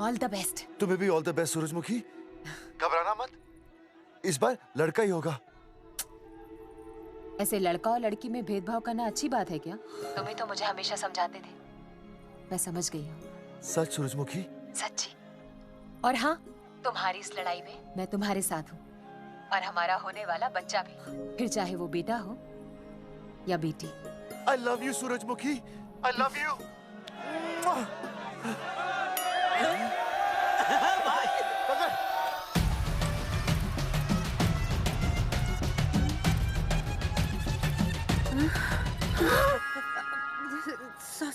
ऑल द बेस्ट। तुम्हें भी ऑल द बेस्ट सूरजमुखी। घबराना मत, इस बार लड़का ही होगा। ऐसे लड़का और लड़की में भेदभाव करना अच्छी बात है क्या? तुम्हें तो मुझे हमेशा समझाते थे। मैं समझ गई हूँ। सच सूरजमुखी? सच्ची। और हाँ, तुम्हारी इस लड़ाई में मैं तुम्हारे साथ हूँ, और हमारा होने वाला बच्चा भी, फिर चाहे वो बेटा हो या बेटी। I love you, सूरजमुखी। I love you.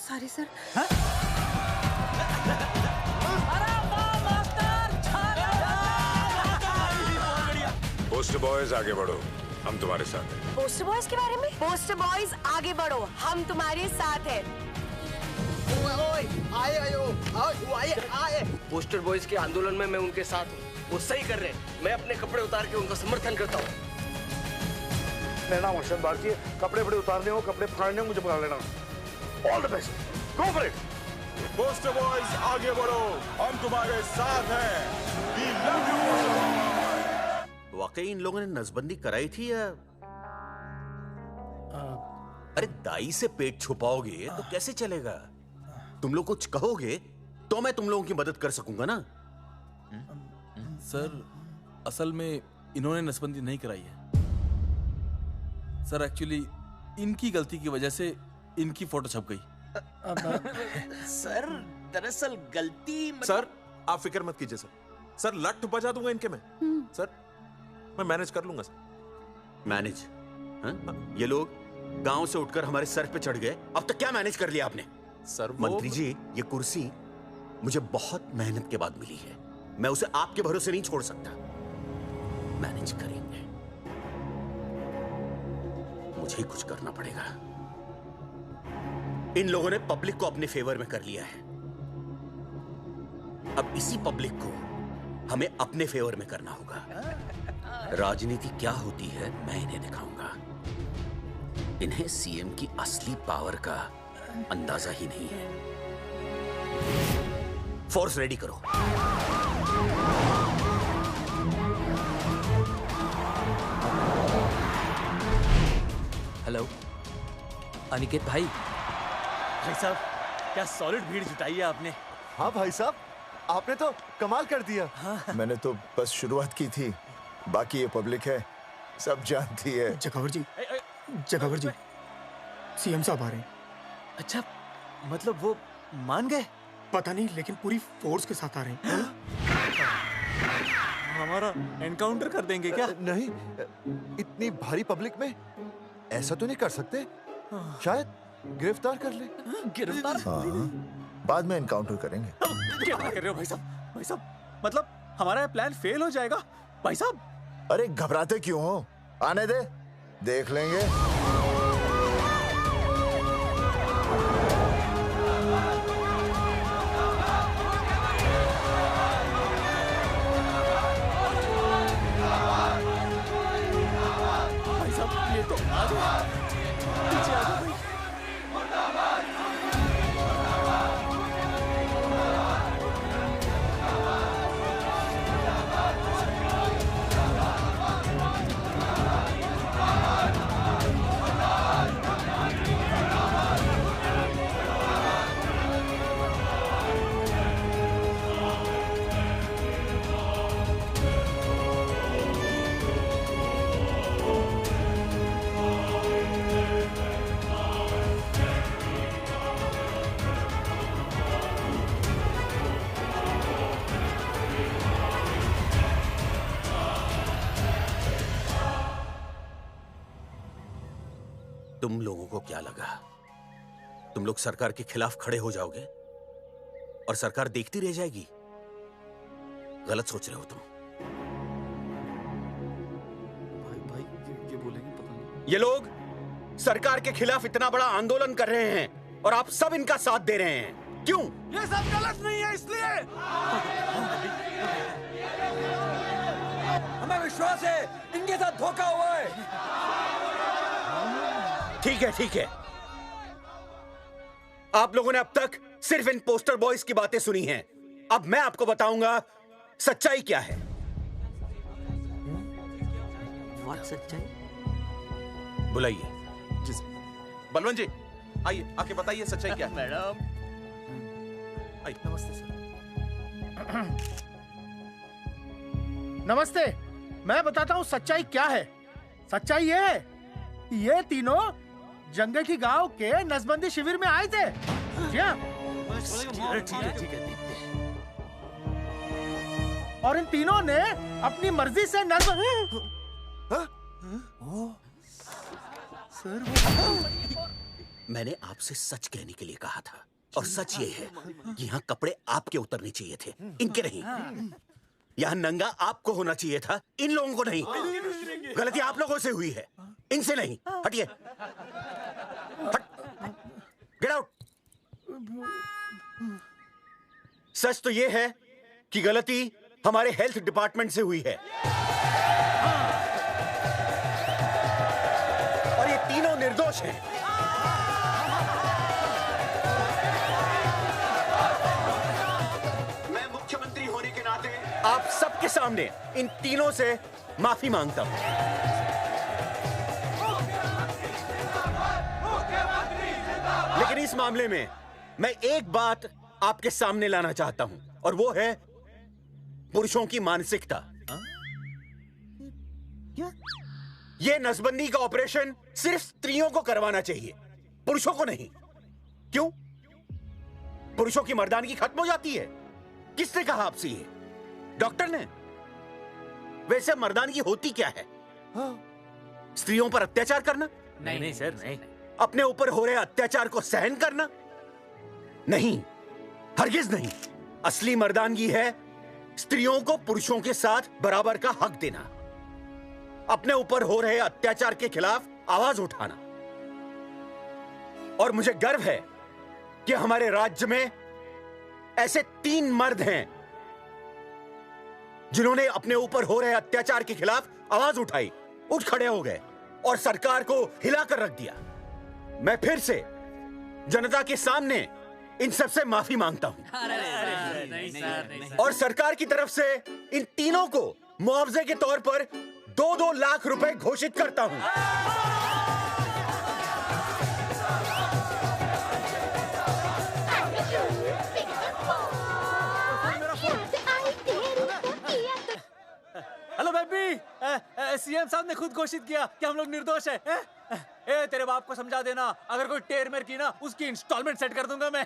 Sorry sir. Post boys आगे बढ़ो, हम तुम्हारे साथ हैं। पोस्टर बॉयज के बारे में? पोस्टर बॉयज आगे बढ़ो, हम तुम्हारे साथ हैं। आए। पोस्टर बॉयज के आंदोलन में मैं उनके साथ हूँ, वो सही कर रहे हैं। मैं अपने कपड़े उतार के उनका समर्थन करता हूँ। मेरा नाम अर्शद बागची है। कपड़े उतारने हो, कपड़े फाड़ने हो, मुझे बुला लेना। All the best, go for it. Poster boys आगे बढ़ो, हम तुम्हारे साथ हैं। We love you. वाकई इन लोगों ने नसबंदी कराई थी या? अरे दाई से पेट छुपाओगे तो कैसे चलेगा? तुम लोग कुछ कहोगे तो मैं तुम लोगों की मदद कर सकूंगा ना। सर, असल में इन्होंने नसबंदी नहीं कराई है सर। एक्चुअली इनकी गलती की वजह से इनकी फोटो छप गई। सर दरअसल गलती सर आप फिक्र मत कीजिए सर। सर लट बजा दूंगा इनके में। सर मैं मैनेज कर लूंगा सर। मैनेज? ये लोग गांव से उठकर हमारे सर पे चढ़ गए, अब तक क्या मैनेज कर लिया आपने? सर मंत्री जी, ये कुर्सी मुझे बहुत मेहनत के बाद मिली है, मैं उसे आपके भरोसे नहीं छोड़ सकता। मैनेज करेंगे। मुझे ही कुछ करना पड़ेगा। इन लोगों ने पब्लिक को अपने फेवर में कर लिया है। अब इसी पब्लिक को हमें अपने फेवर में करना होगा। राजनीति क्या होती है मैं इन्हें दिखाऊंगा। इन्हें सीएम की असली पावर का अंदाजा ही नहीं है। फोर्स रेडी करो। हेलो अनिकेत भाई। भाई साहब क्या सॉलिड भीड़ जुटाई है आपने। हाँ भाई साहब, आपने तो कमाल कर दिया। मैंने तो बस शुरुआत की थी, बाकी ये पब्लिक है, सब जानती है। जगावर जी, जगावर जी, सीएम साहब आ रहे हैं। अच्छा, मतलब वो मान गए? पता नहीं, लेकिन पूरी फोर्स के साथ आ रहे हैं। हमारा एनकाउंटर कर देंगे क्या? नहीं, इतनी भारी पब्लिक में ऐसा तो नहीं कर सकते। शायद गिरफ्तार कर ले। गिरफ्तार? हाँ, बाद में एनकाउंटर करेंगे। क्या कर रहे हो भाई साहब? भाई साहब मतलब हमारा प्लान फेल हो जाएगा भाई साहब। अरे घबराते क्यों हो, आने दे, देख लेंगे। भाई साहब ये तो आ गया। पीछे आ जाओ भाई। तुम लोगों को क्या लगा तुम लोग सरकार के खिलाफ खड़े हो जाओगे और सरकार देखती रह जाएगी? गलत सोच रहे हो तुम। भाई ये बोलेंगे पता नहीं। ये लोग सरकार के खिलाफ इतना बड़ा आंदोलन कर रहे हैं और आप सब इनका साथ दे रहे हैं, क्यों? ये सब गलत नहीं है इसलिए। हमें विश्वास है इनके साथ धोखा हुआ है। ठीक है, ठीक है। आप लोगों ने अब तक सिर्फ इन पोस्टर बॉयज की बातें सुनी हैं। अब मैं आपको बताऊंगा सच्चाई क्या है। सच्चाई? बुलाइए। बलवंत जी आइए, आके बताइए सच्चाई क्या है। मैडम आइए। नमस्ते सर। नमस्ते, मैं बताता हूँ सच्चाई क्या है। सच्चाई ये है, ये तीनों जंगे की गांव के नसबंदी शिविर में आए थे। जी हाँ। ठीक है। और इन तीनों ने अपनी मर्जी से मैंने आपसे सच कहने के लिए कहा था और सच ये है कि यहाँ कपड़े आपके उतरने चाहिए थे, इनके नहीं। यहाँ नंगा आपको होना चाहिए था, इन लोगों को नहीं। गलती आप लोगों से हुई है, इनसे नहीं। हटिए, गेट आउट। सच तो ये है कि गलती हमारे हेल्थ डिपार्टमेंट से हुई है और ये तीनों निर्दोष हैं। मैं मुख्यमंत्री होने के नाते आप सबके सामने इन तीनों से माफी मांगता हूं। लेकिन इस मामले में मैं एक बात आपके सामने लाना चाहता हूं और वो है पुरुषों की मानसिकता। क्या? ये नसबंदी का ऑपरेशन सिर्फ स्त्रियों को करवाना चाहिए, पुरुषों को नहीं। क्यों? पुरुषों की मर्दानगी खत्म हो जाती है? किसने कहा आपसे ये? डॉक्टर ने? वैसे मर्दानगी होती क्या है? स्त्रियों पर अत्याचार करना? नहीं सर, नहीं। अपने ऊपर हो रहे अत्याचार को सहन करना? नहीं, हरगिज नहीं। असली मर्दानगी है स्त्रियों को पुरुषों के साथ बराबर का हक देना। अपने ऊपर हो रहे अत्याचार के खिलाफ आवाज उठाना। और मुझे गर्व है कि हमारे राज्य में ऐसे 3 मर्द हैं जिन्होंने अपने ऊपर हो रहे अत्याचार के खिलाफ आवाज उठाई, उठ खड़े हो गए और सरकार को हिलाकर रख दिया। मैं फिर से जनता के सामने इन सबसे माफी मांगता हूं और सरकार की तरफ से इन तीनों को मुआवजे के तौर पर 2-2 लाख रुपए घोषित करता हूं। हेलो बेबी, सीएम साहब ने खुद घोषित किया कि हम लोग निर्दोष हैं। ए, तेरे बाप को समझा देना, अगर कोई टेर मेर की ना, उसकी इंस्टॉलमेंट सेट कर दूंगा मैं।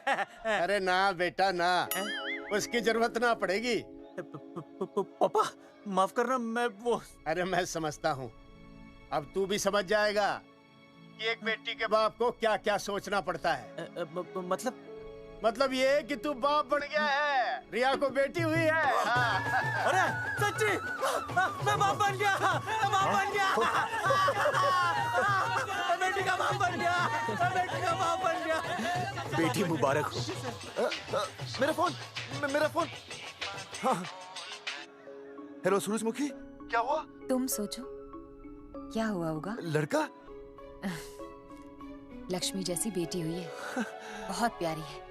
अरे ना बेटा ना, उसकी जरूरत ना पड़ेगी। पापा माफ करना, मैं वो। अरे मैं समझता हूँ, अब तू भी समझ जाएगा कि एक बेटी के बाप को क्या क्या सोचना पड़ता है। मतलब ये कि तू बाप बन गया है, रिया को बेटी हुई है। अरे सच्ची, मैं बाप बन गया, मैं बाप बन गया, बेटी का बाप बन गया, बेटी का बाप बन गया। बेटी मुबारक हो। मेरा फोन। हाँ। हेलो सूरजमुखी, क्या हुआ? तुम सोचो क्या हुआ होगा। लड़का? लक्ष्मी जैसी बेटी हुई है, बहुत प्यारी है,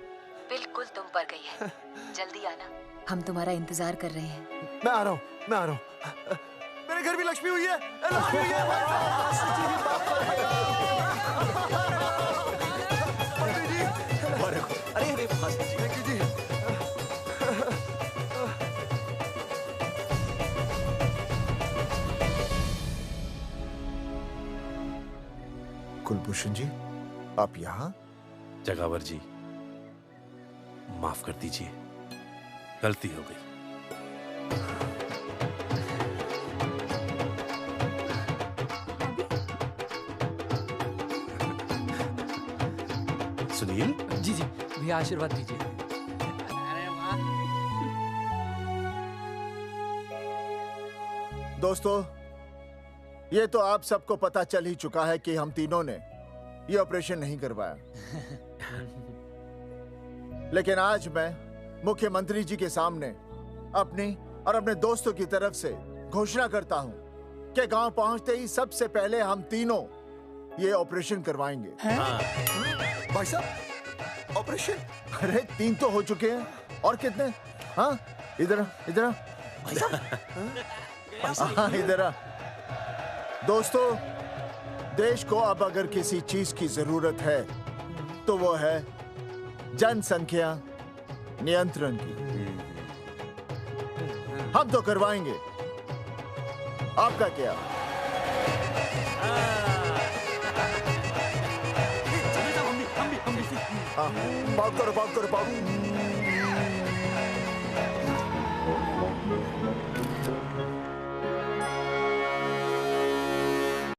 बिल्कुल तुम पर गई है। जल्दी आना, हम तुम्हारा इंतजार कर रहे हैं। मैं आ रहा हूँ। मेरे घर भी लक्ष्मी हुई है। लक्ष्मी हुई है। अरे कुलभूषण जी, आप यहाँ? जगावर जी, माफ कर दीजिए, गलती हो गई। सुनील जी भैया आशीर्वाद दीजिए। दोस्तों, ये तो आप सबको पता चल ही चुका है कि हम तीनों ने ये ऑपरेशन नहीं करवाया। लेकिन आज मैं मुख्यमंत्री जी के सामने अपनी और अपने दोस्तों की तरफ से घोषणा करता हूं कि गांव पहुंचते ही सबसे पहले हम तीनों ये ऑपरेशन करवाएंगे। भाई साहब, ऑपरेशन? अरे 3 तो हो चुके हैं, और कितने? हाँ, इधर हाँ, इधर। दोस्तों, देश को अब अगर किसी चीज की जरूरत है तो वो है जनसंख्या नियंत्रण की। हम तो करवाएंगे, आपका क्या? बात करो।